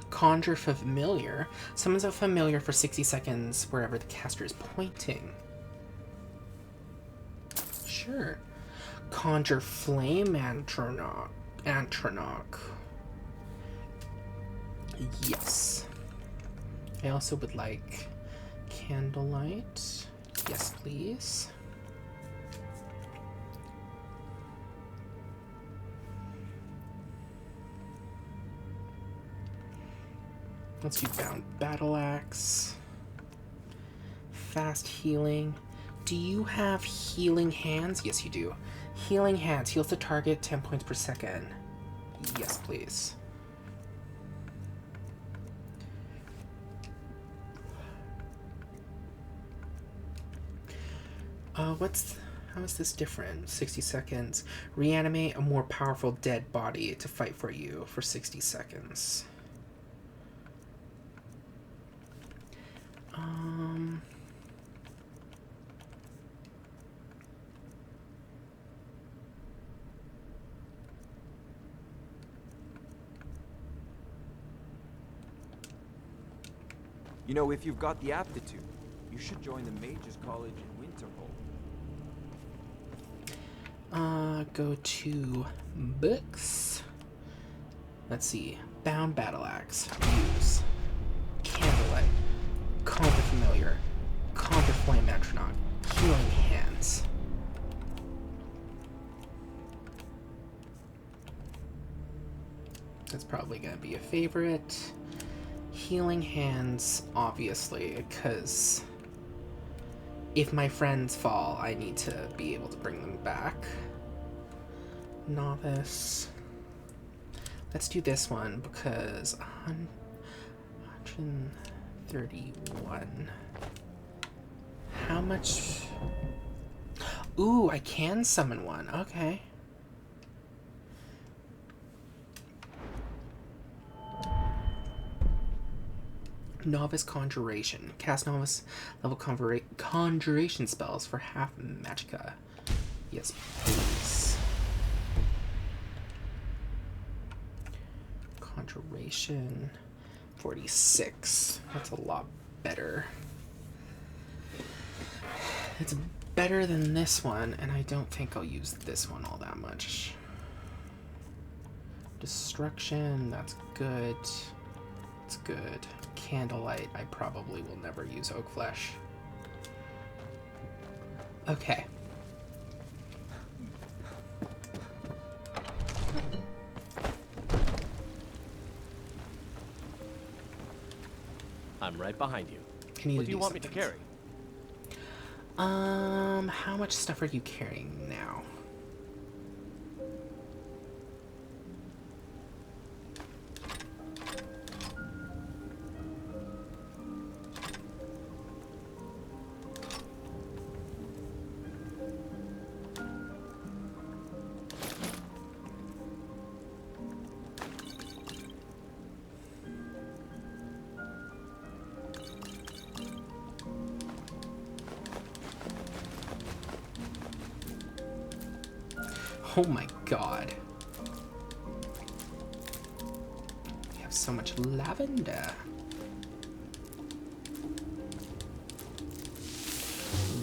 Conjure familiar. Summons a familiar for 60 seconds wherever the caster is pointing. Sure. Conjure flame Antronach. Yes. I also would like candlelight. Yes, please. Let's do bound battle axe. Fast healing. Do you have healing hands? Yes, you do. Healing hands heals the target 10 points per second. Yes, please. How is this different? 60 seconds. Reanimate a more powerful dead body to fight for you for 60 seconds. You know, if you've got the aptitude, you should join the Mages College in Winterhold. Go to books. Let's see. Bound battle axe. Use. Candlelight. Conjure familiar. Conjure flame Antronach. Healing hands. That's probably gonna be a favorite. Healing hands, obviously, because if my friends fall, I need to be able to bring them back. Novice. Let's do this one because 131. How much? Ooh, I can summon one. Okay. Novice Conjuration. Cast novice level conjuration spells for half magicka. Yes, please. Conjuration 46. That's a lot better. It's better than this one, and I don't think I'll use this one all that much. Destruction, that's good. It's good. Candlelight, I probably will never use oak flesh. Okay. I'm right behind you. I need What to do you do want me to something. carry? How much stuff are you carrying now? Oh my god. We have so much lavender.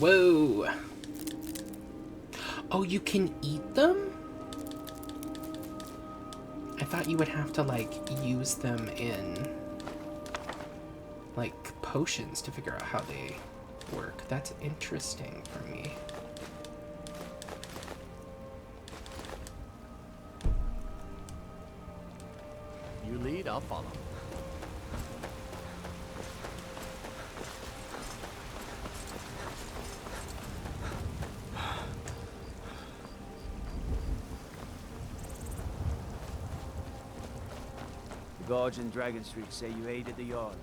Whoa. Oh, you can eat them? I thought you would have to, like, use them in, like, potions to figure out how they work. That's interesting for me. You lead, I'll follow. The guards in Dragon Street say you aided the Jarl.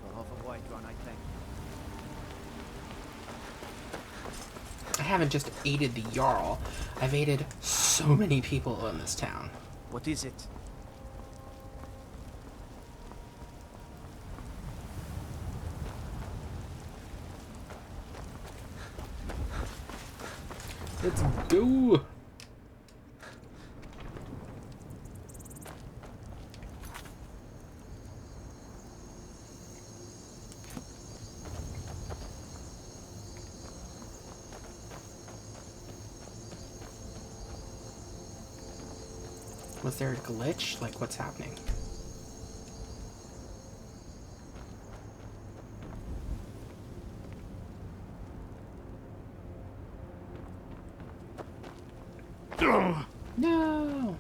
On behalf of Whiterun, I thank you. I haven't just aided the Jarl. I've aided so many people in this town. What is it? Let's go! Was there a glitch? Like, what's happening? No!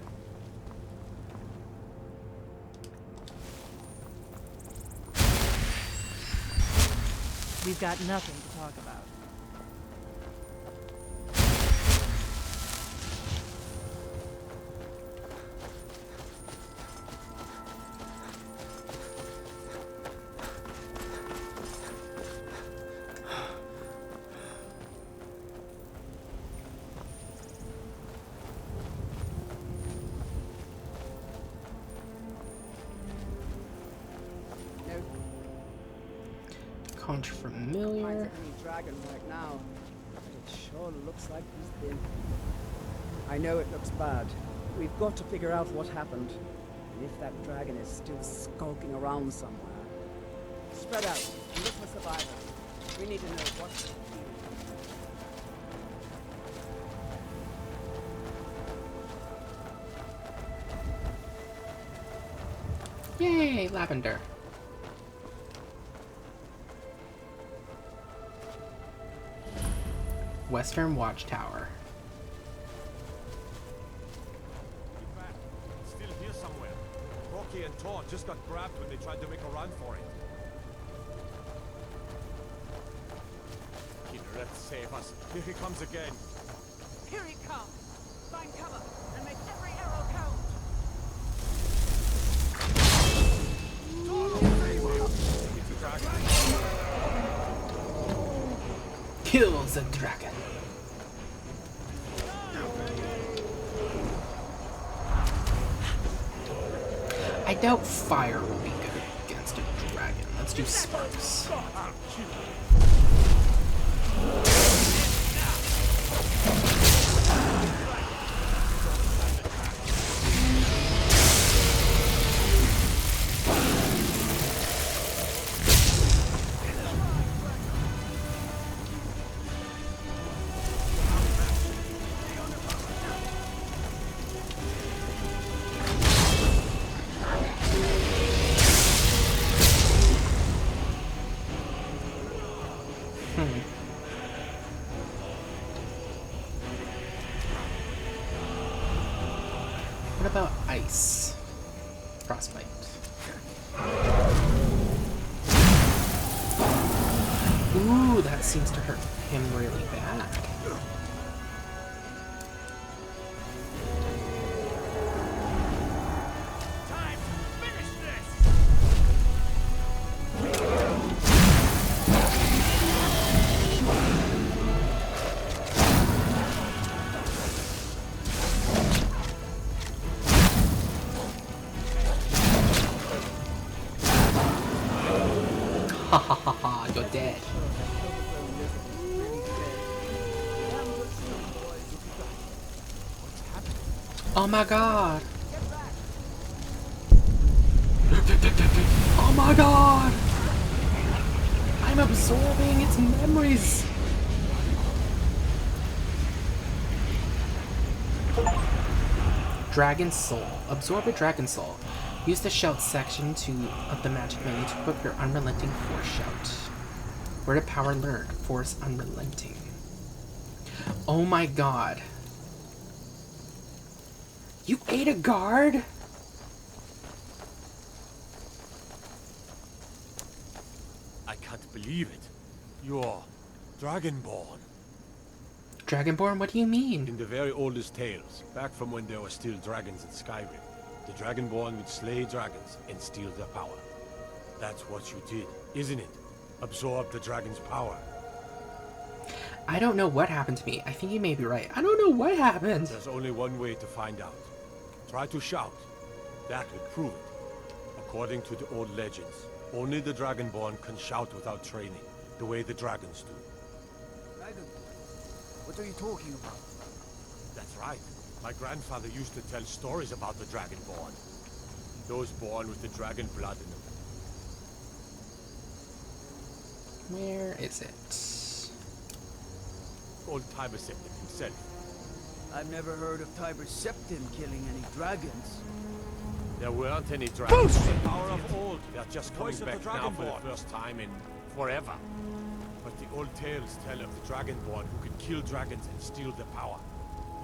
We've got nothing to talk about. Familiar. Finds any dragon right now, but it sure looks like he's been. I know it looks bad. We've got to figure out what happened, and if that dragon is still skulking around somewhere. Spread out and look for survivors. We need to know what. Yay, lavender. Western Watchtower. Get back. It's still here somewhere. Rocky and Todd just got grabbed when they tried to make a run for it. Killer, save us. Here he comes again. Here he comes. Find cover and make every arrow count. Kills a dragon. I doubt fire will be good against a dragon. Let's do sparks. What about ice? Frostbite. Ooh, that seems to hurt him really bad. Ha ha ha ha, you're dead. What's happening? Oh my god. Oh my god. I'm absorbing its memories. Dragon Soul. Absorb a Dragon Soul. Use the shout section of the magic menu to equip your unrelenting force shout. Word of power learned. Force unrelenting. Oh my god. You ate a guard? I can't believe it. You're Dragonborn. Dragonborn? What do you mean? In the very oldest tales, back from when there were still dragons in Skyrim, the Dragonborn would slay dragons and steal their power. That's what you did, isn't it? Absorb the dragon's power. I don't know what happened to me. I think you may be right. I don't know what happened. There's only one way to find out. Try to shout. That would prove it. According to the old legends, only the Dragonborn can shout without training, the way the dragons do. Dragonborn? What are you talking about? That's right. My grandfather used to tell stories about the Dragonborn. Those born with the dragon blood in them. Where is it? Old Tiber Septim himself. I've never heard of Tiber Septim killing any dragons. There weren't any dragons. The power of old. They're just coming back now for the first time in forever. But the old tales tell of the Dragonborn who can kill dragons and steal their power.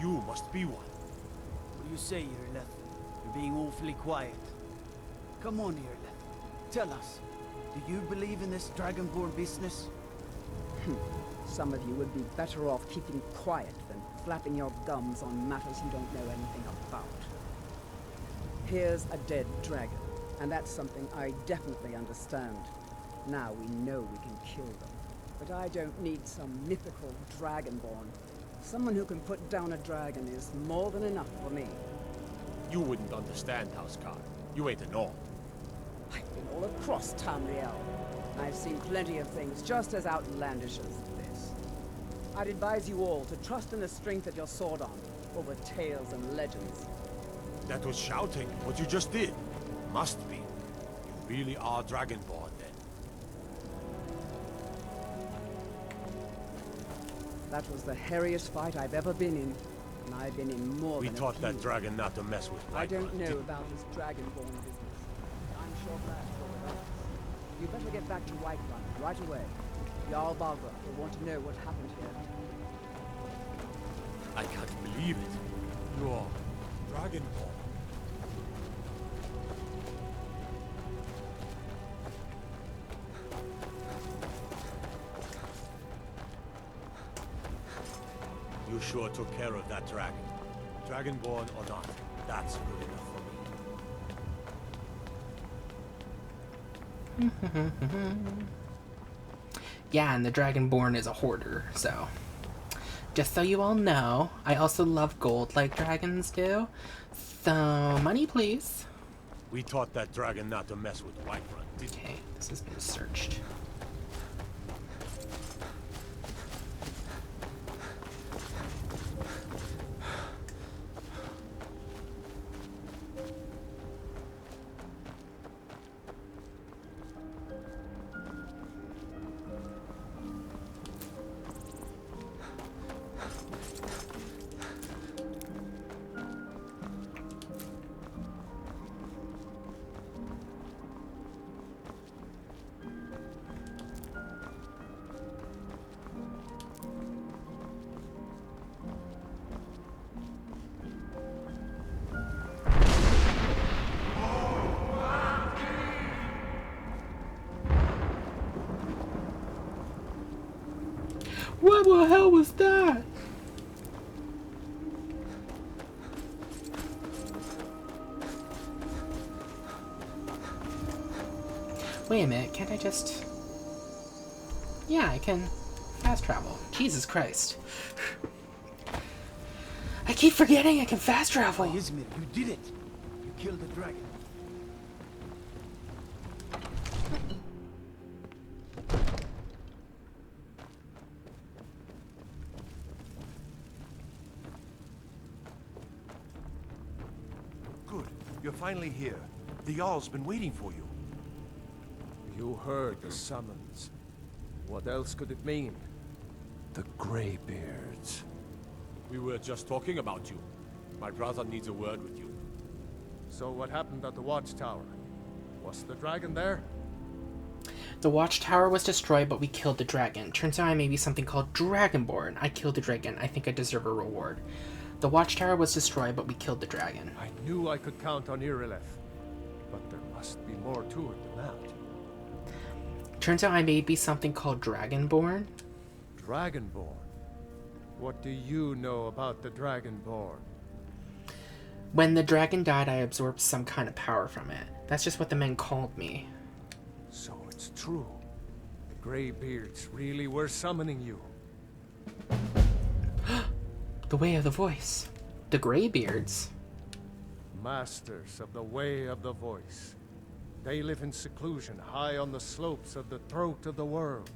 You must be one. What do you say, Irleth? You're being awfully quiet. Come on, Irleth. Tell us. Do you believe in this Dragonborn business? Some of you would be better off keeping quiet than flapping your gums on matters you don't know anything about. Here's a dead dragon, and that's something I definitely understand. Now we know we can kill them. But I don't need some mythical Dragonborn. Someone who can put down a dragon is more than enough for me. You wouldn't understand, Houseguard. You ain't a North. I've been all across Tamriel. I've seen plenty of things just as outlandish as this. I'd advise you all to trust in the strength of your sword arm over tales and legends. That was shouting, what you just did. Must be. You really are Dragonborn, then. That was the hairiest fight I've ever been in, and I've been in more We than taught a that few. dragon not to mess with I Whiterun, don't know didn't about this Dragonborn business. I'm sure glad for it. You better get back to Whiterun right away. Jarl Balgruuf will want to know what happened here. I can't believe it. You're Dragonborn. You sure took care of that dragon. Dragonborn or not, that's good enough for me. Yeah, and the Dragonborn is a hoarder, so... Just so you all know, I also love gold like dragons do. So, money please. We taught that dragon not to mess with Whiterun, didn't we? Okay, this has been searched. What the hell was that? Wait a minute, can't I just... Yeah, I can fast travel. Jesus Christ. I keep forgetting I can fast travel. Izmir, you did it! You killed the dragon. You're finally here. The Jarl's been waiting for you. You heard the summons. What else could it mean? The Greybeards. We were just talking about you. My brother needs a word with you. So what happened at the Watchtower? Was the dragon there? The Watchtower was destroyed, but we killed the dragon. Turns out I may be something called Dragonborn. I killed the dragon. I think I deserve a reward. The Watchtower was destroyed, but we killed the dragon. I knew I could count on Irileth. But there must be more to it than that. Turns out I may be something called Dragonborn. Dragonborn? What do you know about the Dragonborn? When the dragon died, I absorbed some kind of power from it. That's just what the men called me. So it's true. The Greybeards really were summoning you. The Way of the Voice. The Greybeards. Masters of the Way of the Voice. They live in seclusion, high on the slopes of the throat of the world.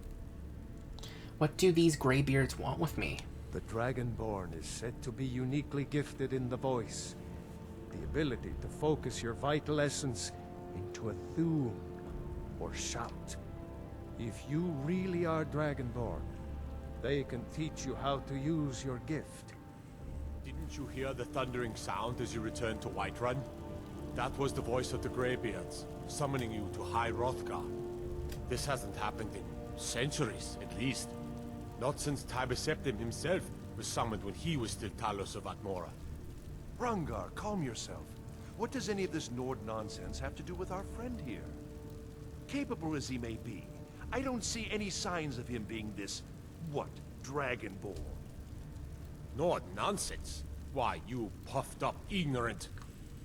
What do these Greybeards want with me? The Dragonborn is said to be uniquely gifted in the voice. The ability to focus your vital essence into a thum, or shout. If you really are Dragonborn, they can teach you how to use your gift. Didn't you hear the thundering sound as you returned to Whiterun? That was the voice of the Greybeards, summoning you to High Hrothgar. This hasn't happened in centuries, at least. Not since Tibeseptim himself was summoned when he was still Talos of Atmora. Rungar, calm yourself. What does any of this Nord nonsense have to do with our friend here? Capable as he may be, I don't see any signs of him being this, what, Dragonborn. Nord nonsense? Why, you puffed up ignorant.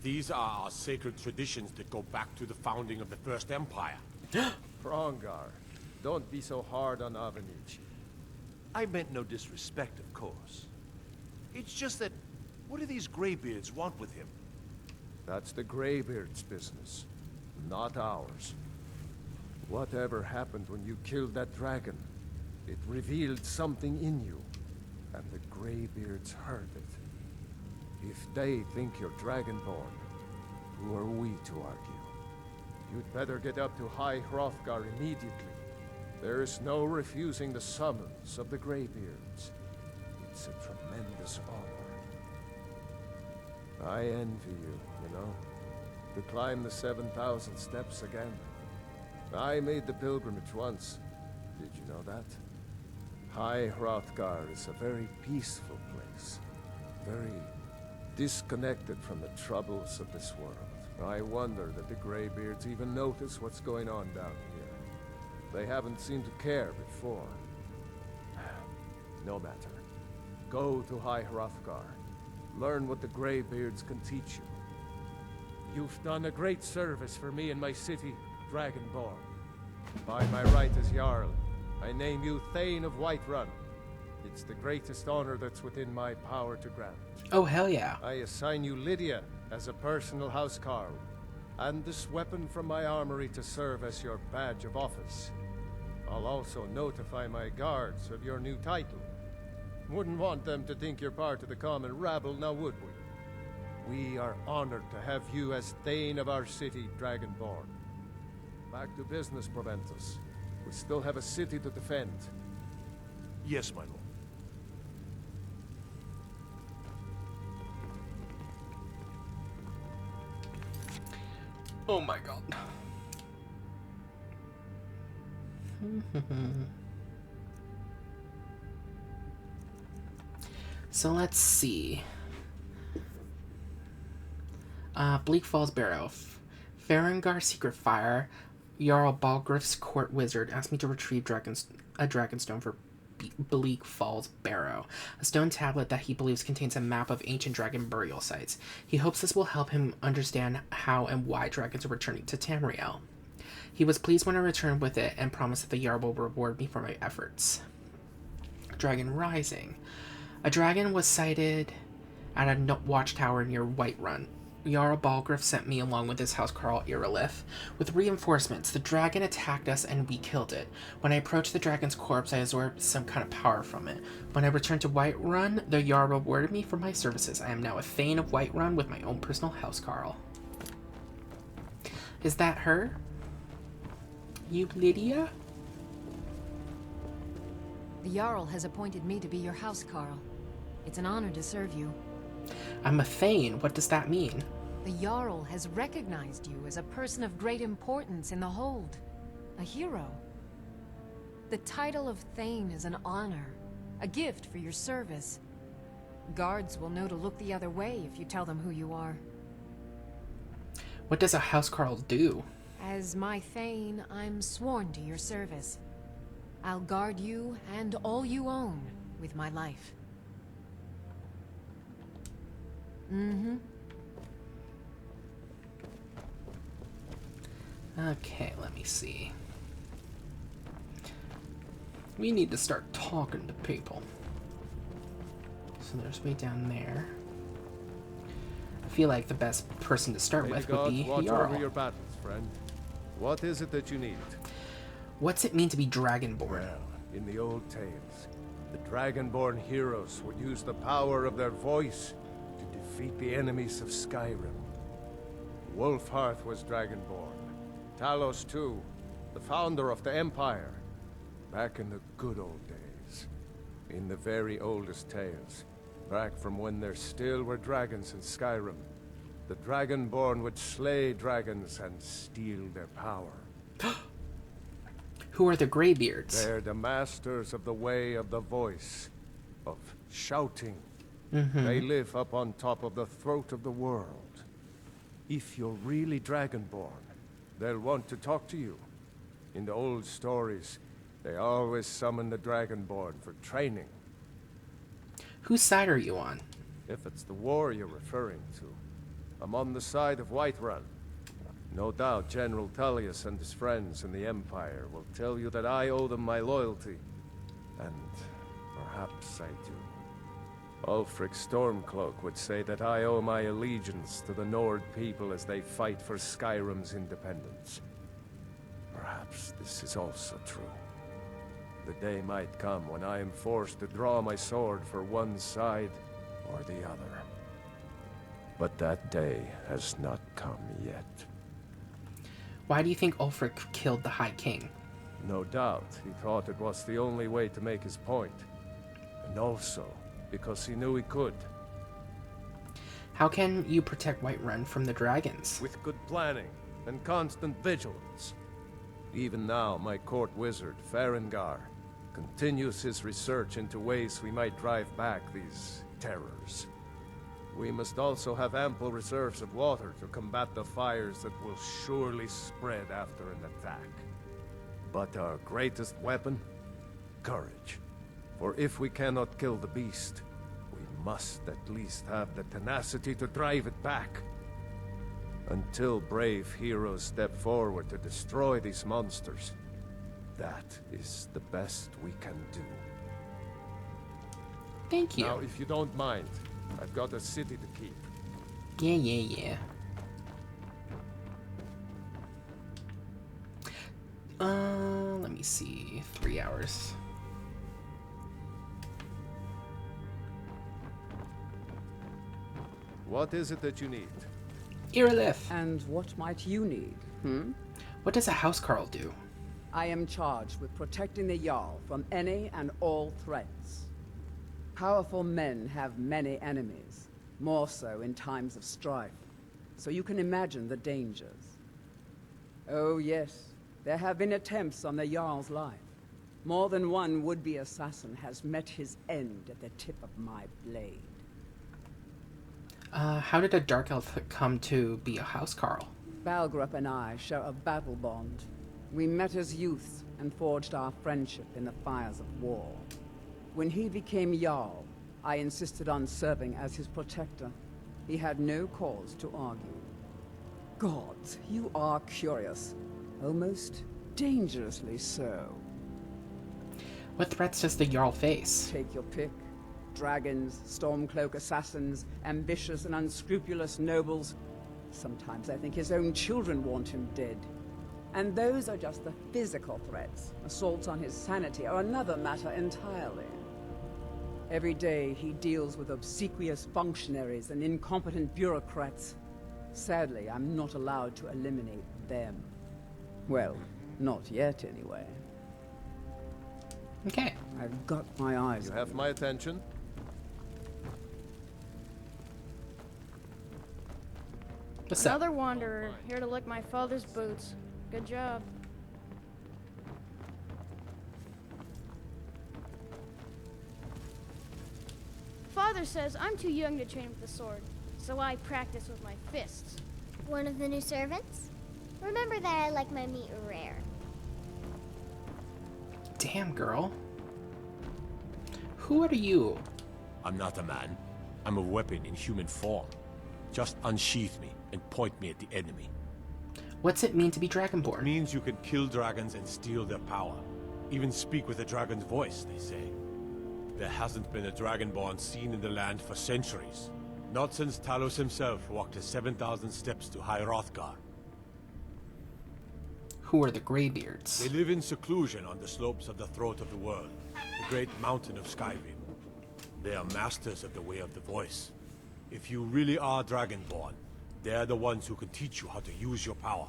These are our sacred traditions that go back to the founding of the First Empire. Frongar, don't be so hard on Avenici. I meant no disrespect, of course. It's just that, what do these Greybeards want with him? That's the Greybeards' business, not ours. Whatever happened when you killed that dragon, it revealed something in you, and the Greybeards heard it. If they think you're Dragonborn, who are we to argue? You'd better get up to High Hrothgar immediately. There is no refusing the summons of the Greybeards. It's a tremendous honor. I envy you, you know, to climb the 7,000 steps again. I made the pilgrimage once. Did you know that? High Hrothgar is a very peaceful place. Very disconnected from the troubles of this world. I wonder that the Greybeards even notice what's going on down here. They haven't seemed to care before. No matter. Go to High Hrothgar. Learn what the Greybeards can teach you. You've done a great service for me and my city, Dragonborn. By my right as Jarl, I name you Thane of Whiterun. It's the greatest honor that's within my power to grant. Oh, hell yeah. I assign you Lydia as a personal housecarl, and this weapon from my armory to serve as your badge of office. I'll also notify my guards of your new title. Wouldn't want them to think you're part of the common rabble, now would we? We are honored to have you as Thane of our city, Dragonborn. Back to business, Proventus. We still have a city to defend. Yes, my lord. Oh my god. So let's see. Bleak Falls Barrow. Farengar Secret Fire. Jarl Balgriff's court wizard asked me to retrieve a dragonstone for Bleak Falls Barrow, a stone tablet that he believes contains a map of ancient dragon burial sites. He hopes this will help him understand how and why dragons are returning to Tamriel. He was pleased when I returned with it and promised that the Jarl will reward me for my efforts. Dragon Rising. A dragon was sighted at a watchtower near Whiterun. Jarl Balgriff sent me along with his housecarl Irilith. With reinforcements, the dragon attacked us and we killed it. When I approached the dragon's corpse, I absorbed some kind of power from it. When I returned to Whiterun, the Jarl rewarded me for my services. I am now a Thane of Whiterun with my own personal housecarl. Is that her? You, Lydia? The Jarl has appointed me to be your housecarl. It's an honor to serve you. I'm a Thane. What does that mean? The Jarl has recognized you as a person of great importance in the Hold. A hero. The title of Thane is an honor. A gift for your service. Guards will know to look the other way if you tell them who you are. What does a housecarl do? As my Thane, I'm sworn to your service. I'll guard you and all you own with my life. Okay, let me see. We need to start talking to people. So there's way down there. I feel like the best person to start with would be watch Jarl. over your battles, friend. What is it that you need? What's it mean to be Dragonborn? Well, in the old tales, the Dragonborn heroes would use the power of their voice to defeat the enemies of Skyrim. Wolfhearth was Dragonborn. Talos too, the founder of the Empire. Back in the good old days. In the very oldest tales. Back from when there still were dragons in Skyrim. The Dragonborn would slay dragons and steal their power. Who are the Greybeards? They're the masters of the way of the voice. Of shouting. Mm-hmm. They live up on top of the throat of the world. If you're really Dragonborn, they'll want to talk to you. In the old stories, they always summon the Dragonborn for training. Whose side are you on? If it's the war you're referring to, I'm on the side of Whiterun. No doubt General Tullius and his friends in the Empire will tell you that I owe them my loyalty. And perhaps I do. Ulfric Stormcloak would say that I owe my allegiance to the Nord people as they fight for Skyrim's independence. Perhaps this is also true. The day might come when I am forced to draw my sword for one side or the other. But that day has not come yet. Why do you think Ulfric killed the High King? No doubt he thought it was the only way to make his point. And also because he knew he could. How can you protect Whiterun from the dragons? With good planning and constant vigilance. Even now, my court wizard, Farengar, continues his research into ways we might drive back these terrors. We must also have ample reserves of water to combat the fires that will surely spread after an attack. But our greatest weapon? Courage. For if we cannot kill the beast, we must at least have the tenacity to drive it back. Until brave heroes step forward to destroy these monsters, that is the best we can do. Thank you. Now, if you don't mind, I've got a city to keep. Yeah. Let me see. 3 hours. What is it that you need? Irilith. And what might you need, What does a housecarl do? I am charged with protecting the Jarl from any and all threats. Powerful men have many enemies, more so in times of strife, so you can imagine the dangers. Oh yes, there have been attempts on the Jarl's life. More than one would-be assassin has met his end at the tip of my blade. How did a dark elf come to be a housecarl? Balgrup and I share a battle bond. We met as youths and forged our friendship in the fires of war. When he became Jarl, I insisted on serving as his protector. He had no cause to argue. Gods, you are curious. Almost dangerously so. What threats does the Jarl face? Take your pick. Dragons, Stormcloak assassins, ambitious and unscrupulous nobles. Sometimes I think his own children want him dead. And those are just the physical threats. Assaults on his sanity are another matter entirely. Every day he deals with obsequious functionaries and incompetent bureaucrats. Sadly, I'm not allowed to eliminate them. Well, not yet, anyway. Okay. I've got my eyes You on have them. my attention. What's up? Another wanderer, here to lick my father's boots. Good job. Father says I'm too young to train with the sword, so I practice with my fists. One of the new servants? Remember that I like my meat rare. Damn, girl. Who are you? I'm not a man. I'm a weapon in human form. Just unsheath me and point me at the enemy. What's it mean to be Dragonborn? It means you can kill dragons and steal their power. Even speak with a dragon's voice, they say. There hasn't been a Dragonborn seen in the land for centuries. Not since Talos himself walked his 7,000 steps to High Hrothgar. Who are the Greybeards? They live in seclusion on the slopes of the Throat of the World, the great mountain of Skyrim. They are masters of the Way of the Voice. If you really are Dragonborn, they're the ones who can teach you how to use your power.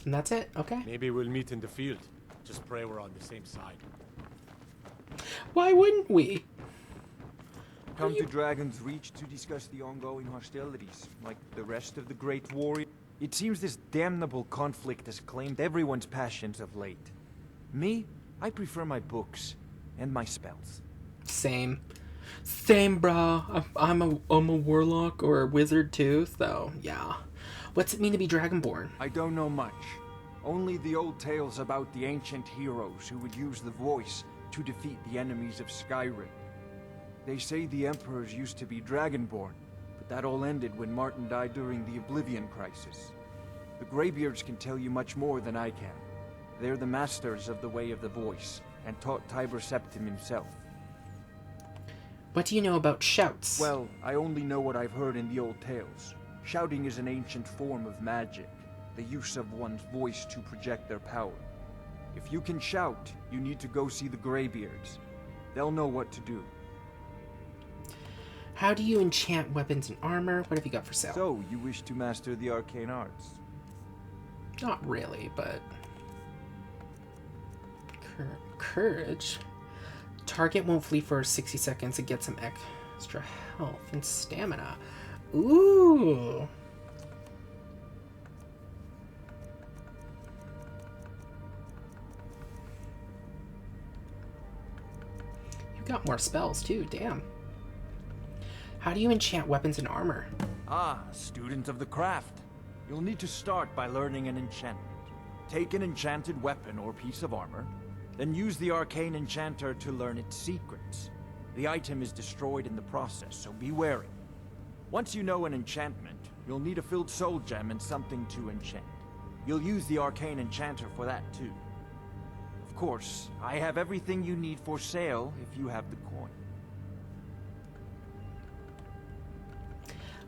And that's it? Okay. Maybe we'll meet in the field. Just pray we're on the same side. Why wouldn't we? Come to Dragon's Reach to discuss the ongoing hostilities, like the rest of the Great Warrior. It seems this damnable conflict has claimed everyone's passions of late. Me, I prefer my books and my spells. Same. Same, brah. I'm a warlock or a wizard too, so yeah. What's it mean to be Dragonborn? I don't know much. Only the old tales about the ancient heroes who would use the voice to defeat the enemies of Skyrim. They say the emperors used to be Dragonborn, but that all ended when Martin died during the Oblivion Crisis. The Greybeards can tell you much more than I can. They're the masters of the Way of the Voice, and taught Tiber Septim himself. What do you know about shouts? Well, I only know what I've heard in the old tales. Shouting is an ancient form of magic, the use of one's voice to project their power. If you can shout, you need to go see the Greybeards. They'll know what to do. How do you enchant weapons and armor? What have you got for sale? So, you wish to master the arcane arts? Not really, but... Courage? Target won't flee for 60 seconds and get some extra health and stamina. Ooh! You got more spells too, damn. How do you enchant weapons and armor? Ah, student of the craft. You'll need to start by learning an enchantment. Take an enchanted weapon or piece of armor, then use the arcane enchanter to learn its secrets. The item is destroyed in the process, so be wary. Once you know an enchantment, you'll need a filled soul gem and something to enchant. You'll use the arcane enchanter for that too. Of course, I have everything you need for sale if you have the coin.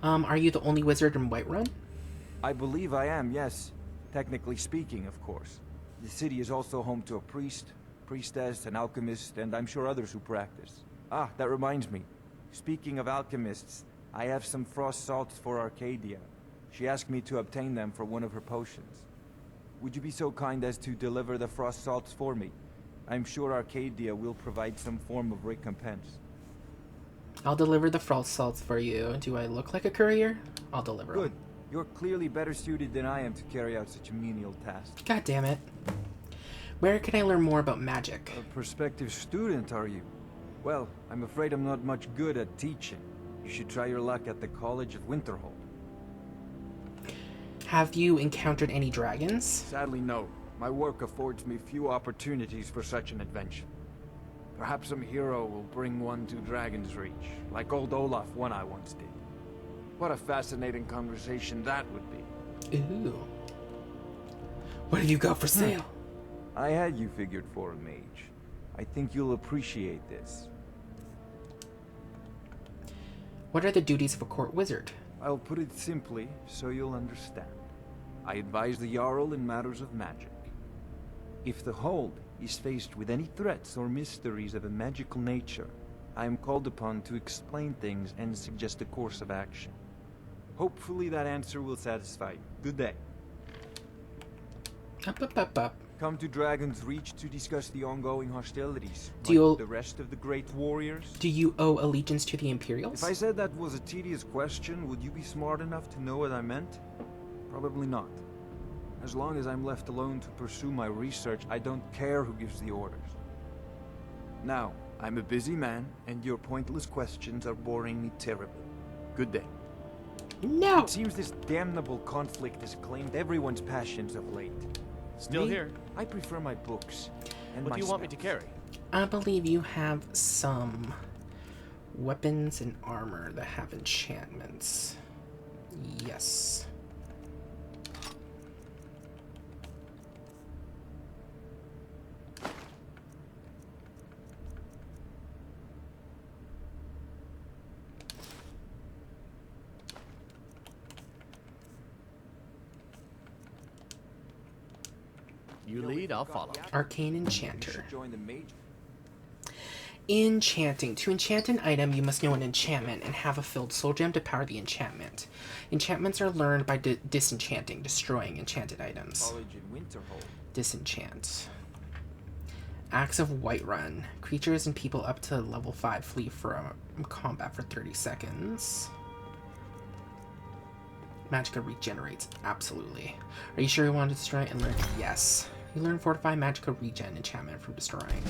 Are you the only wizard in Whiterun? I believe I am, yes. Technically speaking, of course. The city is also home to a priest, priestess, an alchemist, and I'm sure others who practice. Ah, that reminds me. Speaking of alchemists, I have some frost salts for Arcadia. She asked me to obtain them for one of her potions. Would you be so kind as to deliver the frost salts for me? I'm sure Arcadia will provide some form of recompense. I'll deliver the frost salts for you. Do I look like a courier? I'll deliver Good. them. You're clearly better suited than I am to carry out such a menial task. God damn it. Where can I learn more about magic? A prospective student, are you? Well, I'm afraid I'm not much good at teaching. You should try your luck at the College of Winterhold. Have you encountered any dragons? Sadly, no. My work affords me few opportunities for such an adventure. Perhaps some hero will bring one to Dragon's Reach, like old Olaf one I once did. What a fascinating conversation that would be. Ooh. What have you got for sale? I had you figured for a mage. I think you'll appreciate this. What are the duties of a court wizard? I'll put it simply so you'll understand. I advise the Jarl in matters of magic. If the Hold is faced with any threats or mysteries of a magical nature, I am called upon to explain things and suggest a course of action. Hopefully that answer will satisfy you. Good day. Up. Come to Dragon's Reach to discuss the ongoing hostilities. Do you- Like the rest of the great warriors? Do you owe allegiance to the Imperials? If I said that was a tedious question, would you be smart enough to know what I meant? Probably not. As long as I'm left alone to pursue my research, I don't care who gives the orders. Now, I'm a busy man, and your pointless questions are boring me terribly. Good day. No! It seems this damnable conflict has claimed everyone's passions of late. Still Me? here. I prefer my books. And What my do you want me to spells. carry? I believe you have some weapons and armor that have enchantments. Yes. You lead, I'll follow. Arcane Enchanter. You should join the major. Enchanting. To enchant an item, you must know an enchantment and have a filled soul gem to power the enchantment. Enchantments are learned by disenchanting, destroying enchanted items. College in Winterhold. Disenchant. Acts of Whiterun. Creatures and people up to level 5 flee from combat for 30 seconds. Magicka regenerates. Absolutely. Are you sure you want to destroy it and learn? Yes. You learn Fortify Magicka regen enchantment from destroying.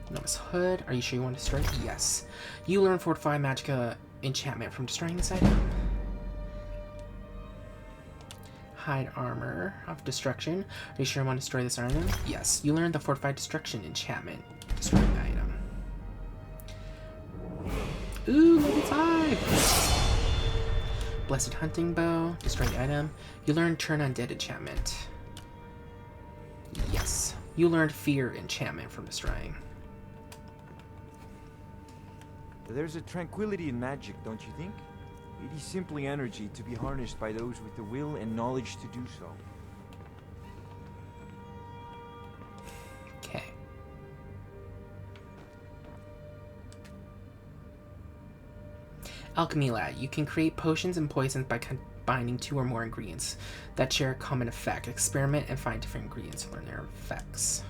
Notice Hood. Are you sure you want to destroy it? Yes. You learn Fortify Magicka enchantment from destroying this item. Hide Armor of Destruction. Are you sure you want to destroy this item? Yes. You learn the Fortified Destruction enchantment. Destroying the item. Ooh, level 5! Blessed Hunting Bow. Destroy the item. You learn Turn Undead enchantment. Yes. You learned Fear enchantment from destroying. There's a tranquility in magic, don't you think? It is simply energy to be harnessed by those with the will and knowledge to do so. Okay. Alchemy Lab. You can create potions and poisons by combining 2 or more ingredients that share a common effect. Experiment and find different ingredients to learn their effects.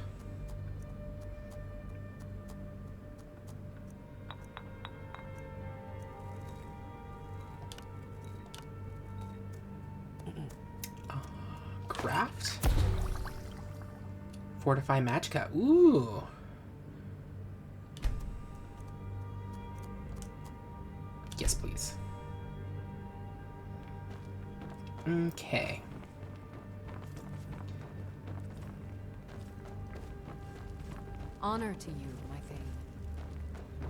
Craft? Fortify Magicka. Ooh. Yes, please. Okay. Honor to you, my Thane.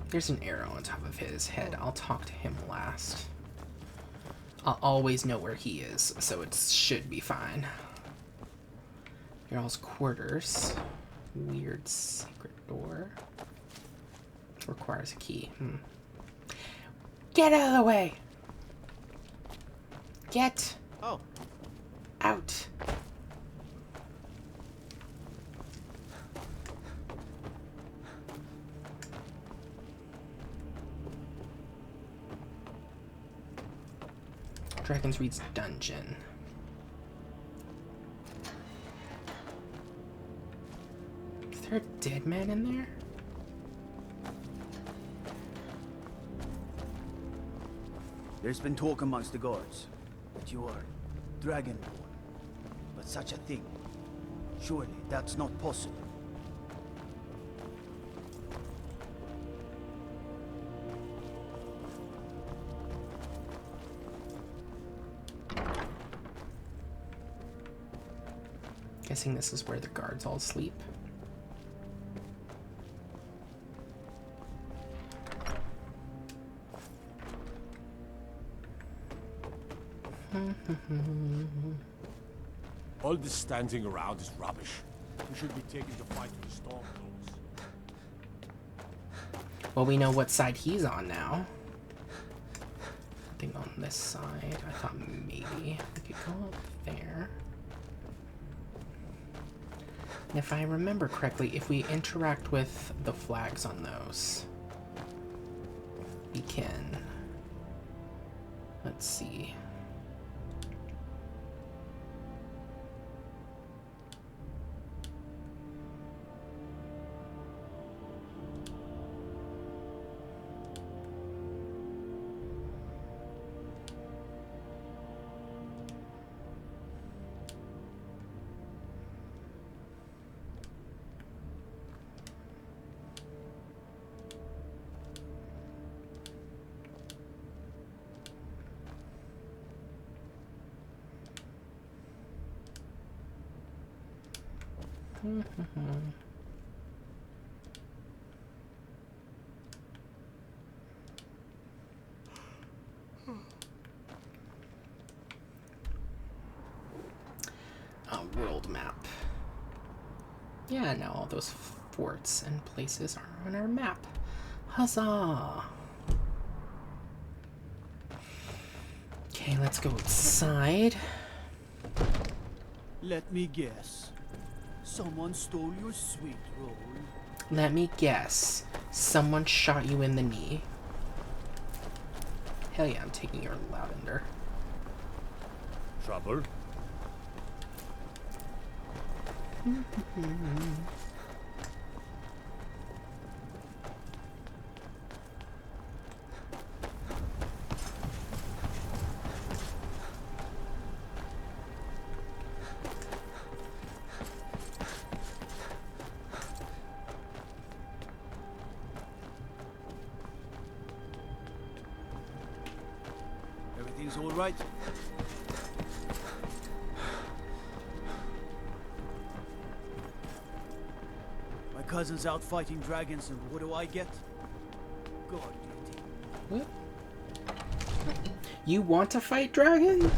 There's an arrow on top of his head. I'll talk to him last. I'll always know where he is, so it should be fine. Jarl's quarters. Weird secret door. Requires a key. Get out of the way! Get out. Dragon's Reed's dungeon. Is there a dead man in there? There's been talk amongst the guards that you are dragonborn. But such a thing, surely that's not possible. Guessing this is where the guards all sleep. All this standing around is rubbish. We should be taken to fight with the Stormcloaks. Well, we know what side he's on now. Nothing on this side. I thought maybe we could go up there. And if I remember correctly, if we interact with the flags on those, we can... Let's see. A world map. Yeah, now all those forts and places are on our map. Huzzah! Okay, let's go outside. Let me guess. Someone stole your sweet roll. Let me guess. Someone shot you in the knee. Hell yeah, I'm taking your lavender. Trouble? Everything's all right? My cousin's out fighting dragons, and what do I get? God duty. What? You want to fight dragon?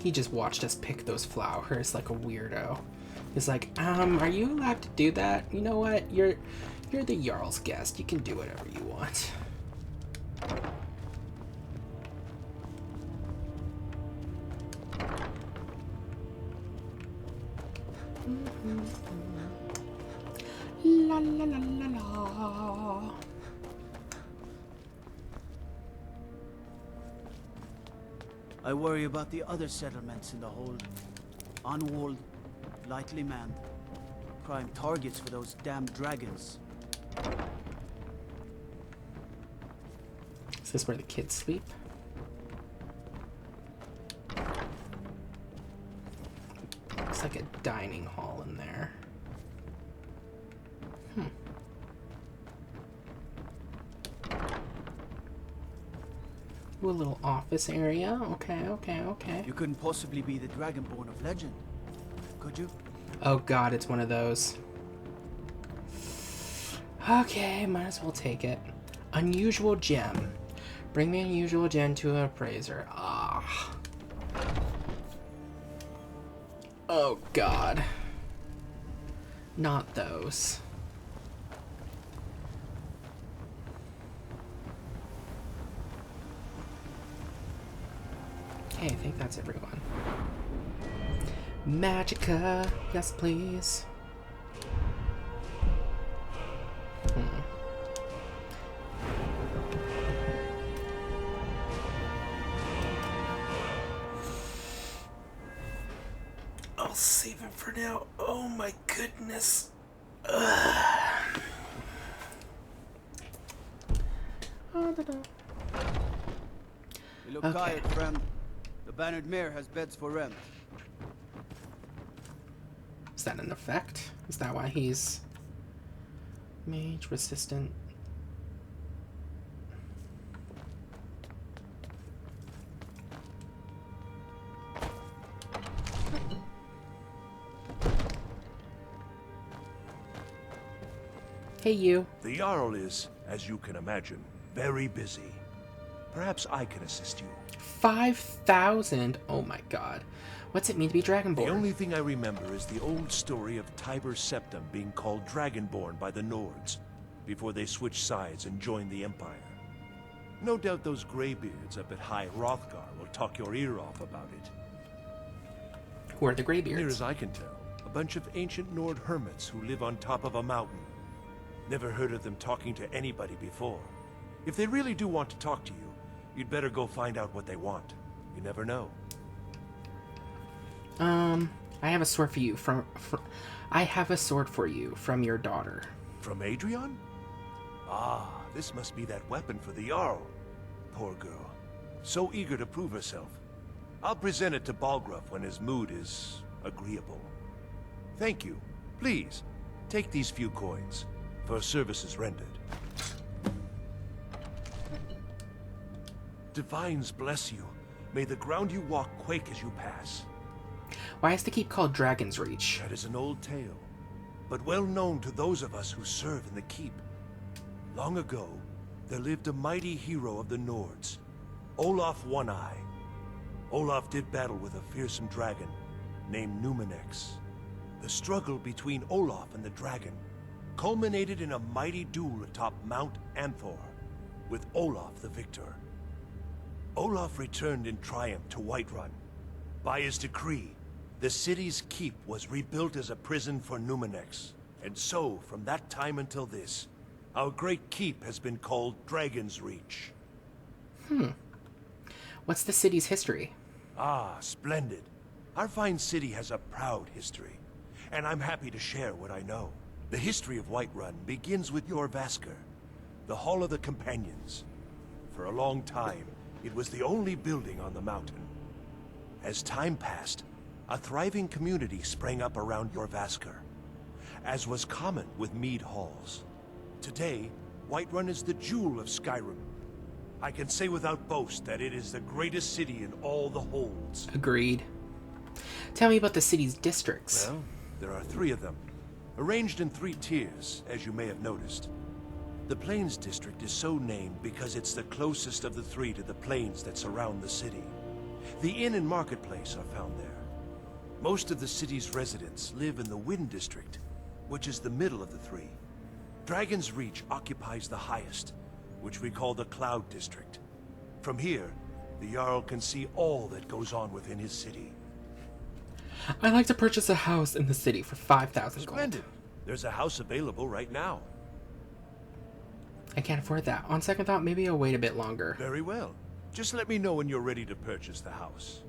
He just watched us pick those flowers like a weirdo. He's like, are you allowed to do that? You know what? You're the Jarl's guest. You can do whatever you want. La la la la la. I worry about the other settlements in the hold. Unwalled, lightly manned. Prime targets for those damn dragons. Is this where the kids sleep? Looks like a dining hall in there. Ooh, a little office area. Okay. You couldn't possibly be the Dragonborn of legend, could you? Oh god, it's one of those. Okay, might as well take it. Unusual gem. Bring me unusual gem to an appraiser. Ah. Oh god. Not those. Okay, I think that's everyone. Magica, yes please. I'll save it for now. Oh my goodness. You look Okay. tired, friend. The Bannered Mare has beds for rent. Is that an effect? Is that why he's mage resistant? Hey, you. The Jarl is, as you can imagine, very busy. Perhaps I can assist you. 5,000? Oh my god. What's it mean to be Dragonborn? The only thing I remember is the old story of Tiber Septim being called Dragonborn by the Nords, before they switched sides and joined the Empire. No doubt those graybeards up at High Hrothgar will talk your ear off about it. Who are the graybeards? Near as I can tell, a bunch of ancient Nord hermits who live on top of a mountain. Never heard of them talking to anybody before. If they really do want to talk to you, you'd better go find out what they want. You never know. I have a sword for you I have a sword for you from your daughter. From Adrian? Ah, this must be that weapon for the Jarl. Poor girl. so eager to prove herself. I'll present it to Balgruuf when his mood is agreeable. Thank you. Please, take these few coins for services rendered. Divines bless you. May the ground you walk quake as you pass. Why is the keep called Dragon's Reach? That is an old tale, but well known to those of us who serve in the keep. Long ago, there lived a mighty hero of the Nords, Olaf One-Eye. Olaf did battle with a fearsome dragon named Numenex. The struggle between Olaf and the dragon culminated in a mighty duel atop Mount Anthor, with Olaf the victor. Olaf returned in triumph to Whiterun. By his decree, the city's keep was rebuilt as a prison for Numenex. And so, from that time until this, our great keep has been called Dragon's Reach. What's the city's history? Ah, splendid. Our fine city has a proud history, and I'm happy to share what I know. The history of Whiterun begins with Jorrvaskr, the Hall of the Companions. For a long time, it was the only building on the mountain. As time passed, a thriving community sprang up around Jorrvaskr, as was common with mead halls. Today, Whiterun is the jewel of Skyrim. I can say without boast that it is the greatest city in all the holds. Agreed. Tell me about the city's districts. Well, there are 3 of them, arranged in 3 tiers, as you may have noticed. The Plains District is so named because it's the closest of the 3 to the plains that surround the city. The inn and marketplace are found there. Most of the city's residents live in the Wind District, which is the middle of the 3. Dragon's Reach occupies the highest, which we call the Cloud District. From here, the Jarl can see all that goes on within his city. I'd like to purchase a house in the city for 5,000 gold. Splendid. There's a house available right now. I can't afford that. On second thought, maybe I'll wait a bit longer. Very well. Just let me know when you're ready to purchase the house.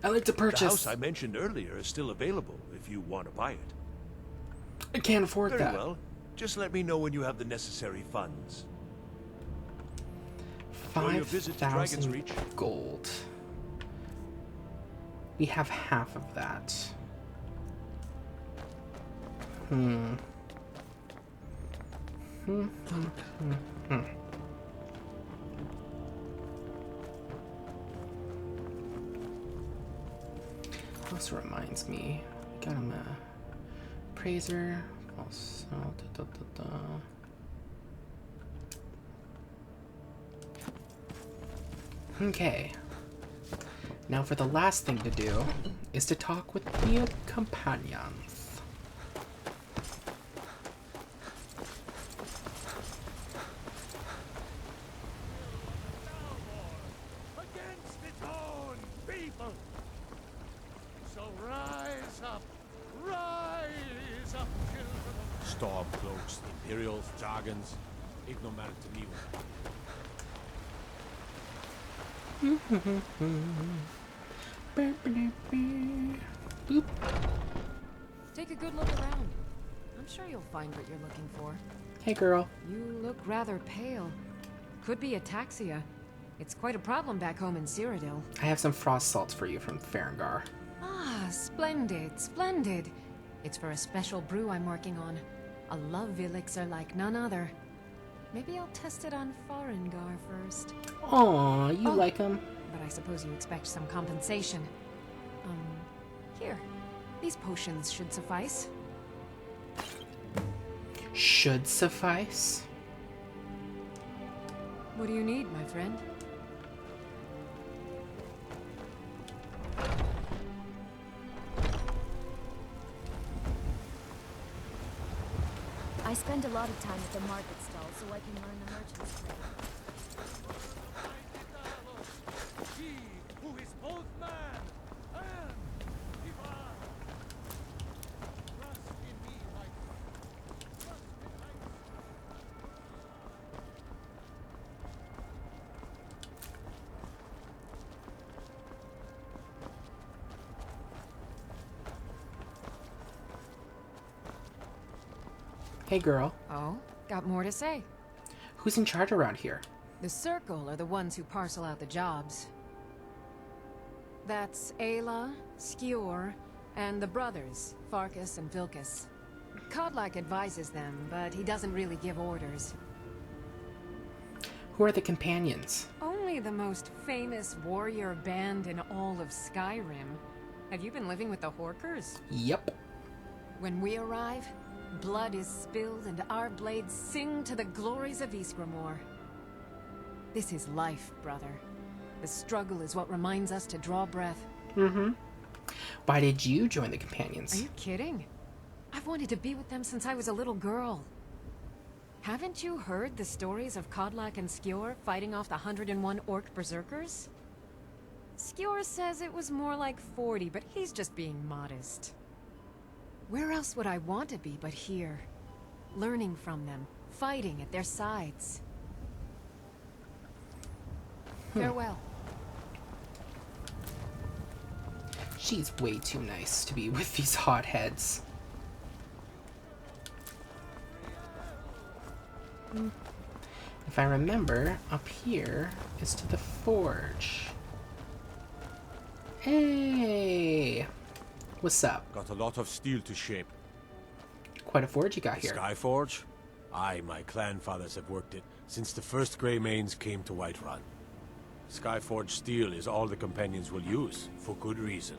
I'd like to purchase... The house I mentioned earlier is still available if you want to buy it. I can't afford Very that. well. Just let me know when you have the necessary funds. For your visit to Dragon's 5,000 Reach. gold. We have half of that. Also reminds me, we got him a praiser. Also, Okay. Now for the last thing to do is to talk with the companions. Against its own people. So rise up, children. Stormcloaks, Imperials, Jargons. Ain't no matter to me. Boop. Take a good look around. I'm sure you'll find what you're looking for. Hey, girl. You look rather pale. Could be ataxia. It's quite a problem back home in Cyrodiil. I have some frost salts for you from Farengar. Ah, splendid, splendid. It's for a special brew I'm working on. A love elixir like none other. Maybe I'll test it on Farengar first. Aw, you like him? But I suppose you expect some compensation. Here. These potions should suffice. Should suffice? What do you need, my friend? I spend a lot of time at the market stall so I can learn the merchant's trade. He who is both man and divine. Trust in me, Whiterun. Trust in me. Hey, girl. Oh, got more to say. Who's in charge around here? The Circle are the ones who parcel out the jobs. That's Ayla, Skjor, and the brothers, Farkas and Vilkas. Kodlak advises them, but he doesn't really give orders. Who are the companions? Only the most famous warrior band in all of Skyrim. Have you been living with the Horkers? Yep. When we arrive, blood is spilled and our blades sing to the glories of Ysgramor. This is life, brother. The struggle is what reminds us to draw breath. Mm-hmm. Why did you join the companions? Are you kidding? I've wanted to be with them since I was a little girl. Haven't you heard the stories of Kodlak and Skjor fighting off the 101 orc berserkers? Skjor says it was more like 40, but he's just being modest. Where else would I want to be but here? Learning from them, fighting at their sides. Farewell. She's way too nice to be with these hotheads. If I remember, up here is to the forge. Hey! What's up? Got a lot of steel to shape. Quite a forge you got The here. Skyforge? Aye, my clan fathers have worked it since the first Greymanes came to Whiterun. Skyforge steel is all the companions will use, for good reason.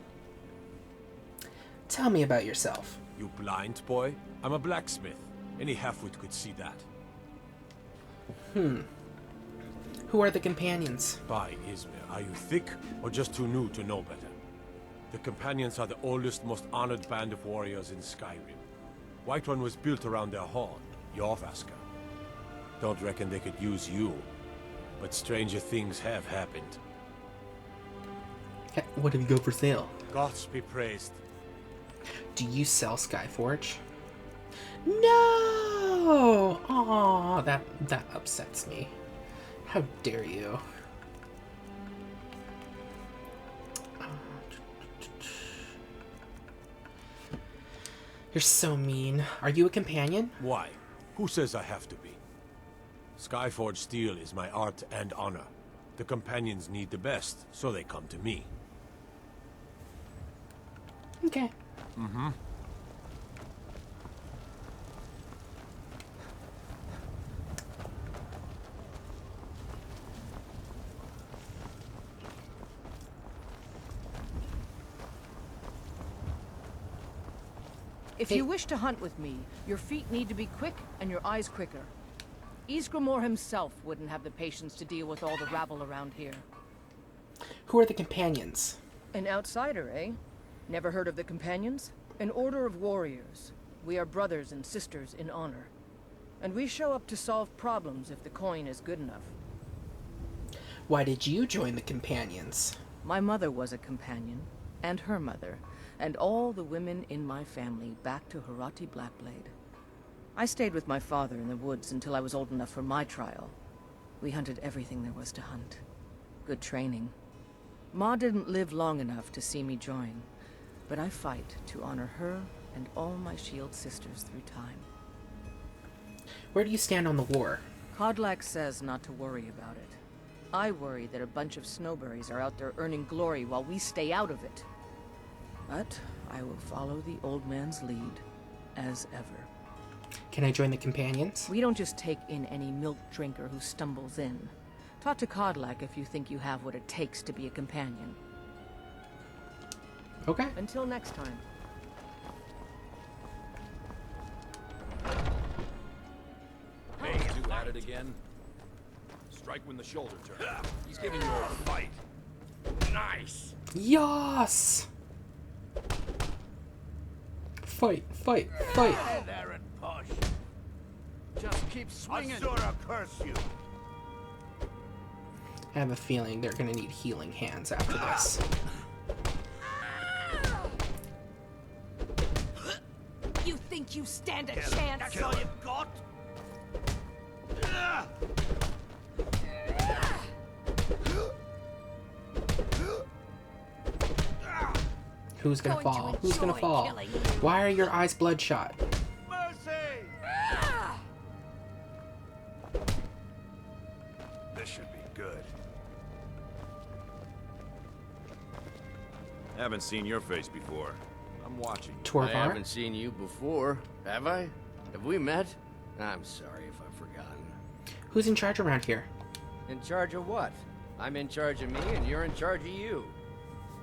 Tell me about yourself. You blind, boy? I'm a blacksmith. Any halfwit could see that. Who are the companions? By Izmir, are you thick or just too new to know better? The companions are the oldest, most honored band of warriors in Skyrim. Whiterun was built around their horn, Jorvaskr. Don't reckon they could use you, but stranger things have happened. What have you got for sale? Gods be praised. Do you sell Skyforge? No! Aw, that upsets me. How dare you? You're so mean. Are you a companion? Why? Who says I have to be? Skyforge steel is my art and honor. The companions need the best, so they come to me. Okay. Mm-hmm. If you wish to hunt with me, your feet need to be quick and your eyes quicker. Ysgramor himself wouldn't have the patience to deal with all the rabble around here. Who are the companions? An outsider, eh? Never heard of the companions? An order of warriors. We are brothers and sisters in honor. And we show up to solve problems if the coin is good enough. Why did you join the companions? My mother was a companion, and her mother, and all the women in my family back to Harati Blackblade. I stayed with my father in the woods until I was old enough for my trial. We hunted everything there was to hunt. Good training. Ma didn't live long enough to see me join, but I fight to honor her and all my shield sisters through time. Where do you stand on the war? Kodlak says not to worry about it. I worry that a bunch of snowberries are out there earning glory while we stay out of it. But I will follow the old man's lead, as ever. Can I join the companions? We don't just take in any milk drinker who stumbles in. Talk to Kodlak if you think you have what it takes to be a companion. Okay. Until next time. Hey, you at it again? Strike when the shoulder turns. He's giving you a fight. Nice. Yas! Fight, fight, fight. Hey there and push. Just keep swinging. Asura curse you. I have a feeling they're gonna need healing hands after this. You think you stand a chance? That's all you've got? Who's gonna fall? Who's gonna fall? Why are your eyes bloodshot? This Haven't seen your face before. I'm watching. I haven't seen you before, have I? Have we met? I'm sorry if I've forgotten. Who's in charge around here? In charge of what? I'm in charge of me, and you're in charge of you.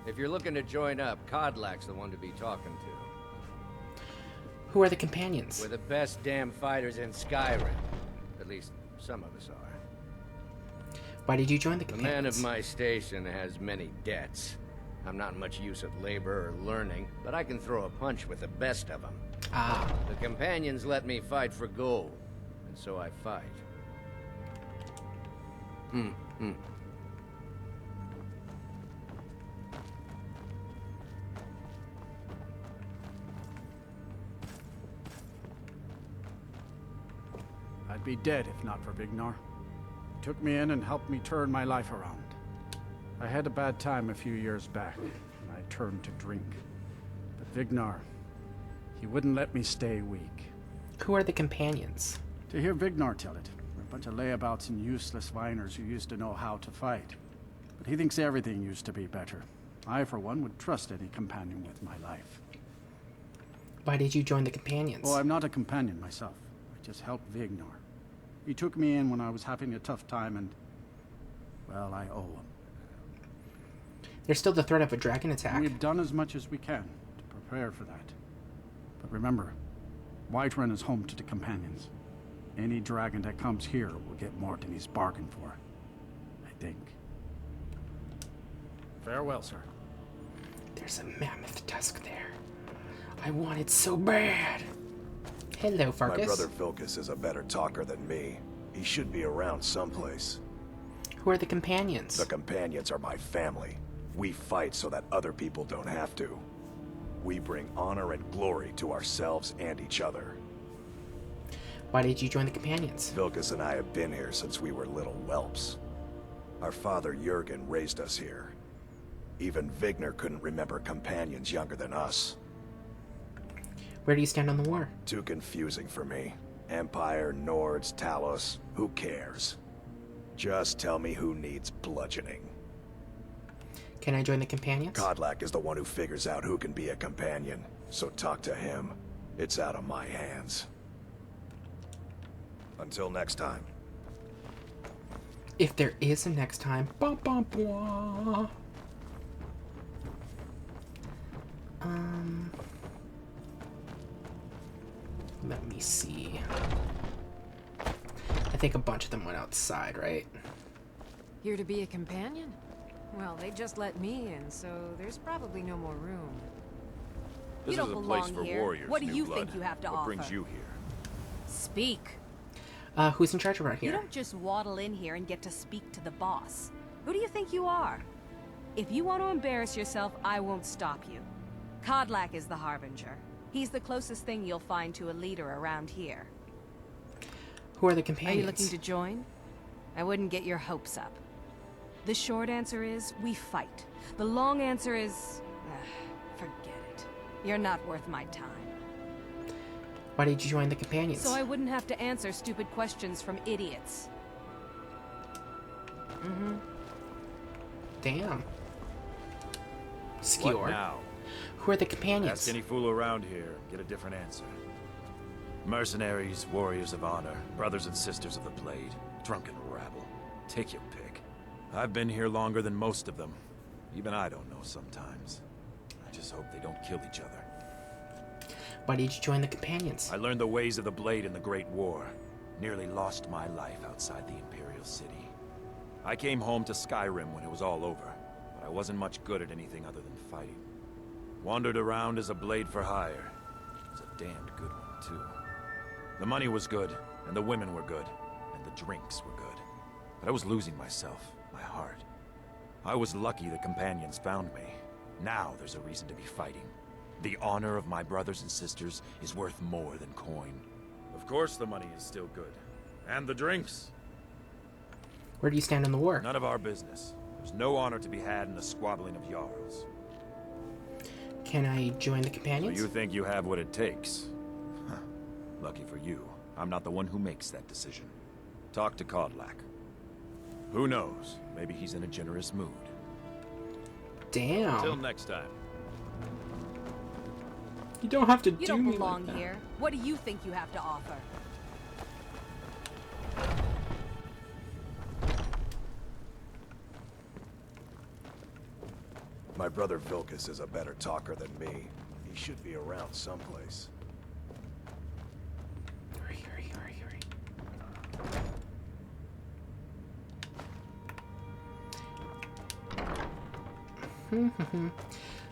If you're looking to join up, Codlack's the one to be talking to. Who are the companions? We're the best damn fighters in Skyrim. At least, some of us are. Why did you join the A companions? man of my station has many debts. I'm not much use at labor or learning, but I can throw a punch with the best of them. Ah. The companions let me fight for gold, and so I fight. I'd be dead if not for Vignar. He took me in and helped me turn my life around. I had a bad time a few years back, and I turned to drink. But Vignar, he wouldn't let me stay weak. Who are the companions? To hear Vignar tell it, we're a bunch of layabouts and useless whiners who used to know how to fight. But he thinks everything used to be better. I, for one, would trust any companion with my life. Why did you join the companions? Oh, I'm not a companion myself. I just helped Vignar. He took me in when I was having a tough time and, well, I owe him. There's still the threat of a dragon attack. We've done as much as we can to prepare for that. But remember, Whiterun is home to the companions. Any dragon that comes here will get more than he's bargained for. I think. Farewell, sir. There's a mammoth tusk there. I want it so bad. Hello, Farkas. My brother Vilkas is a better talker than me. He should be around someplace. Who are the companions? The companions are my family. We fight so that other people don't have to. We bring honor and glory to ourselves and each other. Why did you join the companions? Vilkas and I have been here since we were little whelps. Our father Jurgen raised us here. Even Vignar couldn't remember companions younger than us. Where do you stand on the war? Too confusing for me. Empire, Nords, Talos, who cares? Just tell me who needs bludgeoning. Can I join the companions? Codlack is the one who figures out who can be a companion, so talk to him. It's out of my hands. Until next time. If there is a next time. Bum, bum, blah. Let me see. I think a bunch of them went outside, right? Here to be a companion? Well, they just let me in, so there's probably no more room. This You don't is a belong place for here. warriors. What do new you blood. think you have to what offer? brings you here? Speak. Who's in charge around You here? don't just waddle in here and get to speak to the boss. Who do you think you are? If you want to embarrass yourself, I won't stop you. Codlack is the Harbinger. He's the closest thing you'll find to a leader around here. Who are the Are companions? you looking to join? I wouldn't get your hopes up. The short answer is, we fight. The long answer is, forget it. You're not worth my time. Why did you join the companions? So I wouldn't have to answer stupid questions from idiots. Damn. What Skewer. now? Who are the companions? Ask any fool around here, get a different answer. Mercenaries, warriors of honor, brothers and sisters of the blade, drunken rabble. Take your pick. I've been here longer than most of them. Even I don't know sometimes. I just hope they don't kill each other. Why did you join the companions? I learned the ways of the blade in the Great War. Nearly lost my life outside the Imperial City. I came home to Skyrim when it was all over, but I wasn't much good at anything other than fighting. Wandered around as a blade for hire. It was a damned good one, too. The money was good, and the women were good, and the drinks were good. But I was losing myself, my heart. I was lucky the companions found me. Now there's a reason to be fighting. The honor of my brothers and sisters is worth more than coin. Of course the money is still good. And the drinks. Where do you stand on the war? None of our business. There's no honor to be had in the squabbling of Jarls. Can I join the So companions? you think you have what it takes? Huh. Lucky for you, I'm not the one who makes that decision. Talk to Codlack. Who knows? Maybe he's in a generous mood. Damn. Until next time. You don't have to You do don't me belong like that. here. What do you think you have to offer? My brother Vilcus is a better talker than me. He should be around someplace. Hurry, hurry, hurry, hurry.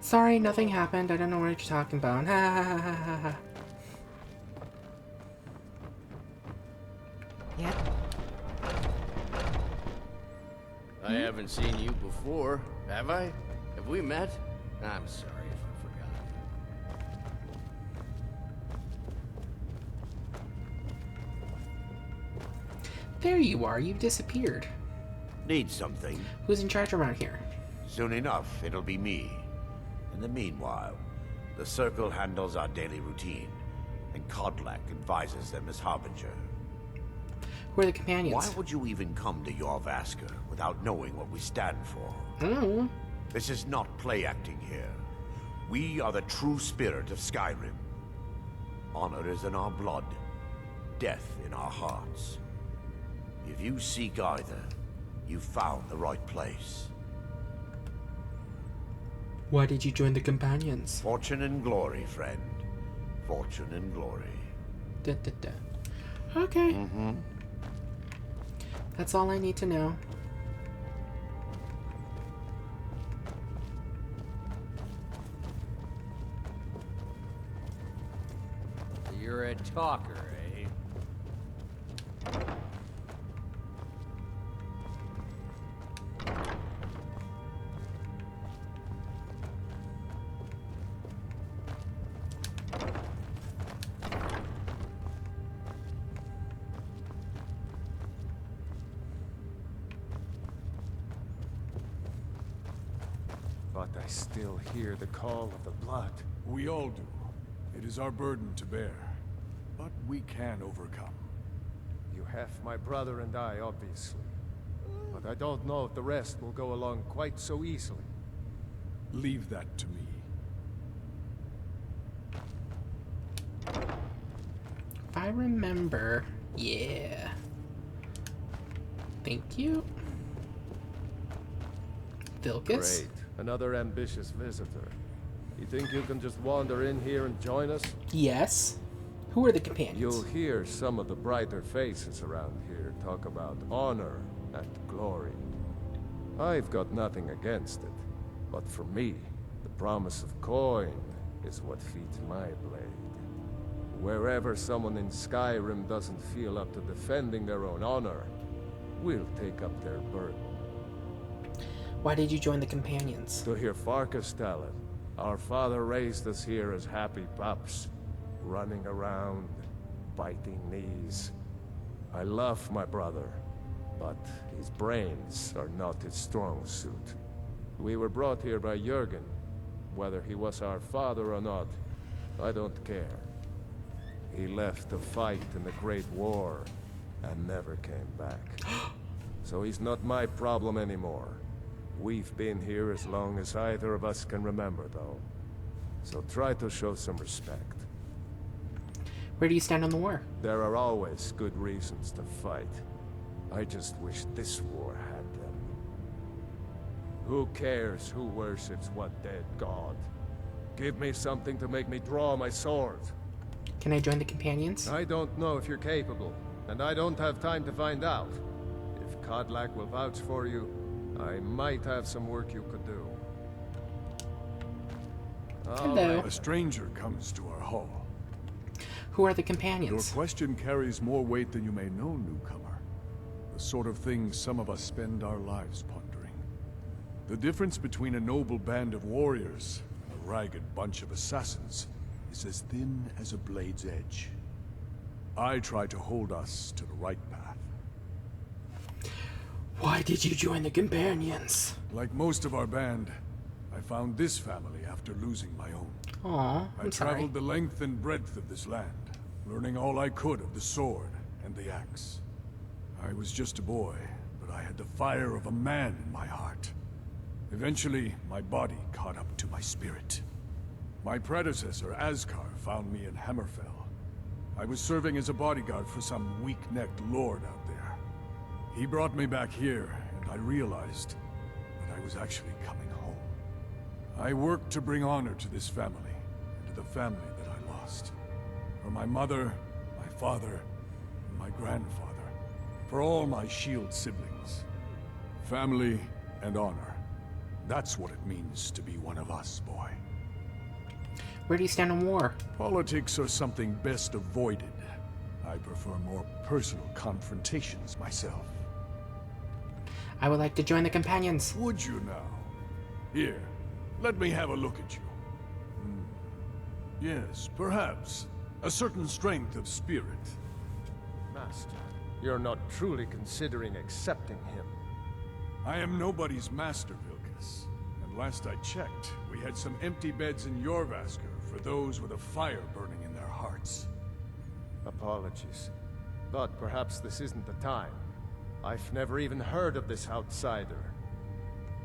Sorry, nothing happened. I don't know what you're talking about. Ha ha ha ha ha ha. Yep. I haven't seen you before, have I? Have we met? I'm sorry if I forgot. There you are. You've disappeared. Need something? Who's in charge around here? Soon enough, it'll be me. In the meanwhile, the Circle handles our daily routine, and Kodlak advises them as Harbinger. Who are the companions? Why would you even come to Jorvaskr without knowing what we stand for? Mm. This is not play acting here. We are the true spirit of Skyrim. Honor is in our blood, death in our hearts. If you seek either, you've found the right place. Why did you join the companions? Fortune and glory, friend. Fortune and glory. Da, da, da. Okay. Mm-hmm. That's all I need to know. You're a talker, eh? But I still hear the call of the blood. We all do. It is our burden to bear. But we can overcome. You have my brother and I, obviously. But I don't know if the rest will go along quite so easily. Leave that to me. If I remember... Yeah. Thank you. Vilcus? Great. Another ambitious visitor. You think you can just wander in here and join us? Yes. Who are the companions? You'll hear some of the brighter faces around here talk about honor and glory. I've got nothing against it. But for me, the promise of coin is what feeds my blade. Wherever someone in Skyrim doesn't feel up to defending their own honor, we'll take up their burden. Why did you join the companions? To hear Farkas tell it, our father raised us here as happy pups, running around, biting knees. I love my brother, but his brains are not his strong suit. We were brought here by Jurgen. Whether he was our father or not, I don't care. He left to fight in the Great War and never came back. So he's not my problem anymore. We've been here as long as either of us can remember, though. So try to show some respect. Where do you stand on the war? There are always good reasons to fight. I just wish this war had them. Who cares who worships what dead god? Give me something to make me draw my sword. Can I join the companions? I don't know if you're capable, and I don't have time to find out. If Kodlak will vouch for you, I might have some work you could do. Hello. A stranger comes to our hall. Who are the Your companions? question carries more weight than you may know, newcomer. The sort of thing some of us spend our lives pondering. The difference between a noble band of warriors and a ragged bunch of assassins is as thin as a blade's edge. I try to hold us to the right path. Why did you join the companions? Like most of our band, I found this family after losing my own. Aw, I I'm sorry. traveled the length and breadth of this land, learning all I could of the sword and the axe. I was just a boy, but I had the fire of a man in my heart. Eventually, my body caught up to my spirit. My predecessor, Ascar, found me in Hammerfell. I was serving as a bodyguard for some weak-necked lord out there. He brought me back here, and I realized that I was actually coming home. I worked to bring honor to this family, and to the family that I lost. For my mother, my father, and my grandfather. For all my shield siblings. Family and honor. That's what it means to be one of us, boy. Where do you stand on war? Politics are something best avoided. I prefer more personal confrontations myself. I would like to join the companions. Would you now? Here, let me have a look at you. Yes, perhaps. A certain strength of spirit. Master, you're not truly considering accepting him. I am nobody's master, Vilkas. And last I checked, we had some empty beds in Jorvaskr for those with a fire burning in their hearts. Apologies. But perhaps this isn't the time. I've never even heard of this outsider.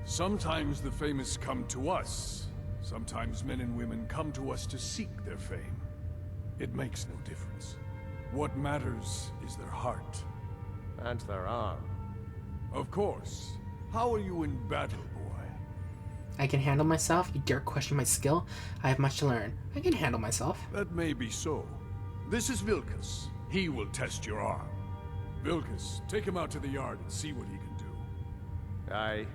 Sometimes the famous come to us. Sometimes men and women come to us to seek their fame. It makes no difference. What matters is their heart. And their arm. Of course. How are you in battle, boy? I can handle myself? You dare question my skill? I have much to learn. I can handle myself. That may be so. This is Vilkas. He will test your arm. Vilkas, take him out to the yard and see what he can do. Aye.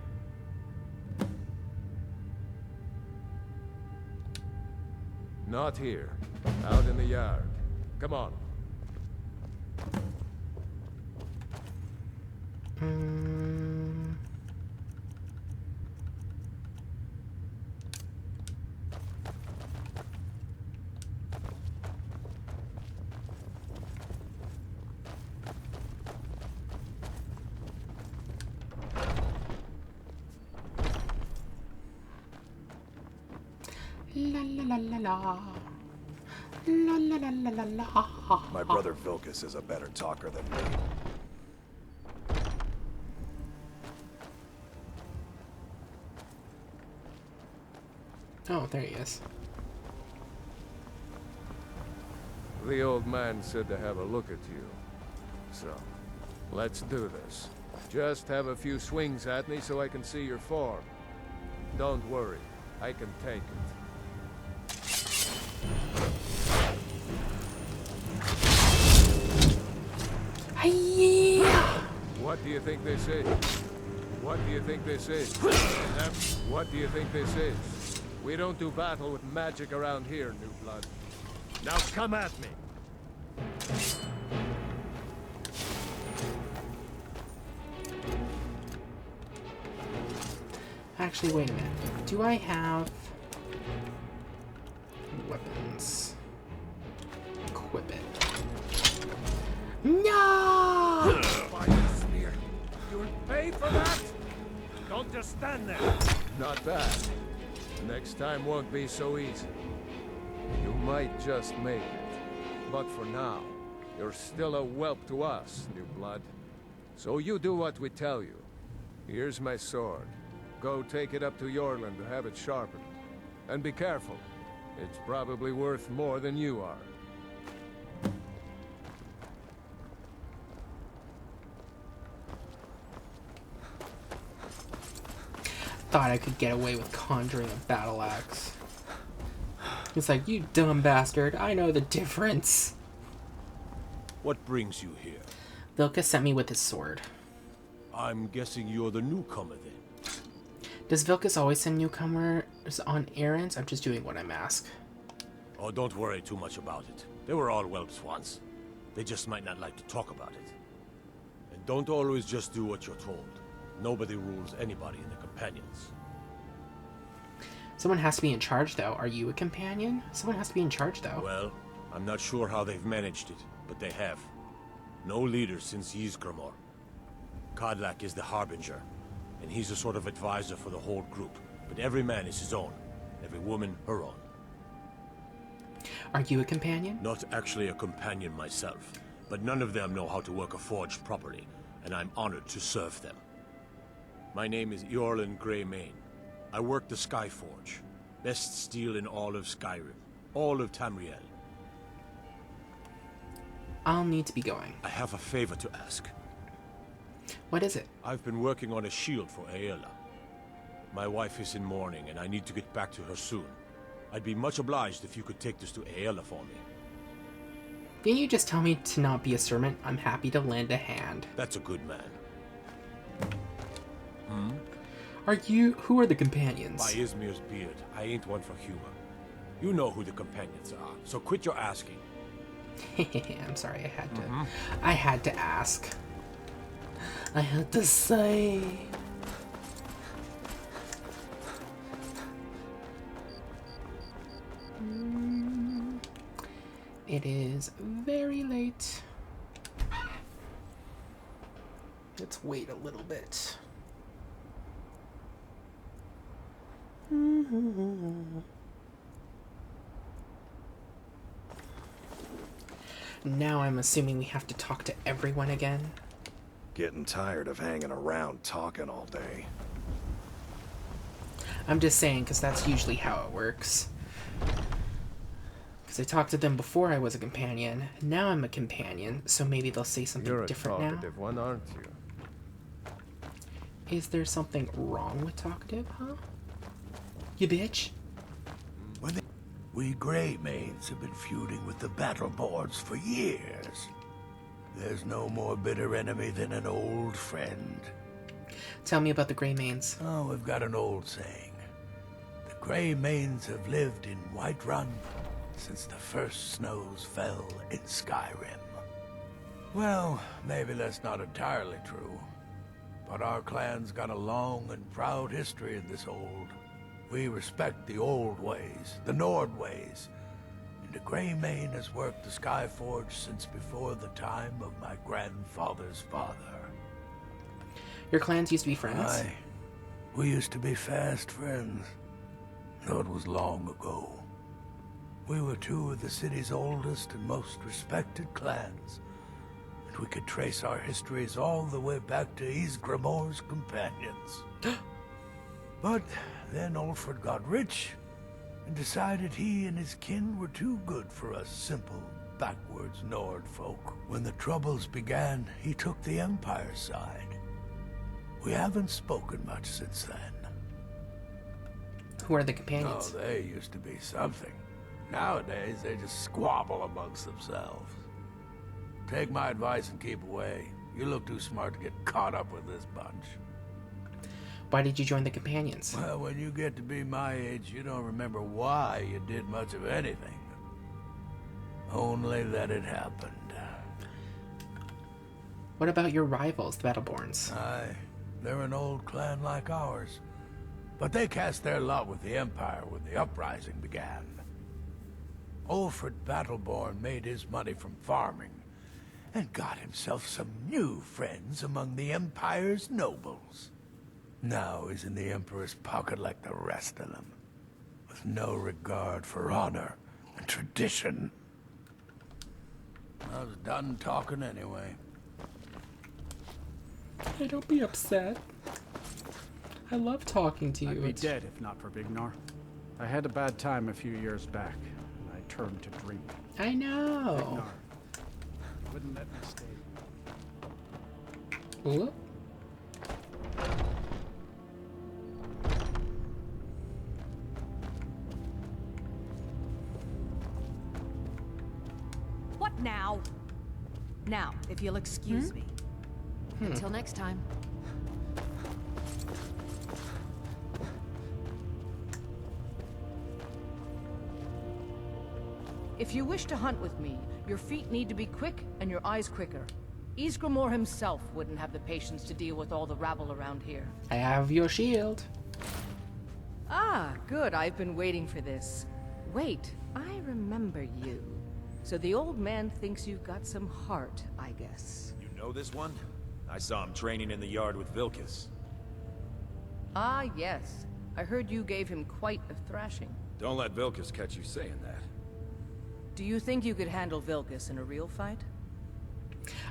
Not here. Out in the yard. Come on. La la la la la. La la la la la la. My brother Vilkas is a better talker than me. Oh, there he is. The old man said to have a look at you. So, let's do this. Just have a few swings at me so I can see your form. Don't worry, I can take it. What do you think this is? What do you think this is? What do you think this is? We don't do battle with magic around here, new blood. Now come at me! Actually, wait a minute. Do I have weapons? Equip it. No! Smear. You'll pay for that? Don't just stand there. Not bad. Next time won't be so easy. You might just make it. But for now, you're still a whelp to us, new blood. So you do what we tell you. Here's my sword. Go take it up to Yorland to have it sharpened. And be careful. It's probably worth more than you are. Thought I could get away with conjuring a battle axe. It's like, you dumb bastard, I know the difference. What brings you here? Vilka sent me with his sword. I'm guessing you're the newcomer then. Does Vilkas always send newcomers on errands? I'm just doing what I'm asked. Oh, don't worry too much about it. They were all whelps once. They just might not like to talk about it. And don't always just do what you're told. Nobody rules anybody in the companions. Someone has to be in charge, though. Are you a companion? Someone has to be in charge, though. Well, I'm not sure how they've managed it, but they have. No leader since Ysgramor. Kodlak is the Harbinger, and he's a sort of advisor for the whole group. But every man is his own. Every woman, her own. Are you a companion? Not actually a companion myself, but none of them know how to work a forge properly, and I'm honored to serve them. My name is Eorlin Greymane. I work the Skyforge. Best steel in all of Skyrim. All of Tamriel. I'll need to be going. I have a favor to ask. What is it? I've been working on a shield for Aela. My wife is in mourning, and I need to get back to her soon. I'd be much obliged if you could take this to Aela for me. Didn't you just tell me to not be a servant? I'm happy to lend a hand. That's a good man. Who are the companions? By Izmir's beard, I ain't one for humor. You know who the companions are, so quit your asking. I'm sorry, I had to ask. I had to say. It is very late. Let's wait a little bit. Now I'm assuming we have to talk to everyone again. Getting tired of hanging around talking all day. I'm just saying, because that's usually how it works. Because I talked to them before I was a companion. Now I'm a companion, so maybe they'll say something different now. You're a talkative one, aren't you? Is there something wrong with talkative, huh? You bitch. We Greymaids have been feuding with the Battleborns for years. There's no more bitter enemy than an old friend. Tell me about the Greymanes. Oh, we've got an old saying. The Greymanes have lived in Whiterun since the first snows fell in Skyrim. Well, maybe that's not entirely true, but our clan's got a long and proud history in this old. We respect the old ways, the Nord ways, and the Greymane has worked the Skyforge since before the time of my grandfather's father. Your clans used to be friends? Aye. We used to be fast friends, though it was long ago. We were two of the city's oldest and most respected clans, and we could trace our histories all the way back to Ysgramor's companions. But then Ulfred got rich and decided he and his kin were too good for us simple, backwards Nord folk. When the Troubles began, he took the Empire's side. We haven't spoken much since then. Who are the companions? Oh, they used to be something. Nowadays, they just squabble amongst themselves. Take my advice and keep away. You look too smart to get caught up with this bunch. Why did you join the companions? Well, when you get to be my age, you don't remember why you did much of anything. Only that it happened. What about your rivals, the Battleborns? Aye, they're an old clan like ours. But they cast their lot with the Empire when the uprising began. Ulfred Battleborn made his money from farming, and got himself some new friends among the Empire's nobles. Now he's in the Emperor's pocket like the rest of them, with no regard for honor and tradition. I was done talking anyway. Hey, don't be upset. I love talking to you. I'd be dead if not for Vignar. I had a bad time a few years back, and I turned to drink. I know. Vignar wouldn't let me stay. Whoop. What now? Now, if you'll excuse me. Until next time. If you wish to hunt with me, your feet need to be quick and your eyes quicker. Ysgramor himself wouldn't have the patience to deal with all the rabble around here. I have your shield. Ah, good. I've been waiting for this. Wait, I remember you. So the old man thinks you've got some heart, I guess. You know this one? I saw him training in the yard with Vilkas. Ah, yes. I heard you gave him quite a thrashing. Don't let Vilkas catch you saying that. Do you think you could handle Vilkas in a real fight?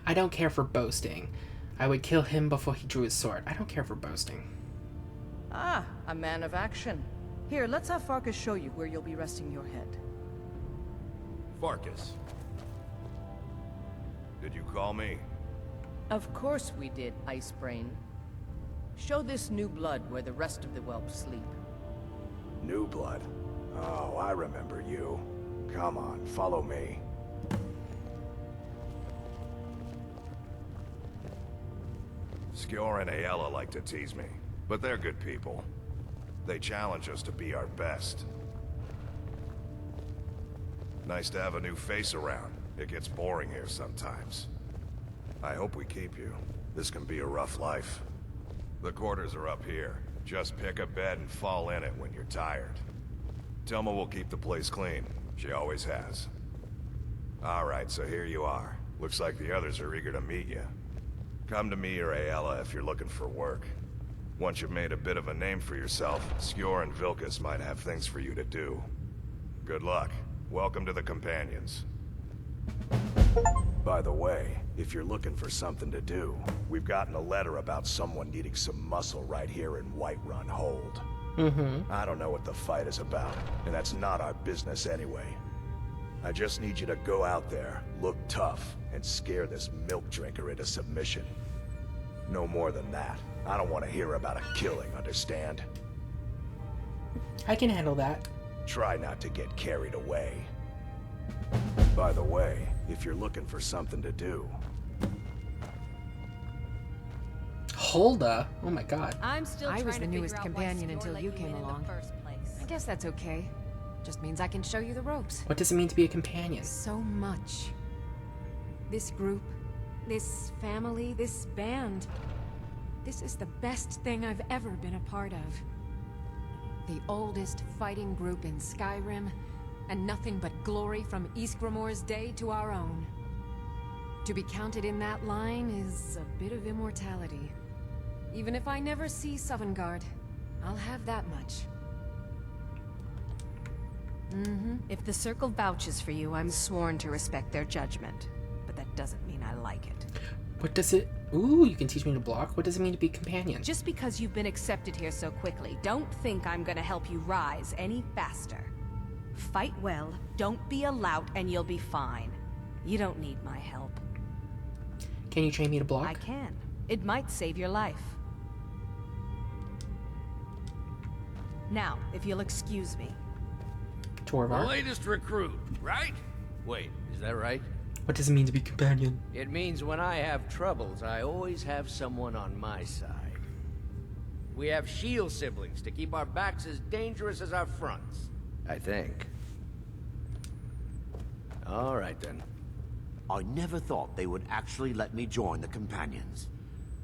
I don't care for boasting. I would kill him before he drew his sword. I don't care for boasting. Ah, a man of action. Here, let's have Farkas show you where you'll be resting your head. Farkas. Did you call me? Of course we did, Icebrain. Show this new blood where the rest of the whelps sleep. New blood? Oh, I remember you. Come on, follow me. Skjor and Aella like to tease me, but they're good people. They challenge us to be our best. Nice to have a new face around. It gets boring here sometimes. I hope we keep you. This can be a rough life. The quarters are up here. Just pick a bed and fall in it when you're tired. Telma will keep the place clean. She always has. Alright, so here you are. Looks like the others are eager to meet you. Come to me or Aella if you're looking for work. Once you've made a bit of a name for yourself, Skjor and Vilkas might have things for you to do. Good luck. Welcome to the Companions. By the way, if you're looking for something to do, we've gotten a letter about someone needing some muscle right here in Whiterun Hold. I don't know what the fight is about, and that's not our business anyway. I just need you to go out there, look tough, and scare this milk drinker into submission. No more than that. I don't want to hear about a killing, understand? I can handle that. Try not to get carried away. By the way, if you're looking for something to do... Holda? Oh my god. I'm still I was trying the to newest figure out why companion Skjor until let you in came in the along. first place. I guess that's okay. Just means I can show you the ropes. What does it mean to be a companion? So much. This group, this family, this band. This is the best thing I've ever been a part of. The oldest fighting group in Skyrim, and nothing but glory from Ysgramor's day to our own. To be counted in that line is a bit of immortality. Even if I never see Sovngarde, I'll have that much. If the Circle vouches for you, I'm sworn to respect their judgment. But that doesn't mean I like it. What does it... Ooh, you can teach me to block? What does it mean to be companion? Just because you've been accepted here so quickly, don't think I'm gonna help you rise any faster. Fight well, don't be a lout, and you'll be fine. You don't need my help. Can you train me to block? I can. It might save your life. Now, if you'll excuse me. Torvar? The latest recruit, right? Wait, is that right? What does it mean to be companion? It means when I have troubles, I always have someone on my side. We have shield siblings to keep our backs as dangerous as our fronts. I think. All right, then. I never thought they would actually let me join the Companions.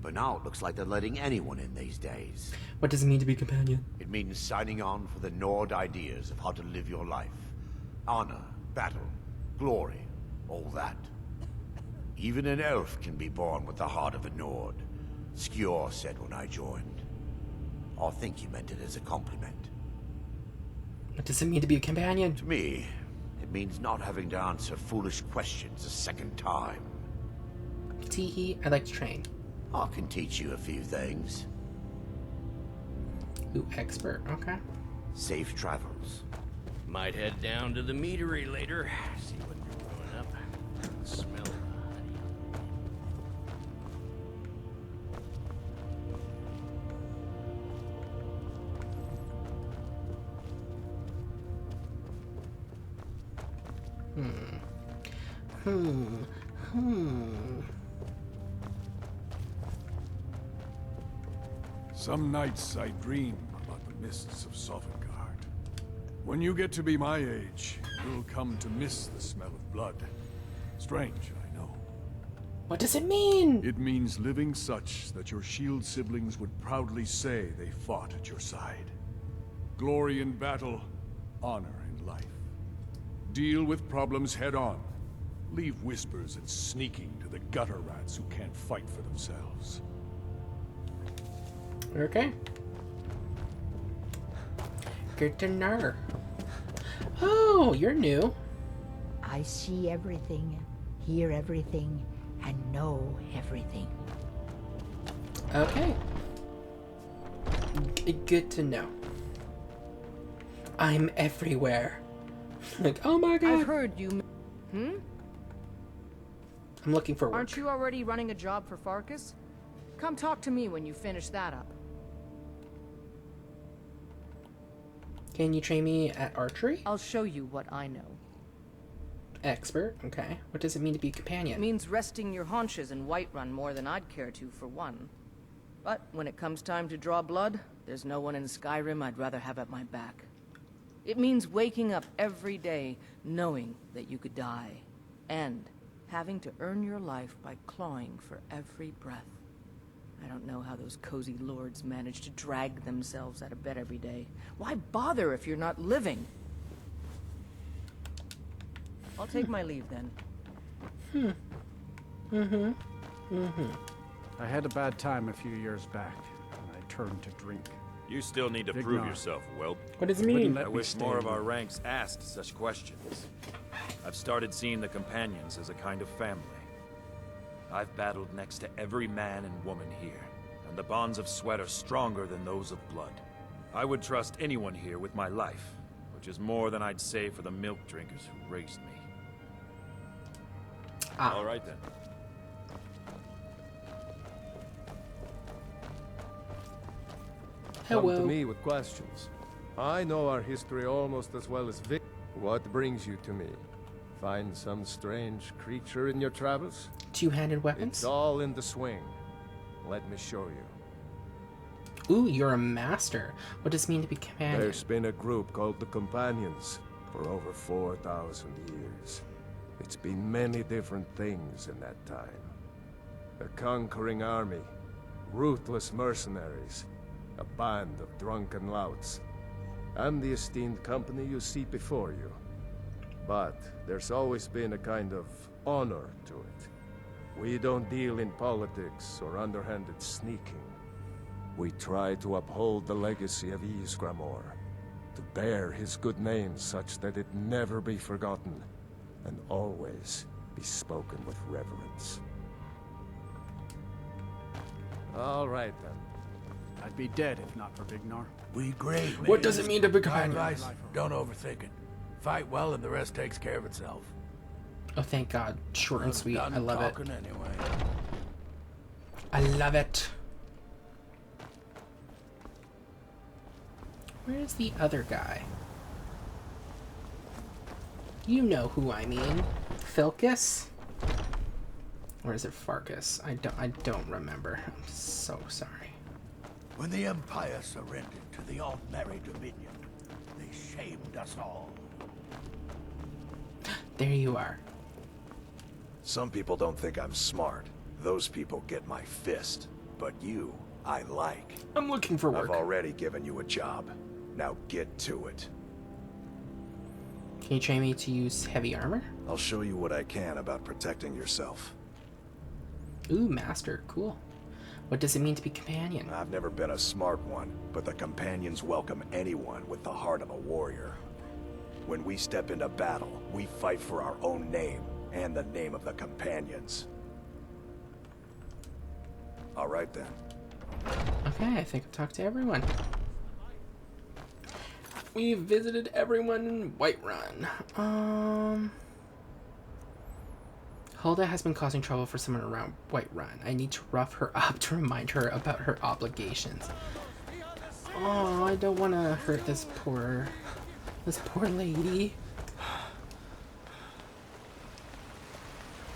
But now it looks like they're letting anyone in these days. What does it mean to be companion? It means signing on for the Nord ideas of how to live your life. Honor, battle, glory, all that. Even an elf can be born with the heart of a Nord. Skjor said when I joined. I think he meant it as a compliment. What does it mean to be a companion? To me, it means not having to answer foolish questions a second time. Teehee, I like to train. I can teach you a few things. Ooh, expert, okay. Safe travels. Might head down to the meadery later. See what you're brewing up. Smell the Some nights I dream about the mists of Sovngarde. When you get to be my age, you'll come to miss the smell of blood. Strange, I know. What does it mean? It means living such that your shield siblings would proudly say they fought at your side. Glory in battle, honor in life. Deal with problems head on. Leave whispers and sneaking to the gutter rats who can't fight for themselves. Okay. Good to know. Oh, you're new. I see everything, hear everything, and know everything. Okay. Good to know. I'm everywhere. Like, oh my god. I've heard you... Hmm? I'm looking for work. Aren't you already running a job for Farkas? Come talk to me when you finish that up. Can you train me at archery? I'll show you what I know. Expert, okay. What does it mean to be a companion? It means resting your haunches in Whiterun more than I'd care to, for one. But when it comes time to draw blood, there's no one in Skyrim I'd rather have at my back. It means waking up every day knowing that you could die, and having to earn your life by clawing for every breath. I don't know how those cozy lords manage to drag themselves out of bed every day. Why bother if you're not living? I'll take my leave then. I had a bad time a few years back, and I turned to drink. You still need to Big prove knock. yourself, Whelp. What does it mean? I wish more of our ranks asked such questions. I've started seeing the companions as a kind of family. I've battled next to every man and woman here, and the bonds of sweat are stronger than those of blood. I would trust anyone here with my life, which is more than I'd say for the milk drinkers who raised me. All right then. Come to me with questions. I know our history almost as well as Vic. What brings you to me? Find some strange creature in your travels? Two-handed weapons? It's all in the swing. Let me show you. Ooh, you're a master. What does it mean to be companion? There's been a group called the Companions for over 4,000 years. It's been many different things in that time. A conquering army, ruthless mercenaries, a band of drunken louts, and the esteemed company you see before you. But there's always been a kind of honor to it. We don't deal in politics or underhanded sneaking. We try to uphold the legacy of Ysgramor, to bear his good name such that it never be forgotten, and always be spoken with reverence. All right, then. I'd be dead if not for Vignar. We great. What does it mean to be companion? My advice, don't overthink it. Fight well and the rest takes care of itself. Oh, thank God. Short and sweet. I love it. Anyway. I love it. Where's the other guy? You know who I mean. Filcus? Or is it Farkas? I don't remember. I'm so sorry. When the Empire surrendered to the Altmerry Dominion, they shamed us all. There you are. Some people don't think I'm smart. Those people get my fist. But you, I like. I'm looking for work. I've already given you a job. Now get to it. Can you train me to use heavy armor? I'll show you what I can about protecting yourself. Ooh, master. Cool. What does it mean to be companion? I've never been a smart one, but the companions welcome anyone with the heart of a warrior. When we step into battle, we fight for our own name, and the name of the companions. All right then. Okay, I think I've talked to everyone. We visited everyone in Whiterun. Hulda has been causing trouble for someone around Whiterun. I need to rough her up to remind her about her obligations. Oh, I don't want to hurt this poor lady.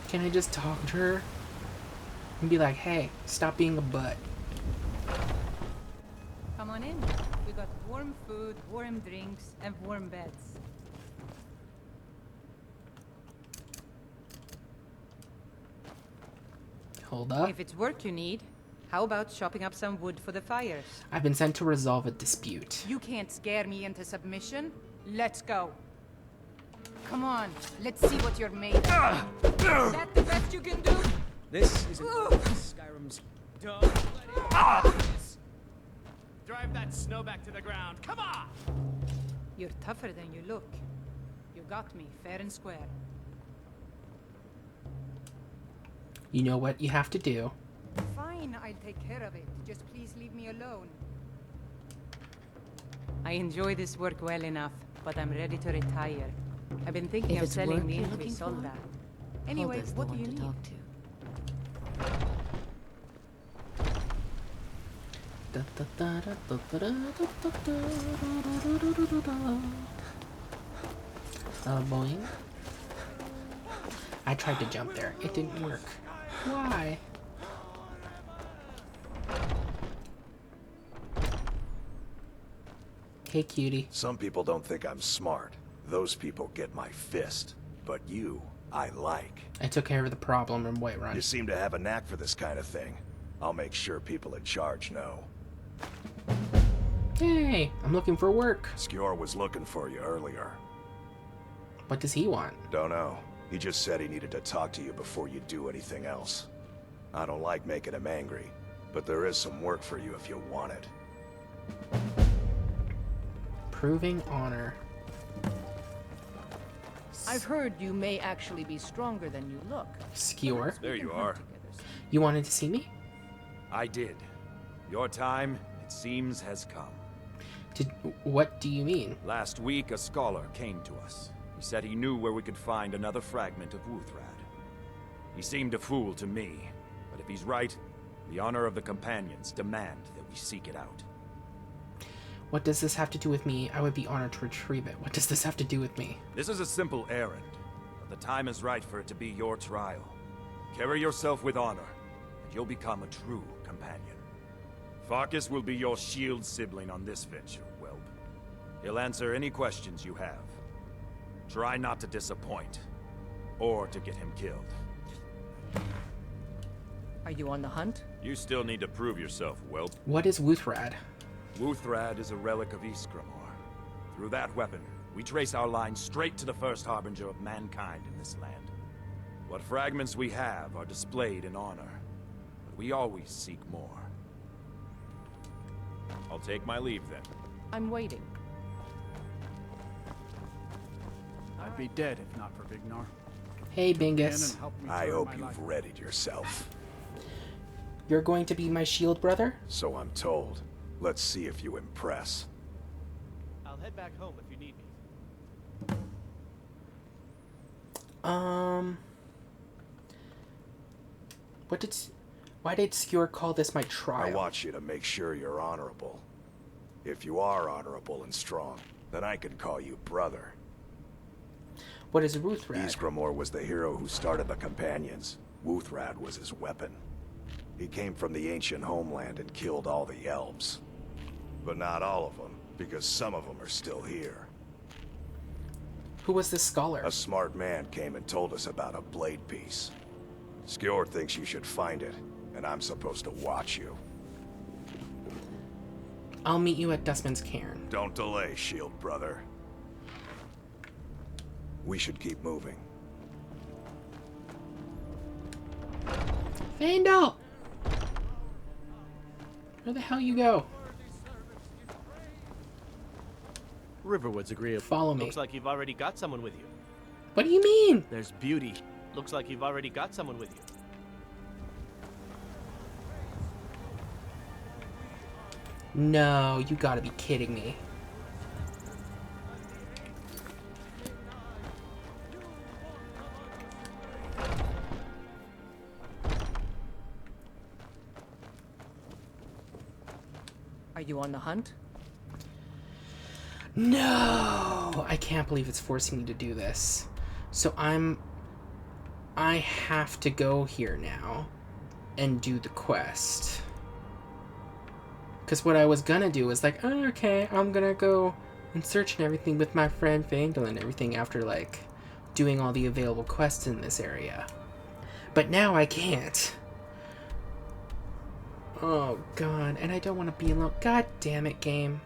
Can I just talk to her and be like, hey, stop being a butt? Come on in. We got warm food, warm drinks, and warm beds. Hold up. If it's work you need, how about chopping up some wood for the fires? I've been sent to resolve a dispute. You can't scare me into submission. Let's go. Come on, let's see what you're made of. Is that the best you can do? This is Skyrim's dumb. Drive that snow back to the ground. Come on! You're tougher than you look. You got me fair and square. You know what you have to do. Fine, I'll take care of it. Just please leave me alone. I enjoy this work well enough, but I'm ready to retire. I've been thinking If of it's selling work me you're into looking for, Isolda. Anyway, Hulda's the what do one you to need? talk to. Boing. I tried to jump there. It didn't work. Why? Hey, cutie. Some people don't think I'm smart. Those people get my fist. But you, I like. I took care of the problem in Whiterun. You seem to have a knack for this kind of thing. I'll make sure people in charge know. Hey, I'm looking for work. Skjor was looking for you earlier. What does he want? Don't know. He just said he needed to talk to you before you do anything else. I don't like making him angry, but there is some work for you if you want it. Proving honor. I've heard you may actually be stronger than you look. Skjor. There you are. You wanted to see me? I did. Your time, it seems, has come. What do you mean? Last week, a scholar came to us. He said he knew where we could find another fragment of Wuuthrad. He seemed a fool to me, but if he's right, the honor of the Companions demand that we seek it out. What does this have to do with me? I would be honored to retrieve it. What does this have to do with me? This is a simple errand, but the time is right for it to be your trial. Carry yourself with honor, and you'll become a true companion. Farkas will be your shield sibling on this venture, whelp. He'll answer any questions you have. Try not to disappoint, or to get him killed. Are you on the hunt? You still need to prove yourself, whelp. What is Wuuthrad? Wuuthrad is a relic of Ysgramor. Through that weapon, we trace our line straight to the first harbinger of mankind in this land. What fragments we have are displayed in honor, but we always seek more. I'll take my leave then. I'm waiting. I'd be dead if not for Vignar. Hey, Bingus. I hope you've readied yourself. You're going to be my shield brother? So I'm told. Let's see if you impress. I'll head back home if you need me. Why did Skjor call this my trial? I want you to make sure you're honorable. If you are honorable and strong, then I can call you brother. What is Wuuthrad? Ysgramor was the hero who started the Companions. Wuuthrad was his weapon. He came from the ancient homeland and killed all the elves. But not all of them, because some of them are still here. Who was this scholar? A smart man came and told us about a blade piece. Skjor thinks you should find it, and I'm supposed to watch you. I'll meet you at Dustman's Cairn. Don't delay, shield brother. We should keep moving. Faendal! Where the hell you go? Riverwood's agreeable. Follow me. Looks like you've already got someone with you. What do you mean? There's beauty. Looks like you've already got someone with you. No, you gotta be kidding me. Are you on the hunt? No! I can't believe it's forcing me to do this. So I have to go here now and do the quest. Because what I was gonna do was like, oh, okay, I'm gonna go and search and everything with my friend Faendal and everything after, like, doing all the available quests in this area. But now I can't. Oh, God, and I don't want to be alone. God damn it, game.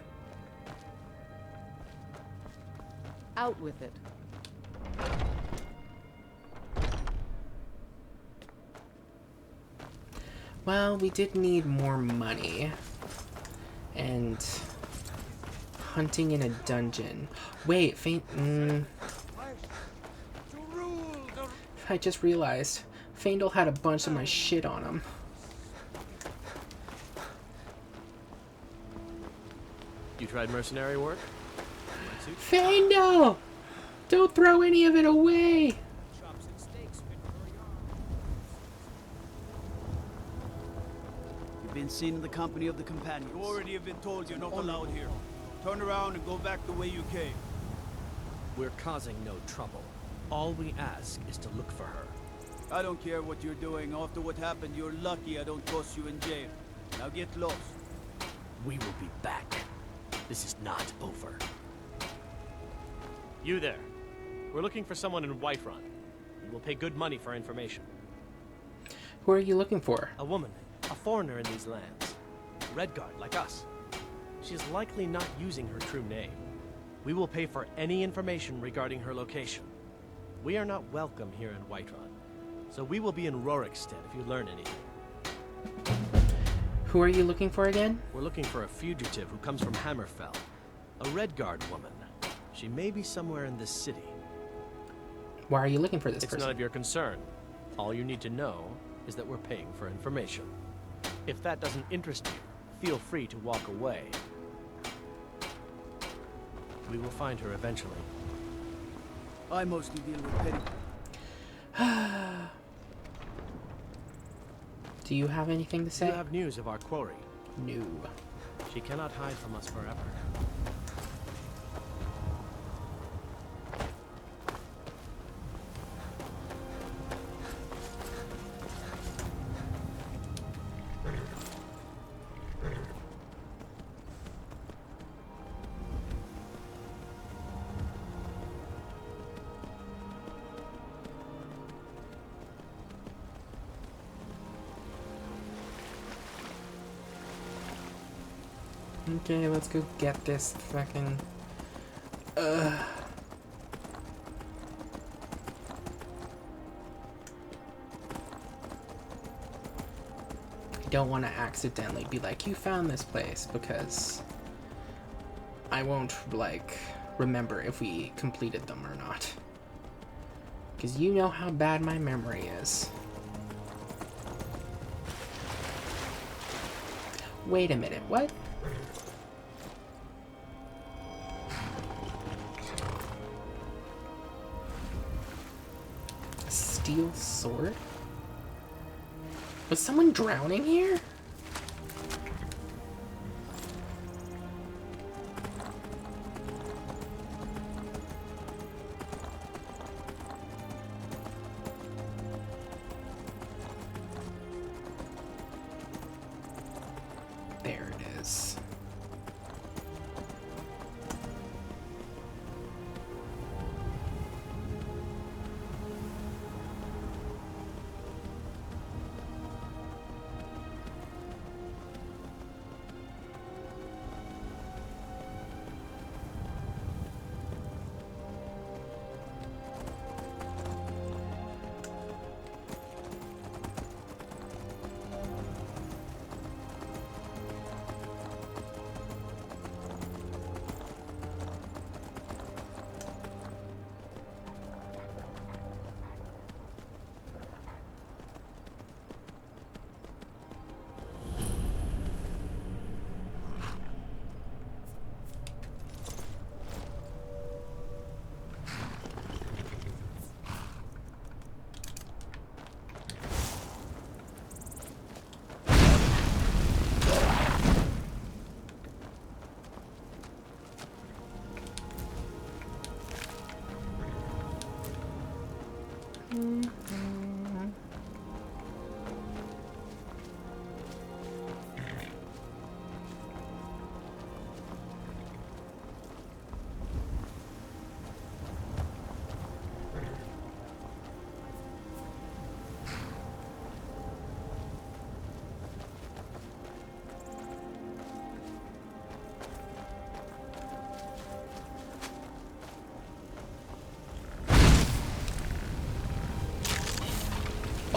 Out with it. Well, we did need more money. And hunting in a dungeon. Wait, I just realized Faendal had a bunch of my shit on him. You tried mercenary work? Fandel! Don't throw any of it away! You've been seen in the company of the companions. You already have been told you're not allowed here. Turn around and go back the way you came. We're causing no trouble. All we ask is to look for her. I don't care what you're doing. After what happened, you're lucky I don't toss you in jail. Now get lost. We will be back. This is not over. You there. We're looking for someone in Whiterun. We will pay good money for information. Who are you looking for? A woman. A foreigner in these lands. A Redguard, like us. She is likely not using her true name. We will pay for any information regarding her location. We are not welcome here in Whiterun, so we will be in Rorikstead if you learn anything. Who are you looking for again? We're looking for a fugitive who comes from Hammerfell. A Redguard woman. She may be somewhere in this city. Why are you looking for this person? It's none of your concern. All you need to know is that we're paying for information. If that doesn't interest you, feel free to walk away. We will find her eventually. I mostly deal with petty. Do you have anything to say? Do you have news of our quarry? No. She cannot hide from us forever. Okay, let's go get this fucking... I don't want to accidentally be like, you found this place, because I won't, like, remember if we completed them or not. Because you know how bad my memory is. Wait a minute, what? A steel sword? Was someone drowning here? There it is.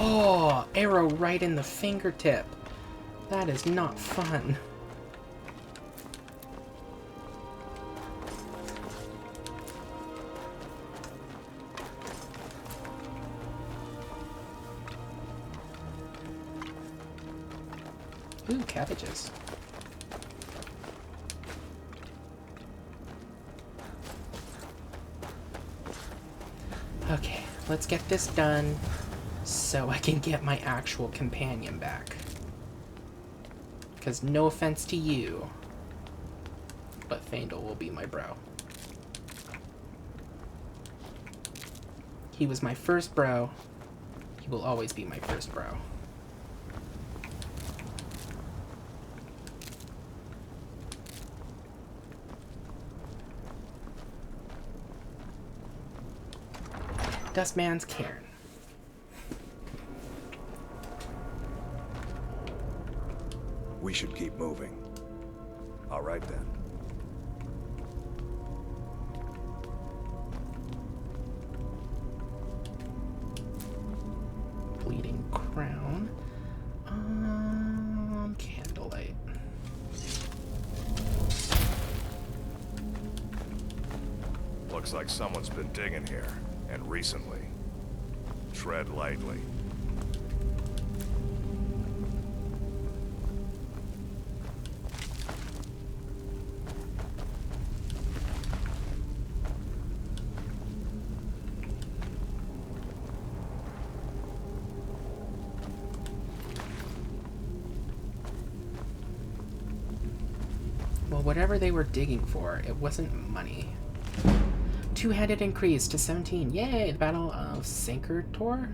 Oh, arrow right in the fingertip. That is not fun. Ooh, cabbages. Okay, let's get this done so I can get my actual companion back. Because no offense to you, but Faendal will be my bro. He was my first bro. He will always be my first bro. Dustman's Cairn. We should keep moving. All right then. Bleeding Crown. Candlelight. Looks like someone's been digging here, and recently. Tread lightly. Well, whatever they were digging for, it wasn't money. Two-handed increase to 17. Yay! The Battle of Sankertor?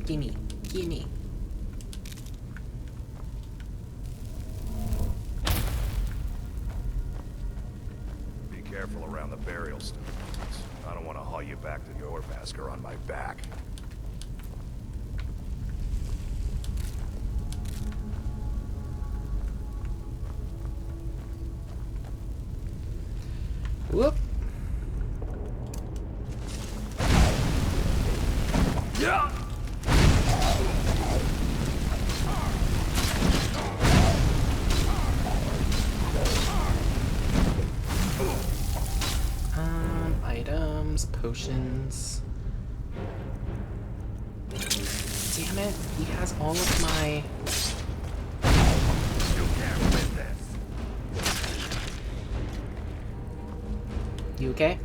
Gimme, gimme. Be careful around the burial stones. I don't want to haul you back to your Jorvaskr on my back. Whoop. Yeah. Items, potions. Damn it, he has all of my... You can't win this. You okay?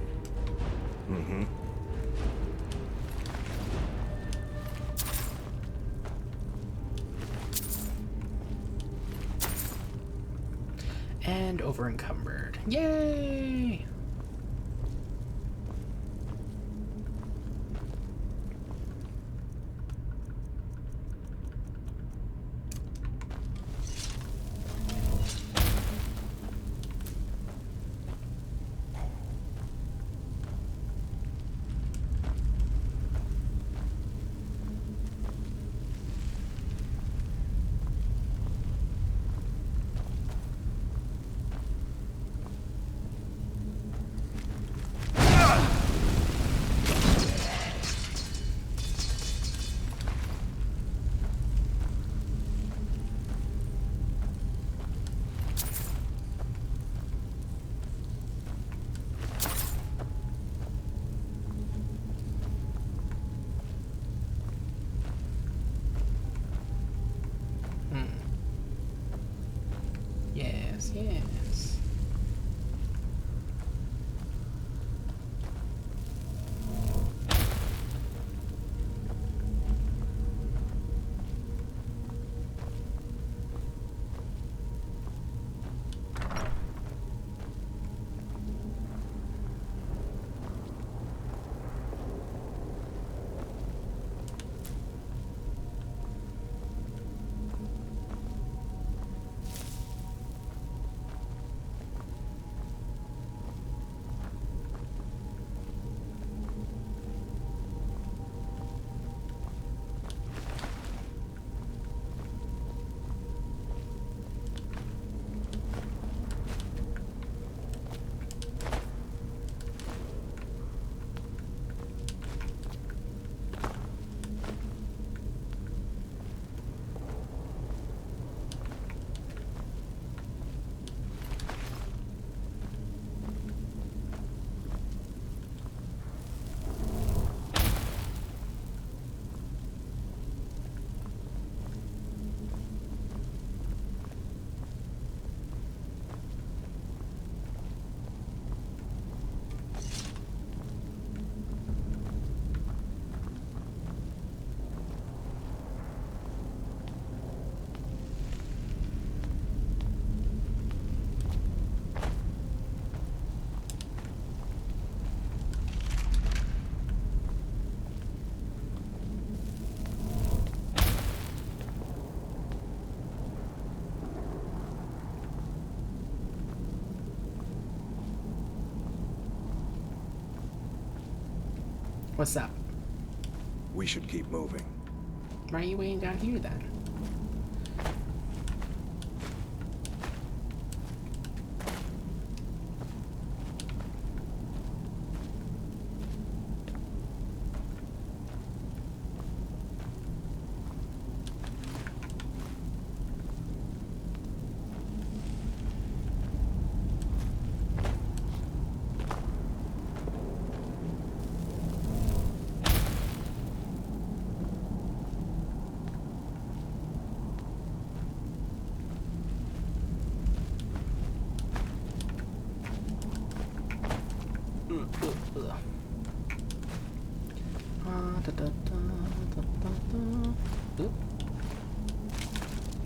Mm-hmm. And over encumbered. Yay! What's up? We should keep moving. Why are you waiting down here then?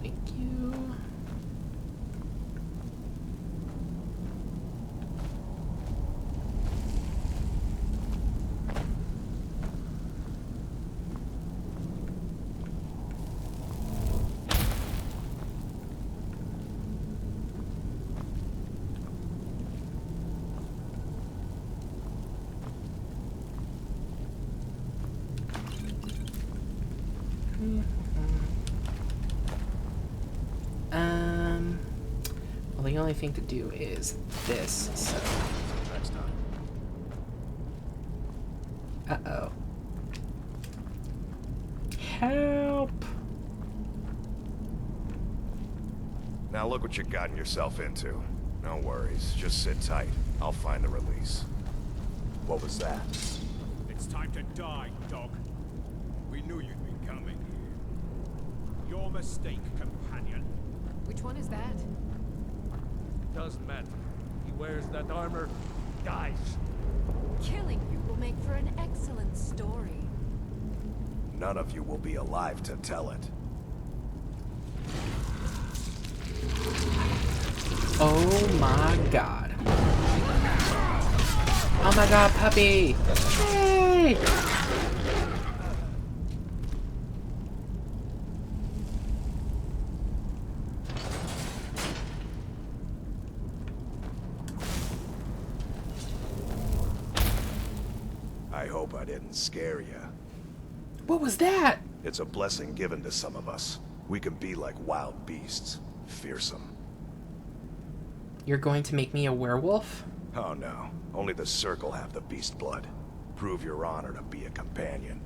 Thank you. Well, the only thing to do is this, so. Next time. Uh-oh. Help! Now look what you've gotten yourself into. No worries, just sit tight. I'll find the release. What was that? It's time to die, dog. We knew you'd be coming. Your mistake, companion. Which one is that? Doesn't matter. He wears that armor, dies. Killing you will make for an excellent story. None of you will be alive to tell it. Oh my god. Oh my god, puppy! Hey! I hope I didn't scare you. What was that? It's a blessing given to some of us. We can be like wild beasts. Fearsome. You're going to make me a werewolf? Oh no. Only the Circle have the beast blood. Prove your honor to be a companion.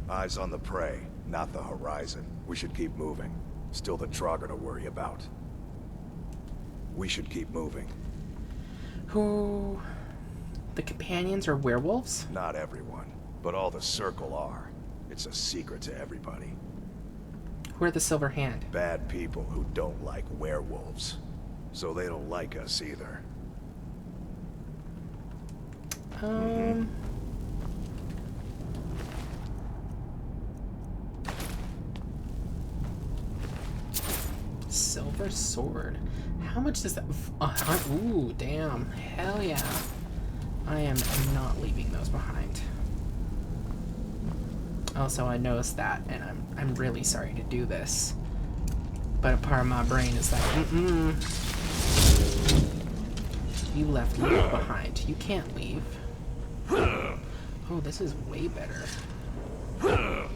Eyes on the prey, not the horizon. We should keep moving. Still the Trogger to worry about. We should keep moving. Who... The companions are werewolves? Not everyone, but all the Circle are. It's a secret to everybody. Who are the Silver Hand? Bad people who don't like werewolves. So they don't like us either. Silver sword. How much does that... ooh, damn. Hell yeah. I am not leaving those behind. Also, I noticed that, and I'm really sorry to do this. But a part of my brain is like, You left Luke behind. You can't leave. Oh, this is way better. Oh.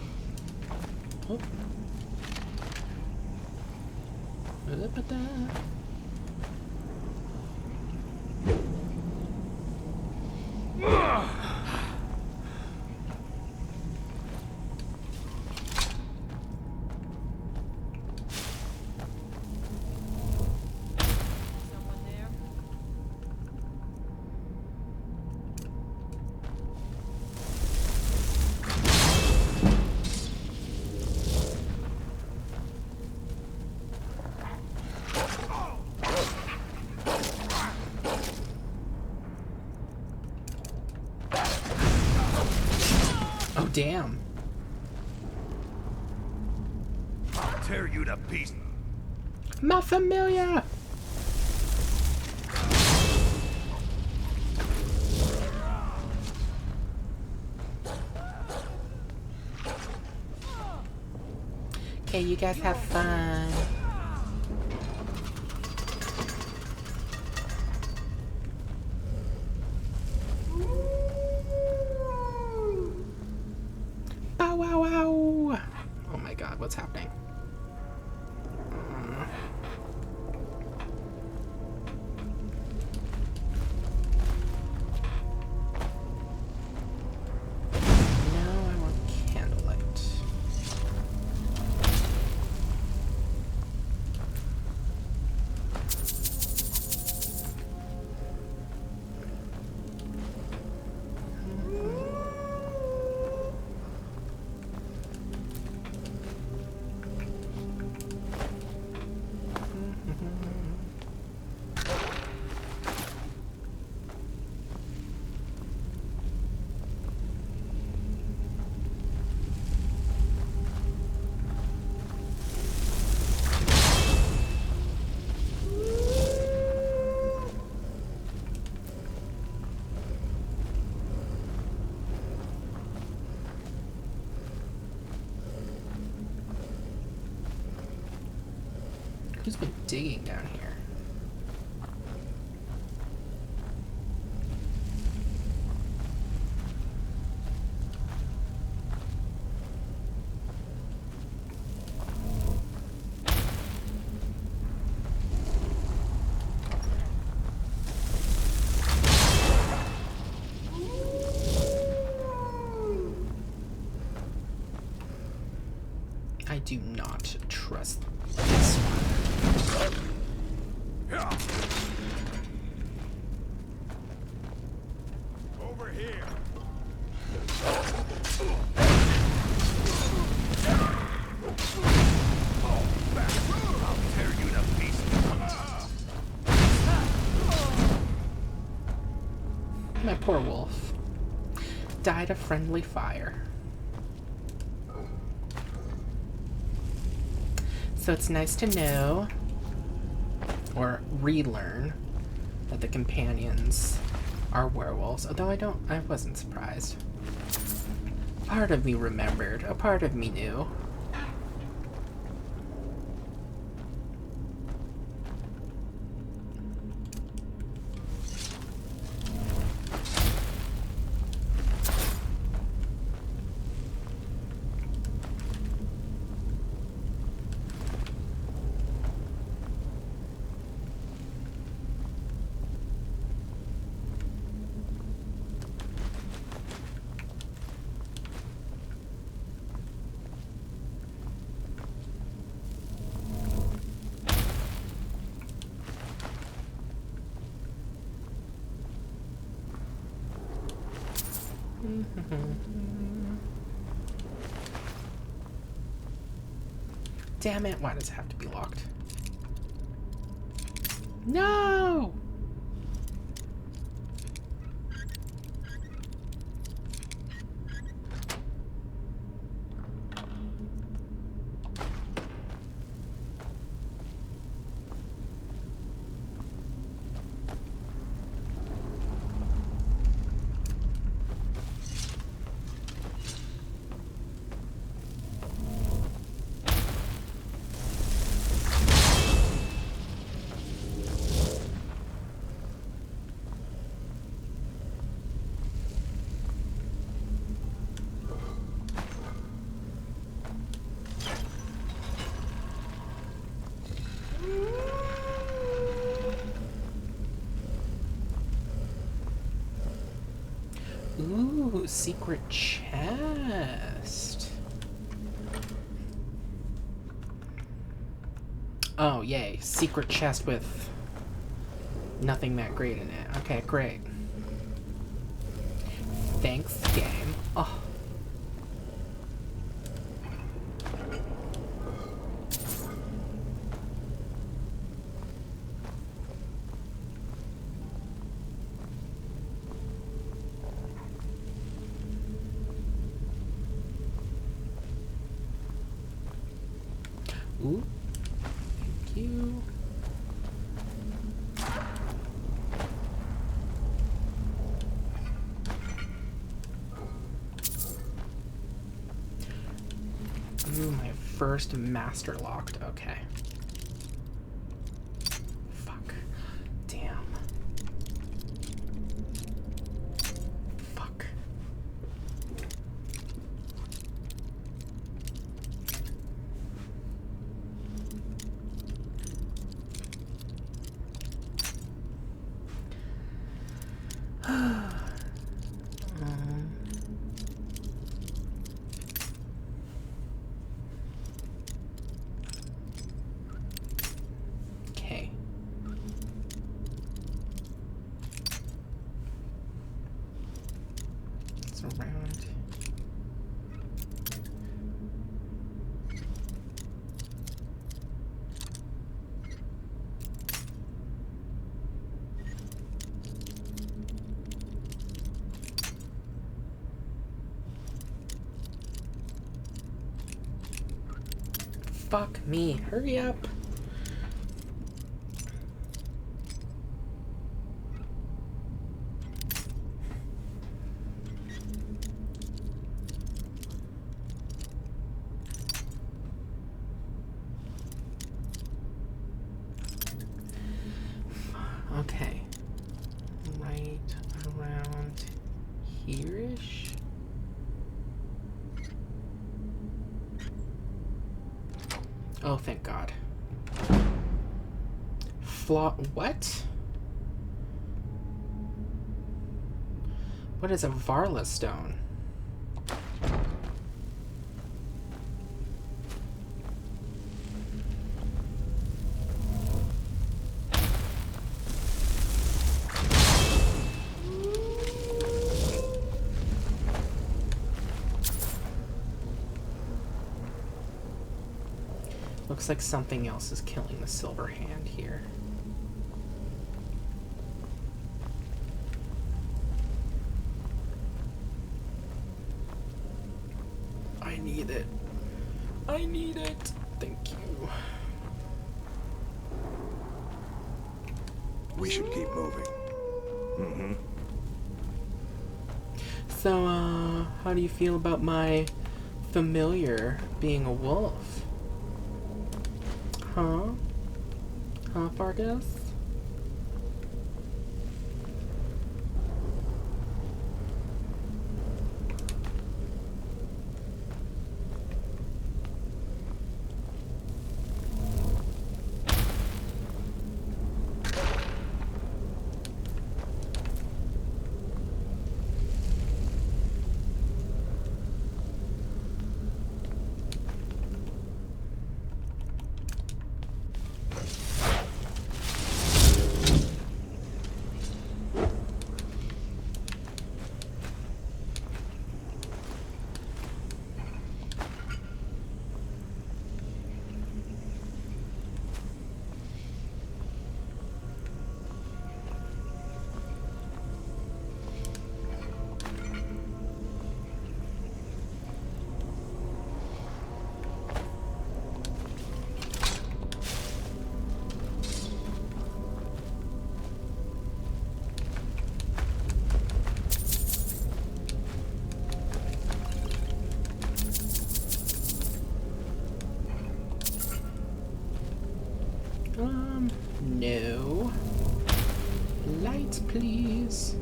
Oh, damn. I'll tear you to pieces. My familia! Okay, you guys have fun. what's happening. No, I want candlelight. Who's been digging down here? I do not trust this one. Over here. I'll tear you to pieces. My poor wolf. Died of friendly fire. So it's nice to know, or relearn, that the companions are werewolves. Although I wasn't surprised. Part of me remembered, a part of me knew. Damn it, why does it have to be locked? No! Ooh, secret chest. Oh, yay. Secret chest with nothing that great in it. Okay, great. Thanks, game. Oh. Ooh. Thank you. Ooh, my first master locked. Okay. Fuck. Damn. Fuck. Okay. It's around. Fuck me. Hurry up. Okay. Right around here-ish? Oh, thank God. What? What is a Varla stone? Looks like something else is killing the silver hand here. I need it. I need it. Thank you. We should keep moving. Mm-hmm. So, how do you feel about my familiar being a wolf? Huh? Huh, Fargus? No. Lights, please.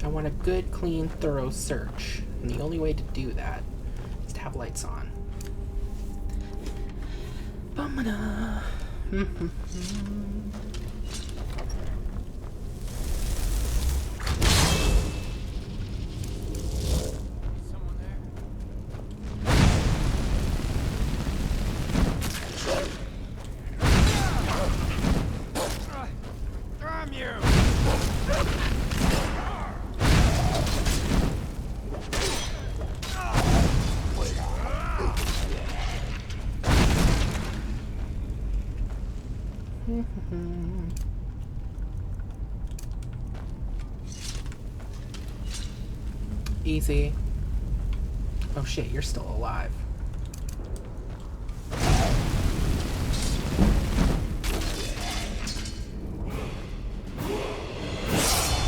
I want a good, clean, thorough search. And the only way to do that is to have lights on. Bumana. Easy. Oh shit, you're still alive.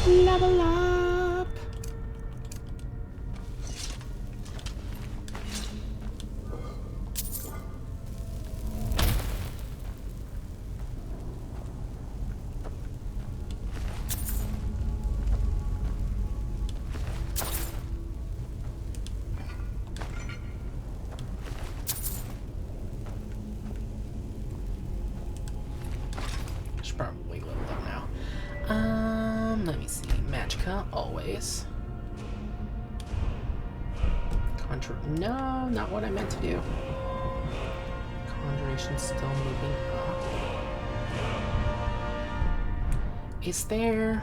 Level up! probably leveled up now. Let me see. Magicka, always. No, not what I meant to do. Conjuration still moving up. Is there...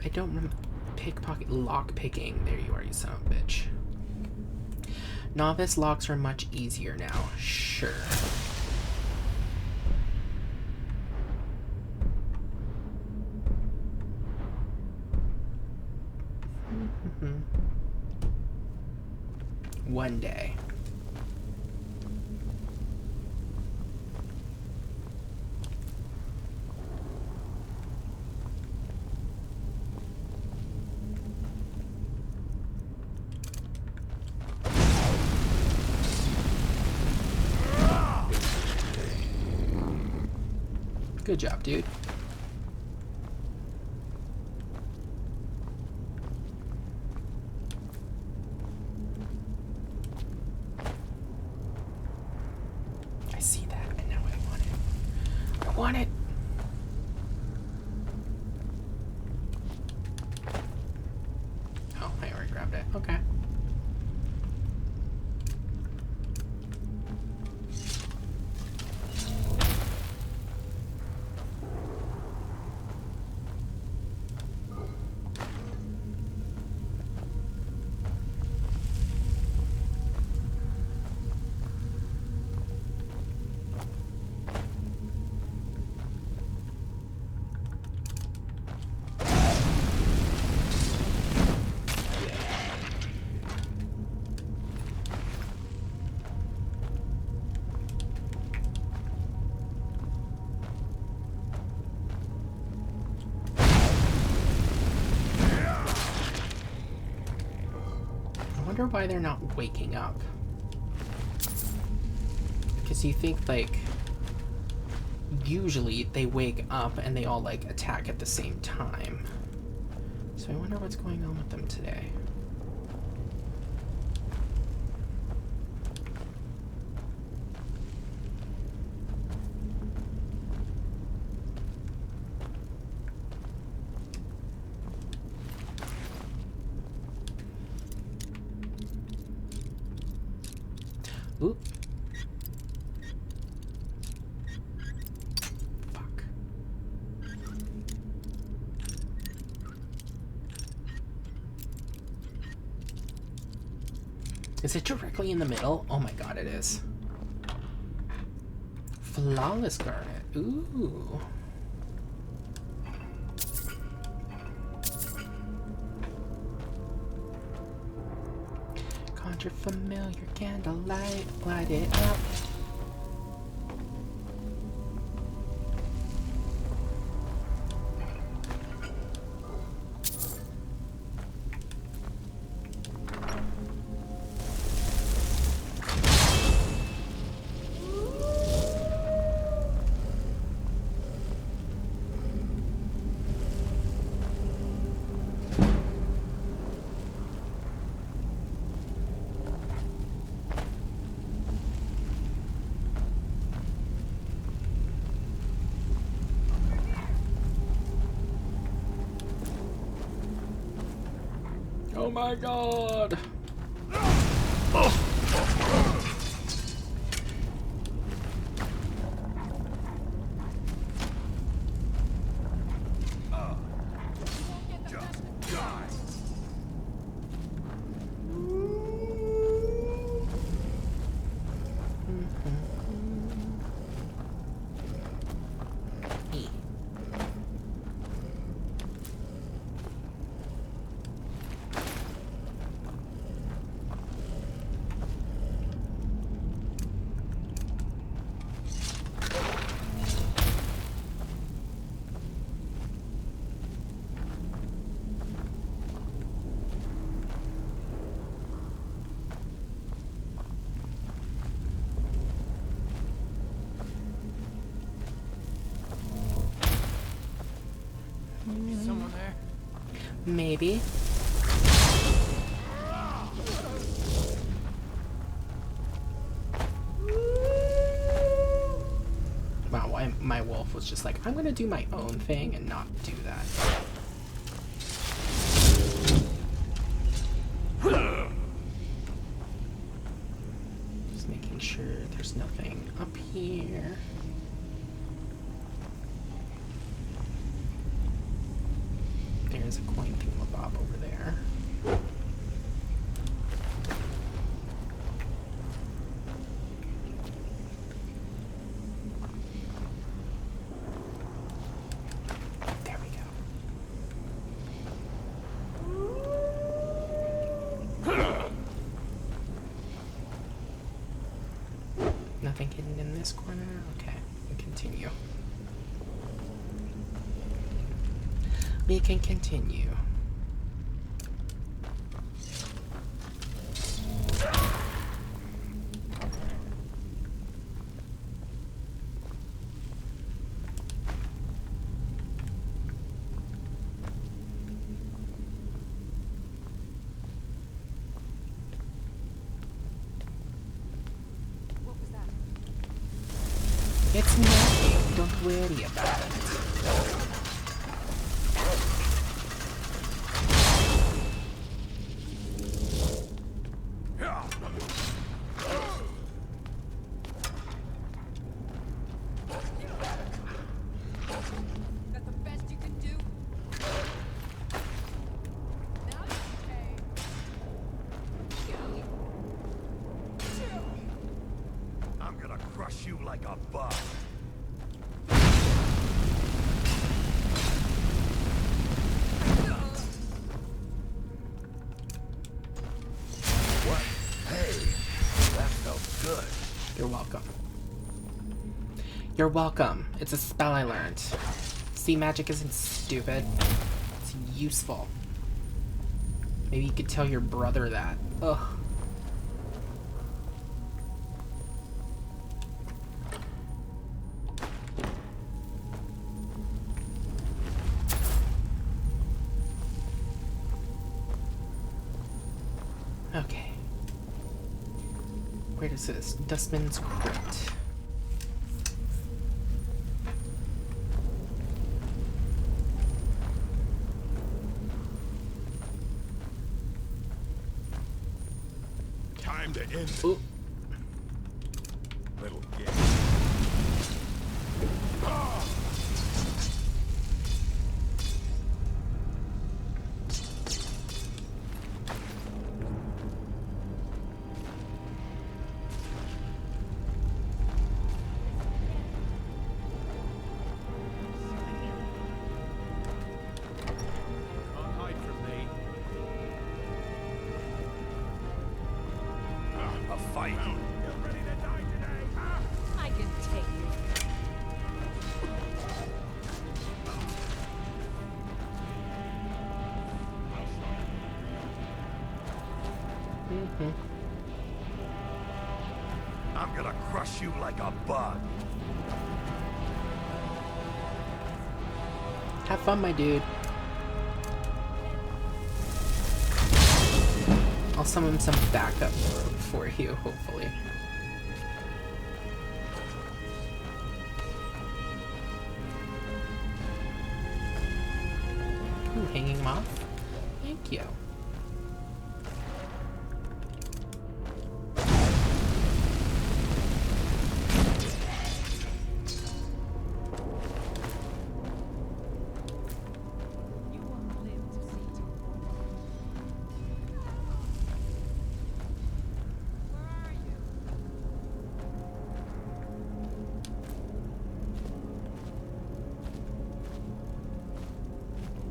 I don't remember. Pickpocket, lock picking. There you are, you son of a bitch. Novice locks are much easier now. Sure. One day. Good job, dude. I see that, and now I want it. I want it! Oh, I already grabbed it. Okay. I wonder why they're not waking up. Because you think, like, usually they wake up and they all, like, attack at the same time. So I wonder what's going on with them today. Oop. Fuck. Is it directly in the middle? Oh my god, it is. Flawless garnet. Ooh. Conjure familiar candlelight, light it up. Oh my god! Someone there? Maybe. Wow, why my wolf was just like, I'm gonna do my own thing and not do that. Just making sure there's nothing up here. There's a coin thingamabob over there. There we go. Nothing hidden in this corner? Okay, we continue. We can continue. What was that? It's nothing. Don't worry about it. That the best you can do? Now it's okay. I'm gonna crush you like a bug. What? Hey, that felt good. You're welcome. You're welcome. It's a spell I learned. See, magic isn't stupid. It's useful. Maybe you could tell your brother that. Ugh. Okay. Where does this? Dustman's Crypt. Time to end it. Ooh. Little git. Can't hide from me. A fight. You ready to die today, huh? I can take it. I'm gonna crush you like a bug. Have fun, my dude. I'll summon some backup for you, hopefully. Ooh, hanging moth? Thank you.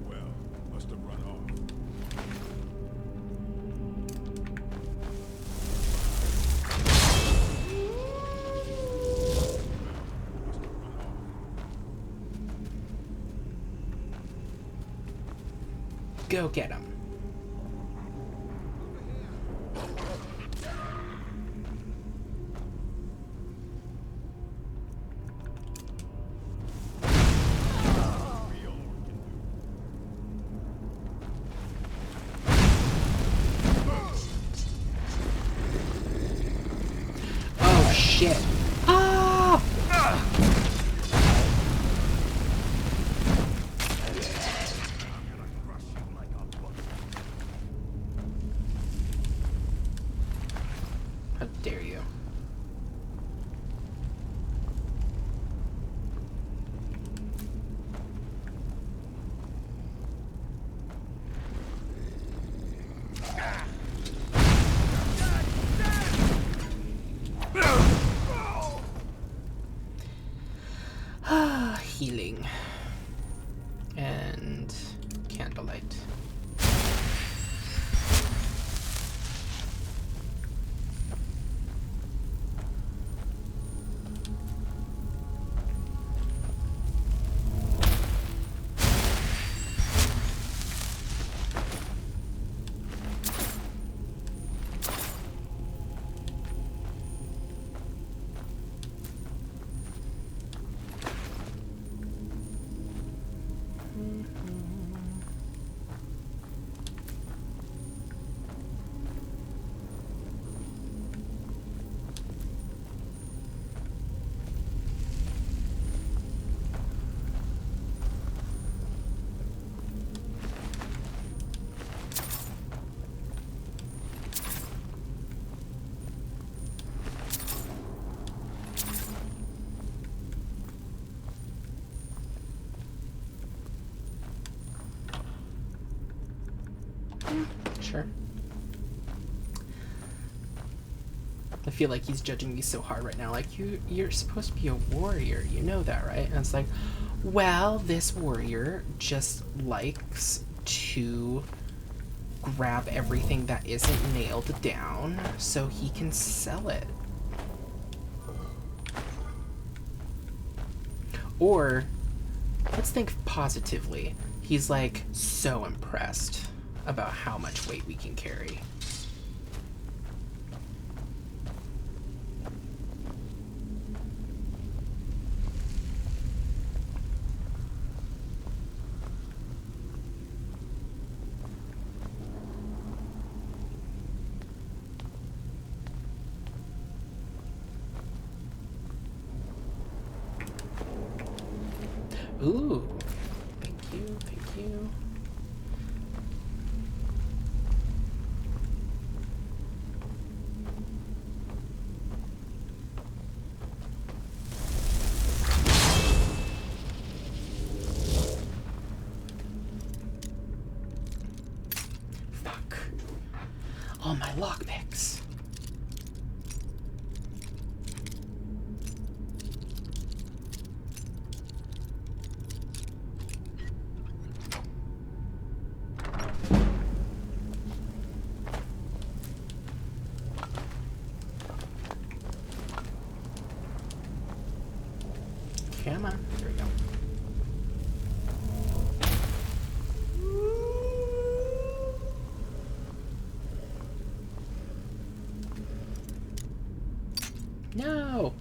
Well, must have run off. Go get him. Oh shit. Ah! healing. And candlelight. Sure. I feel like he's judging me so hard right now. Like, you're supposed to be a warrior. You know that, right? And it's like, well, this warrior just likes to grab everything that isn't nailed down so he can sell it. Or, let's think positively. He's like so impressed about how much weight we can carry. Ooh, thank you, thank you. Fuck. All my lockpicks. Come on. There we go. No.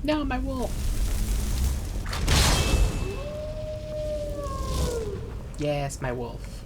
No, my wolf. Yes, my wolf.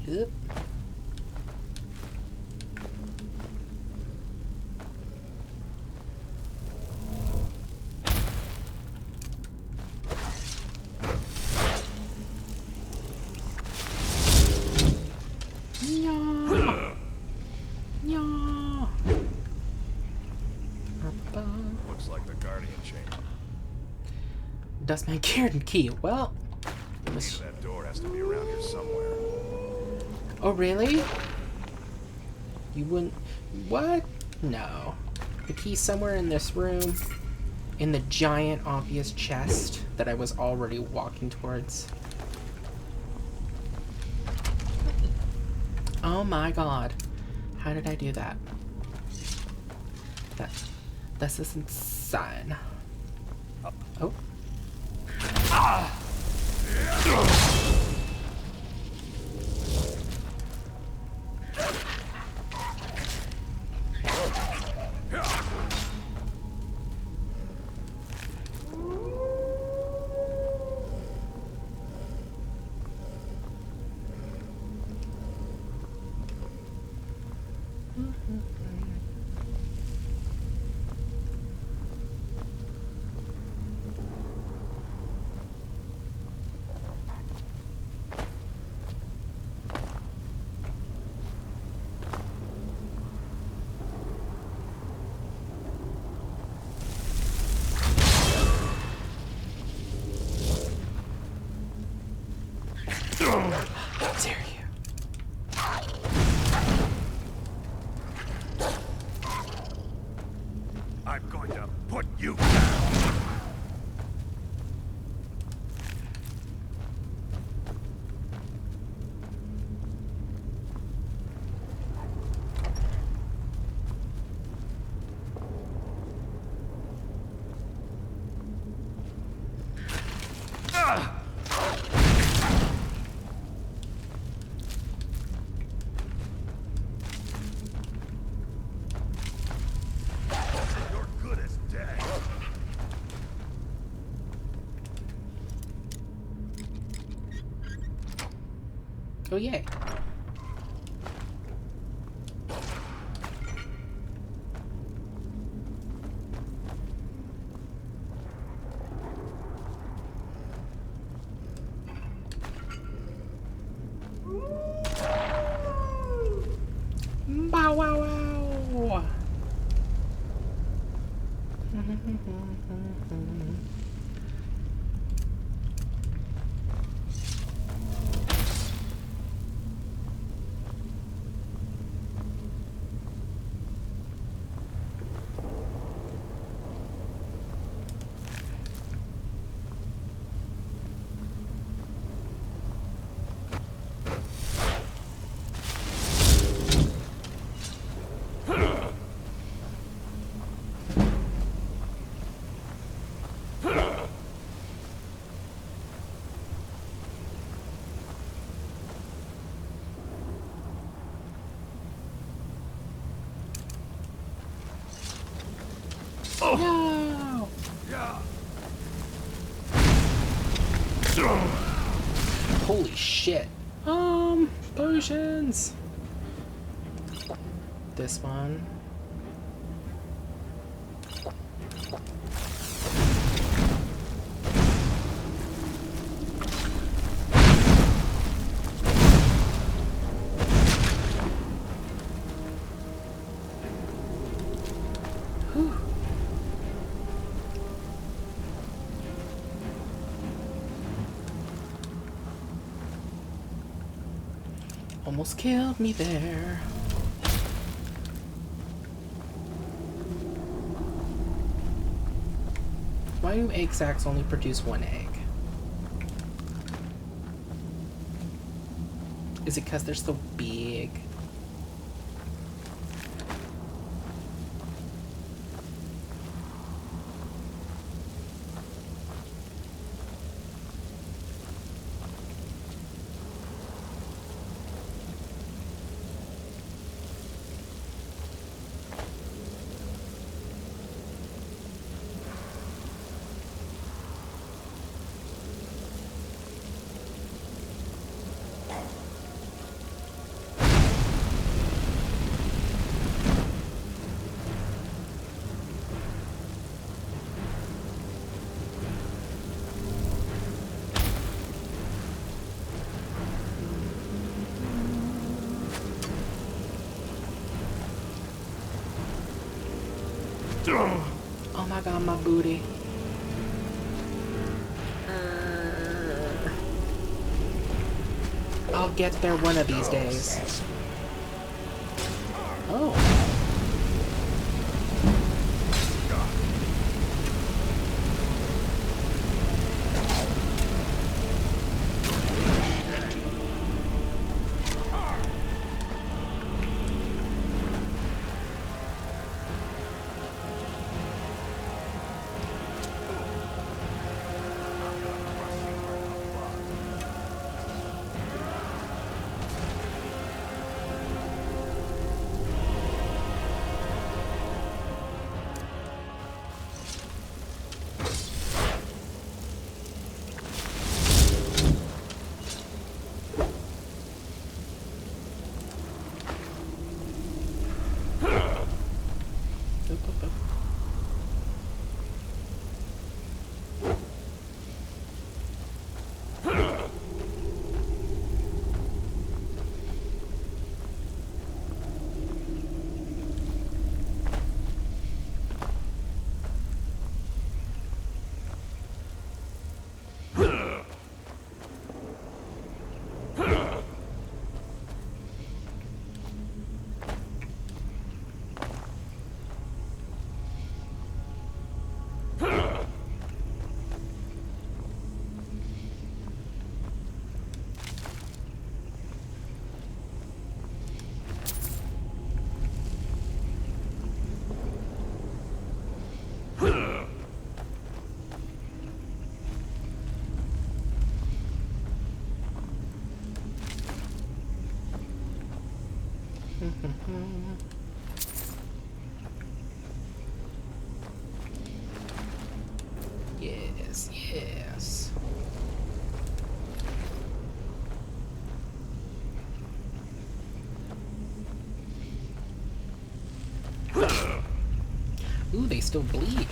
Yep. Looks like the Guardian Chamber. Dustman Kieran key. Well, The key to that door has to be around here somewhere. oh really? You wouldn't? What? No. The key's somewhere in this room. in the giant obvious chest that I was already walking towards. Oh my god. How did I do that? This is insane. Oh. How dare you? I'm going to put you down. Oh, yay. Bow wow wow. No! Holy shit. Potions. This one. Whew. Almost killed me there. Why do egg sacs only produce one egg? Is it because they're so big? Oh my god, my booty. I'll get there one of these days. Oh. Yes, yes. Ooh, they still bleed.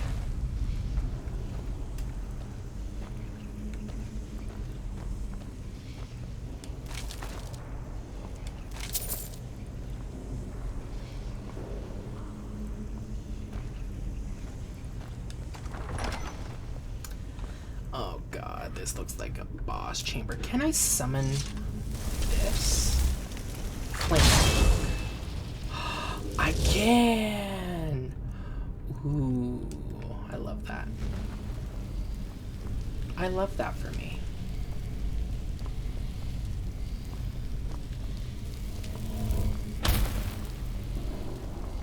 Oh god, this looks like a boss chamber. Can I summon this? Clank. I can! Ooh, I love that. I love that for me.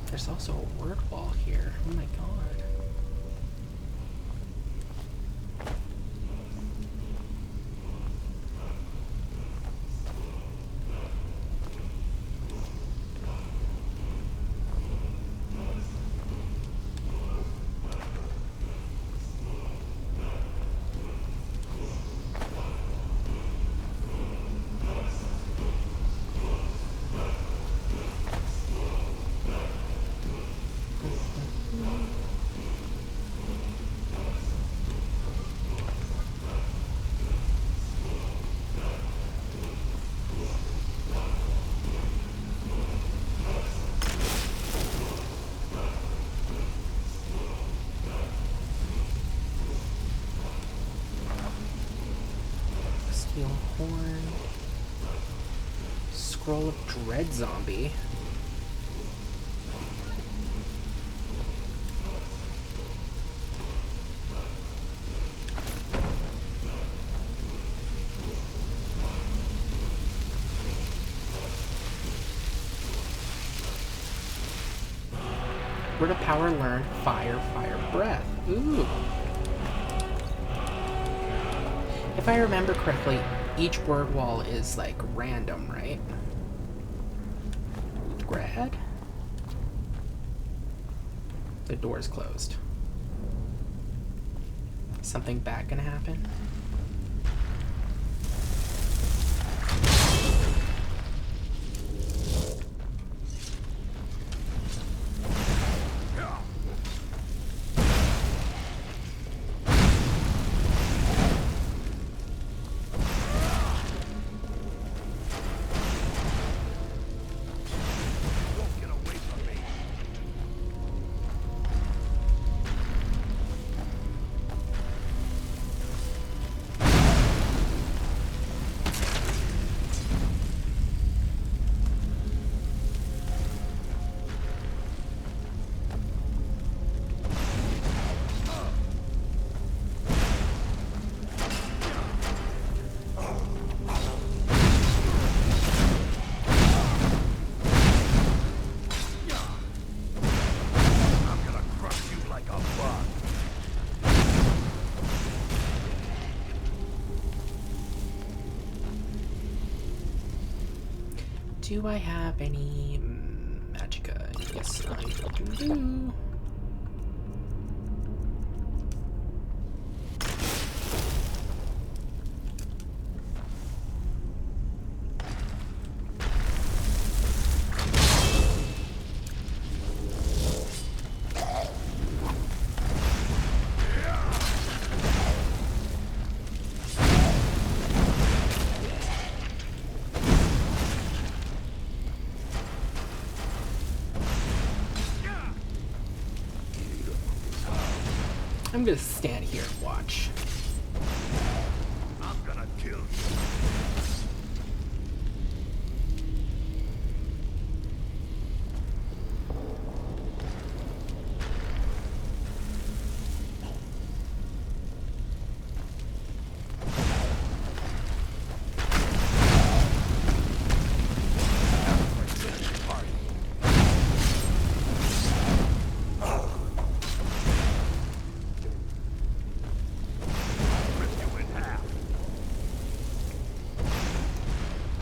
There's also a word wall here. Oh my god. Steel horn. Scroll of Dread Zombie. Word of power learned. Fire, fire, breath. Ooh. If I remember correctly, each word wall is like random, right? Grad? The door's closed. Something bad gonna happen? Do I have any magicka? Yes, I do. I'm gonna stand here and watch. I'm gonna kill you.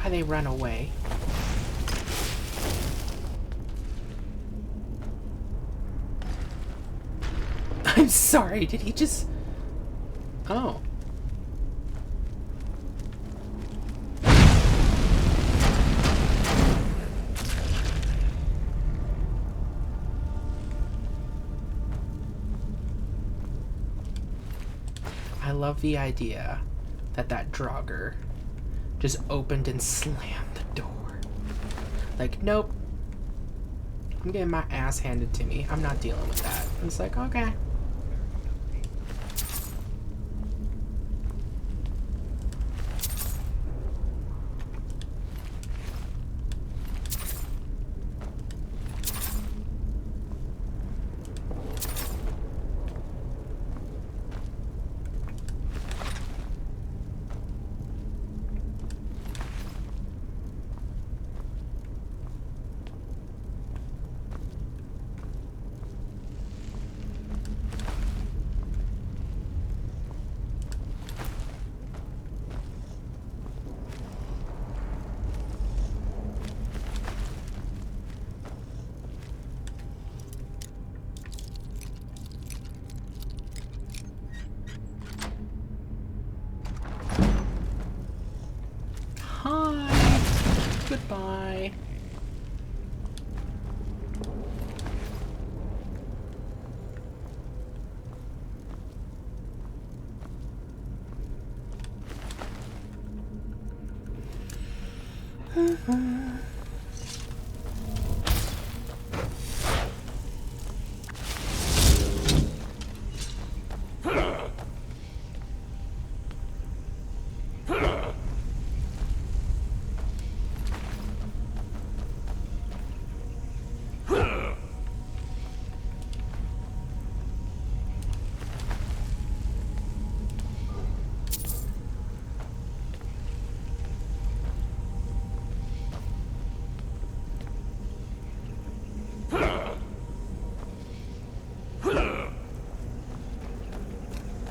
They run away. I'm sorry, did he just... Oh. I love the idea that that Draugr just opened and slammed the door. Like, nope. I'm getting my ass handed to me. I'm not dealing with that. It's like, okay. Hi. Goodbye.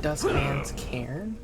Duskman's Cairn?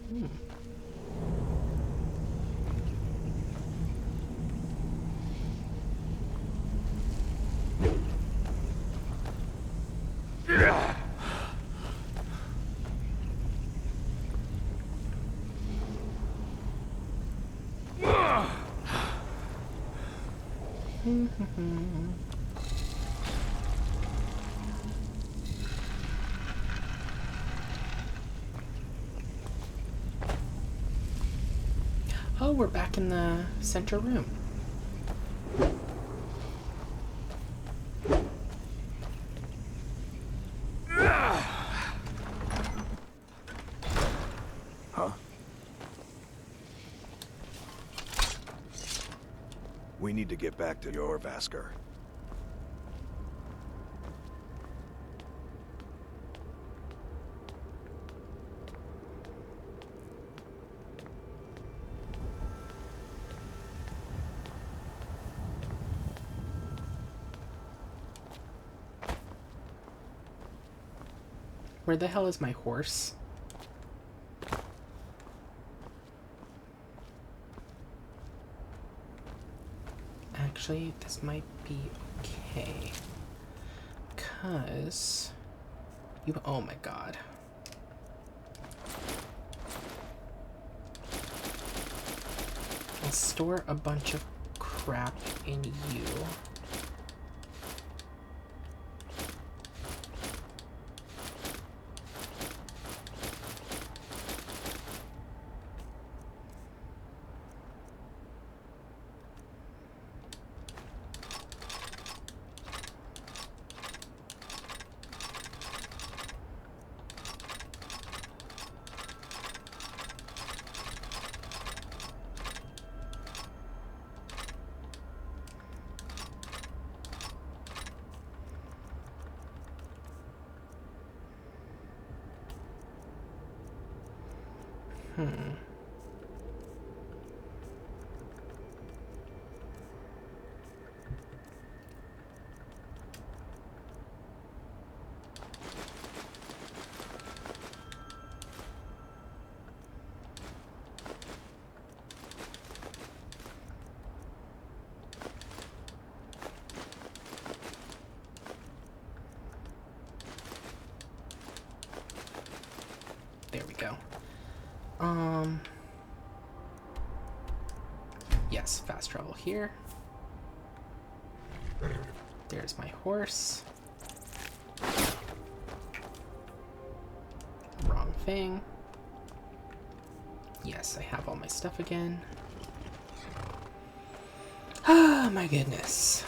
Oh, we're back in the center room. Huh? We need to get back to your Vasker. Where the hell is my horse? Actually, this might be okay. 'Cause you, oh my god. I'll store a bunch of crap in you. There we go. Yes, fast travel here. There's my horse. Wrong thing. Yes, I have all my stuff again. Oh my goodness.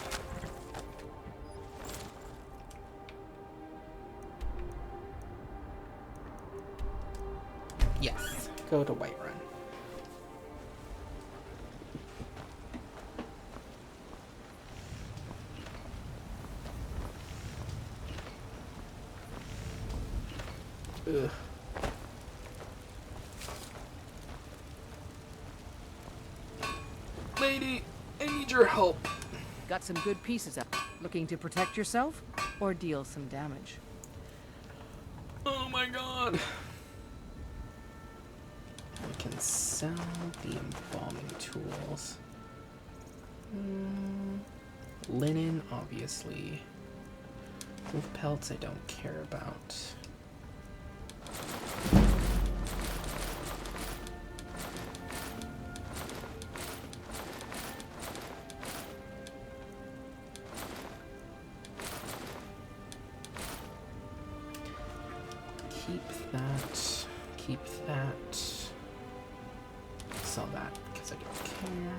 Yes, go to Whiterun. Ugh. Lady, I need your help. Got some good pieces up. Looking to protect yourself or deal some damage? Oh my god. We can sell the embalming tools. Linen, obviously. Wolf pelts I don't care about. Keep that. Keep that. Sell that because I don't care.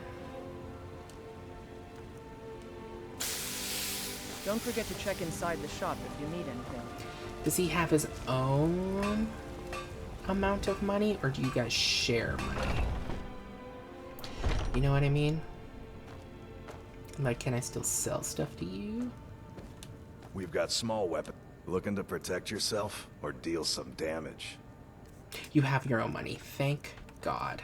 Don't forget to check inside the shop if you need anything. Does he have his own amount of money, or do you guys share money? You know what I mean? Like, can I still sell stuff to you? We've got small weapons. Looking to protect yourself or deal some damage? You have your own money. Thank God.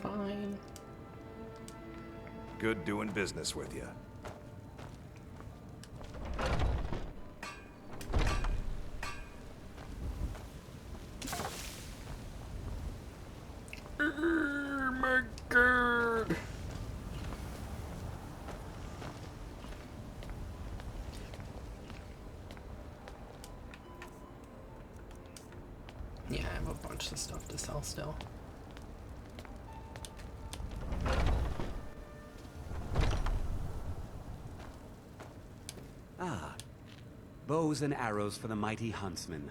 Fine. Good doing business with you. My God. Yeah, I have a bunch of stuff to sell still. Ah, bows and arrows for the mighty huntsman.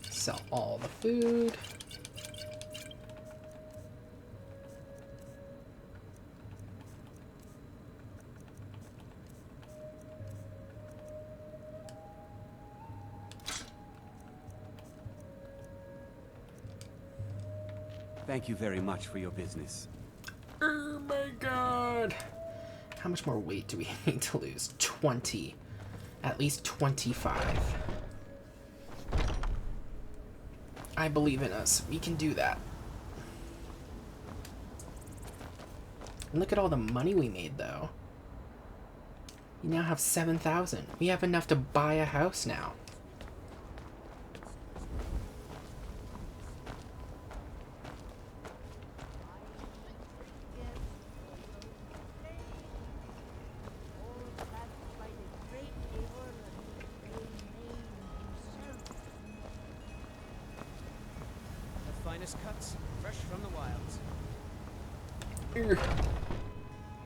Sell all the food. Thank you very much for your business. Oh my God. How much more weight do we need to lose? 20. At least 25. I believe in us. We can do that. And look at all the money we made, though. We now have 7,000. We have enough to buy a house now. Cuts, fresh from the wilds.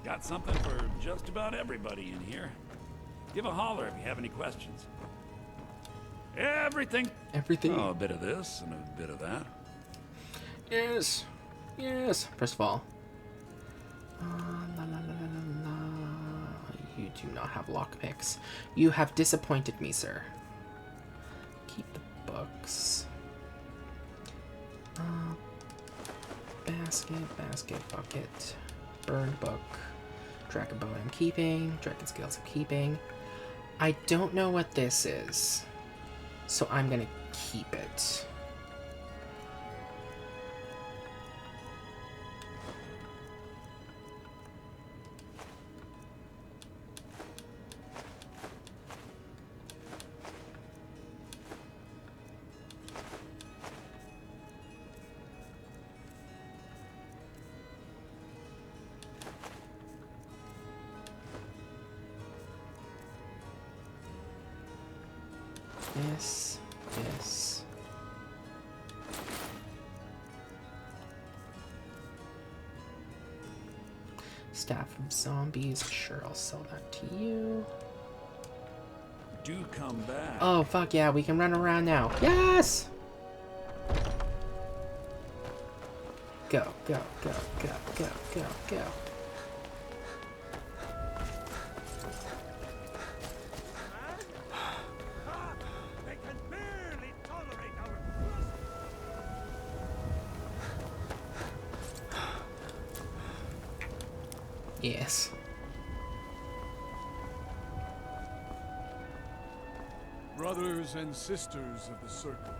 Got something for just about everybody in here. Give a holler if you have any questions. Everything. Everything. Oh, a bit of this and a bit of that. Yes. Yes. First of all, la, la, la, la, la. You do not have lockpicks. You have disappointed me, sir. Keep the books. Basket, bucket, burned book, dragon bow I'm keeping, dragon scales I'm keeping. I don't know what this is, so I'm gonna keep it. This. Staff from zombies. Sure, I'll sell that to you. Do come back. Oh, fuck yeah, we can run around now. Yes! Go, go, go, go, go, go, go. Yes. Brothers and sisters of the Circle,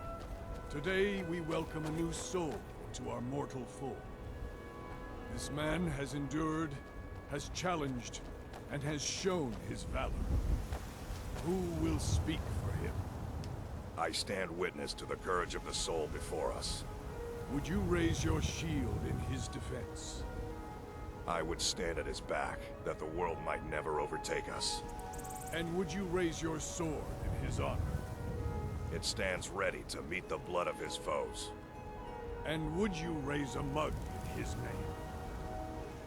today we welcome a new soul to our mortal fold. This man has endured, has challenged, and has shown his valor. Who will speak for him? I stand witness to the courage of the soul before us. Would you raise your shield in his defense? I would stand at his back, that the world might never overtake us. And would you raise your sword in his honor? It stands ready to meet the blood of his foes. And would you raise a mug in his name?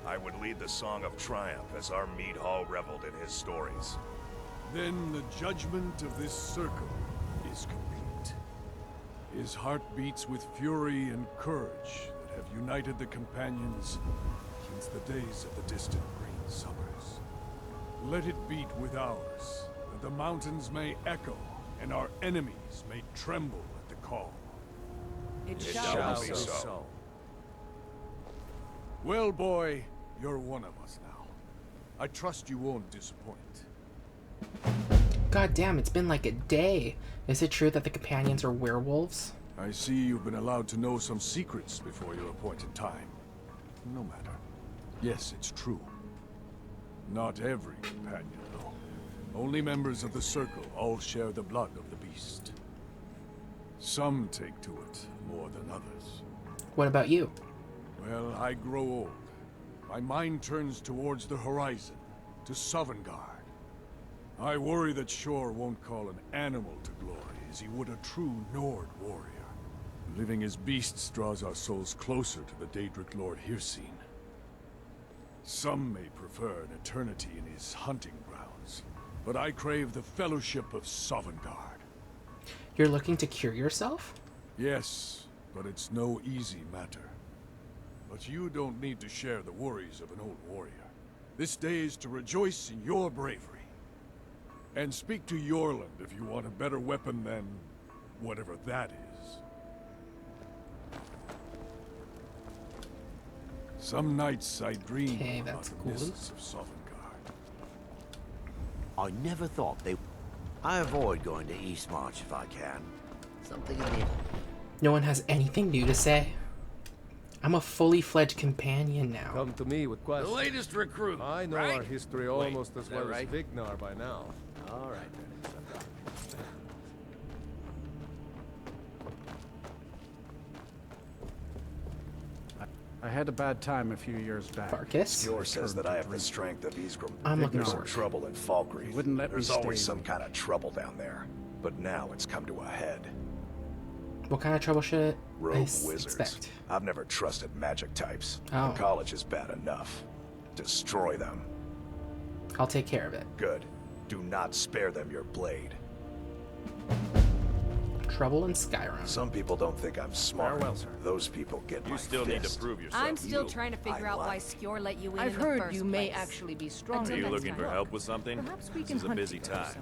I would lead the song of triumph as our mead hall reveled in his stories. Then the judgment of this circle is complete. His heart beats with fury and courage that have united the companions since the days of the distant green summers. Let it beat with ours, that the mountains may echo and our enemies may tremble at the call. It shall be so. Well, boy, you're one of us now. I trust you won't disappoint. God damn, it's been like a day. Is it true that the companions are werewolves? I see you've been allowed to know some secrets before your appointed time. No matter. Yes, it's true. Not every companion, though. Only members of the Circle all share the blood of the beast. Some take to it more than others. What about you? Well, I grow old. My mind turns towards the horizon, to Sovngarde. I worry that Shor won't call an animal to glory as he would a true Nord warrior. Living as beasts draws our souls closer to the Daedric Lord Hircine. Some may prefer an eternity in his hunting grounds, but I crave the fellowship of Sovngarde. You're looking to cure yourself? Yes, but it's no easy matter. But you don't need to share the worries of an old warrior. This day is to rejoice in your bravery. And speak to Yorland if you want a better weapon than whatever that is. Some nights I dream about the mists of Sovngarde. I never thought they... I avoid going to Eastmarch if I can. Something in the... No one has anything new to say? I'm a fully fledged companion now. Come to me with questions. The latest recruit. I know right? our history Wait, almost as is that well right? as Vignar by now. All right then. I had a bad time a few years back. Farkas? Yor says that I have the strength of Ysgrim. I'm looking There's for some it. trouble in Falkreath. Wouldn't let me There's always stay. some kind of trouble down there. But now it's come to a head. What kind of trouble should I Rogue wizards. expect? I've never trusted magic types. Oh. College is bad enough. Destroy them. I'll take care of it. Good. Do not spare them your blade. trouble in Skyrim. Some people don't think I'm smart. Farewell, sir. Those people get You my still need to fist. prove yourself. I'm still trying to figure out why Skjor let you in I've in the heard first you may place. actually be stronger. Are you than looking for look. help with something? Perhaps we This can is a hunt busy together time.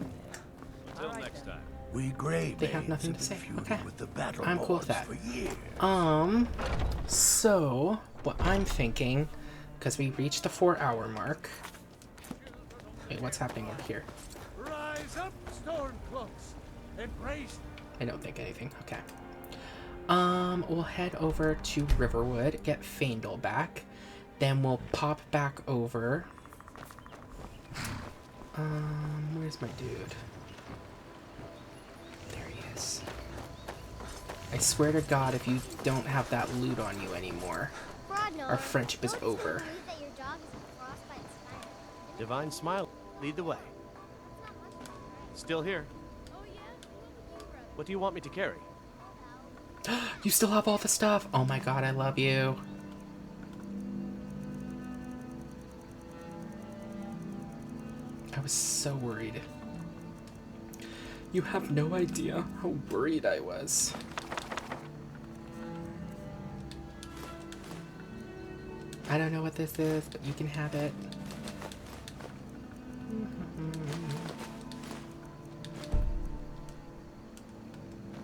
someday. Till next time. We Grey They have Maids nothing have to been say. feuding Okay. with the battle I'm cool with that. for years. So what I'm thinking, because we reached the 4-hour mark. Wait, what's happening over here? Rise up, Stormcloaks! Embrace. I don't think anything. Okay. We'll head over to Riverwood, get Faendal back. Then we'll pop back over. Where's my dude? There he is. I swear to God, if you don't have that loot on you anymore, our friendship is over. Divine Smile, lead the way. Still here. What do you want me to carry? You still have all the stuff. Oh my God, I love you. I was so worried. You have no idea how worried I was. I don't know what this is, but you can have it.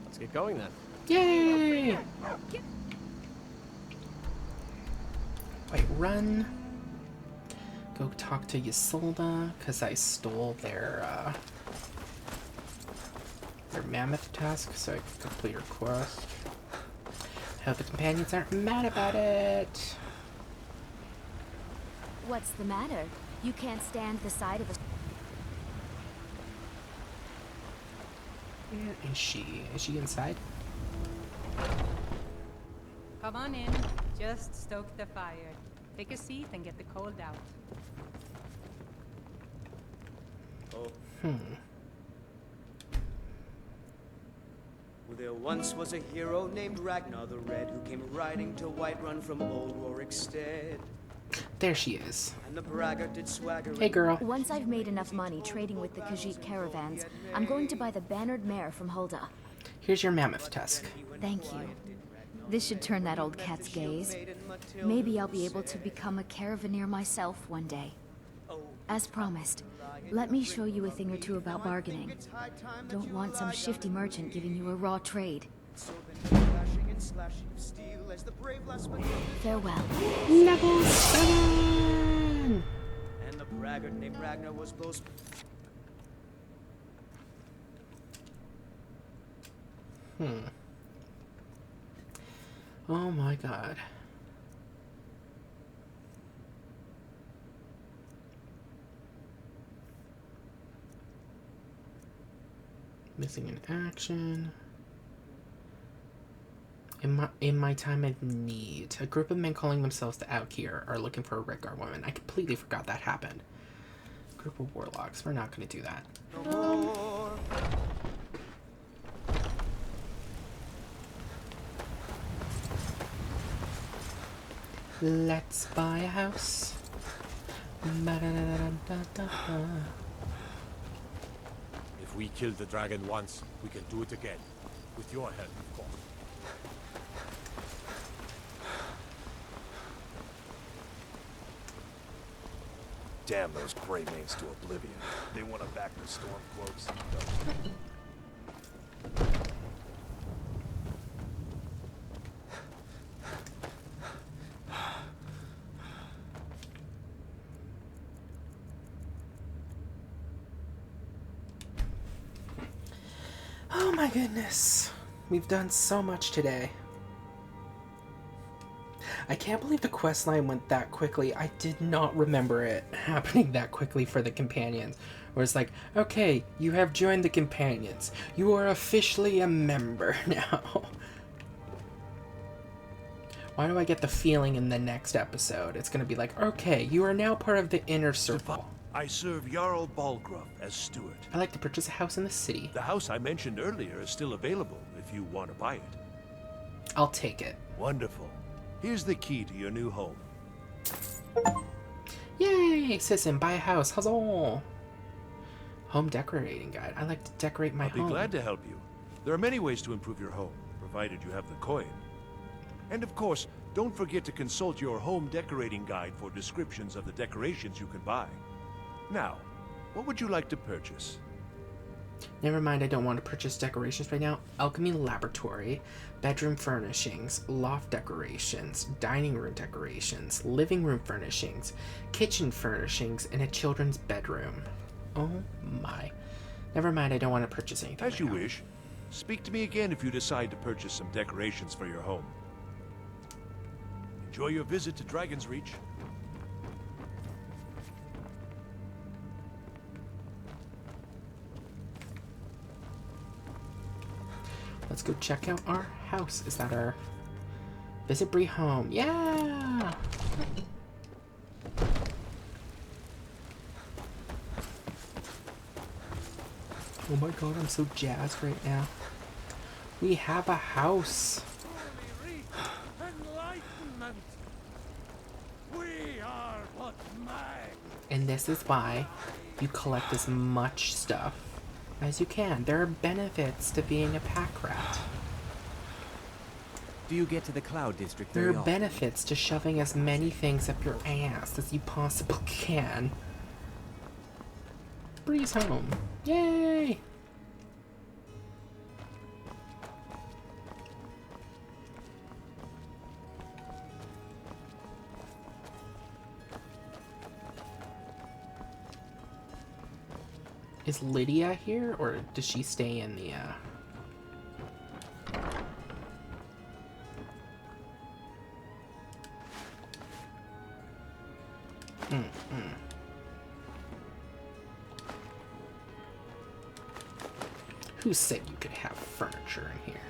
Let's get going then. Yay! Wait, run. Go talk to Ysolda, because I stole their mammoth task, so I can complete her quest. I hope the companions aren't mad about it. What's the matter? You can't stand the sight of a... Where is she? Is she inside? Come on in. Just stoke the fire. Take a seat and get the cold out. Well, there once was a hero named Ragnar the Red who came riding to Whiterun from old Rorikstead. There she is. And the braggart did swagger. Hey, girl. Once I've made enough money trading with the Khajiit caravans, I'm going to buy the bannered mare from Hulda. Here's your mammoth tusk. Thank you. This should turn that old cat's gaze. Maybe I'll be able to become a caravaneer myself one day. As promised, let me show you a thing or two about bargaining. Don't want some shifty merchant giving you a raw trade. Farewell. Level 7! And the braggart named Ragnar was both... Oh my God. Missing in action. In my time of need, a group of men calling themselves the Outkeer are looking for a Redguard woman. I completely forgot that happened. Group of warlocks. We're not going to do that. Let's buy a house. If we killed the dragon once, we can do it again. With your help, of course. Damn those Grey Maids to oblivion. They want to back the Stormcloaks. Oh my goodness. We've done so much today. I can't believe the quest line went that quickly. I did not remember it happening that quickly for the companions. Where it's like, okay, you have joined the companions. You are officially a member now. Why do I get the feeling in the next episode it's going to be like, okay, you are now part of the inner circle. I serve Jarl Balgruuf as steward. I like to purchase a house in the city. The house I mentioned earlier is still available if you want to buy it. I'll take it. Wonderful. Here's the key to your new home. Yay! Sissin, buy a house. Huzzah! Home decorating guide. I like to decorate my I'll be home. glad to help you. There are many ways to improve your home, provided you have the coin. And of course, don't forget to consult your home decorating guide for descriptions of the decorations you can buy. Now, what would you like to purchase? Never mind, I don't want to purchase decorations right now. Alchemy laboratory, bedroom furnishings, loft decorations, dining room decorations, living room furnishings, kitchen furnishings, and a children's bedroom. Oh my. Never mind, I don't want to purchase anything. As you wish. Speak to me again if you decide to purchase some decorations for your home. Enjoy your visit to Dragon's Reach. Let's go check out our house. Is that our visit Bree home? Yeah! Oh my god, I'm so jazzed right now. We have a house. Enlightenment. We are what's mine. And this is why you collect as much stuff as you can. There are benefits to being a pack rat. Do you get to the Cloud District There very are often? benefits to shoving as many things up your ass as you possibly can. Breeze home. Yay! Is Lydia here, or does she stay in the, Who said you could have furniture in here?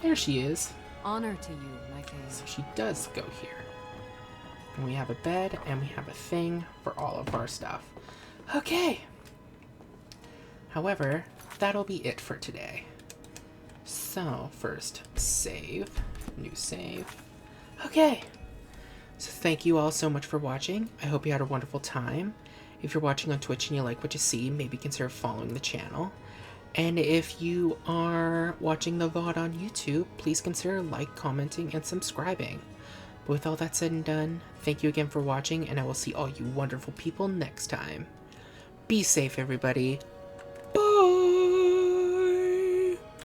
There she is. Honor to you, my Thane. So she does go here. And we have a bed, and we have a thing for all of our stuff. Okay. However, that'll be it for today. So, first, save. New save. Okay. So thank you all so much for watching. I hope you had a wonderful time. If you're watching on Twitch and you like what you see, maybe consider following the channel. And if you are watching the VOD on YouTube, please consider like, commenting, and subscribing. But with all that said and done, thank you again for watching, and I will see all you wonderful people next time. Be safe, everybody.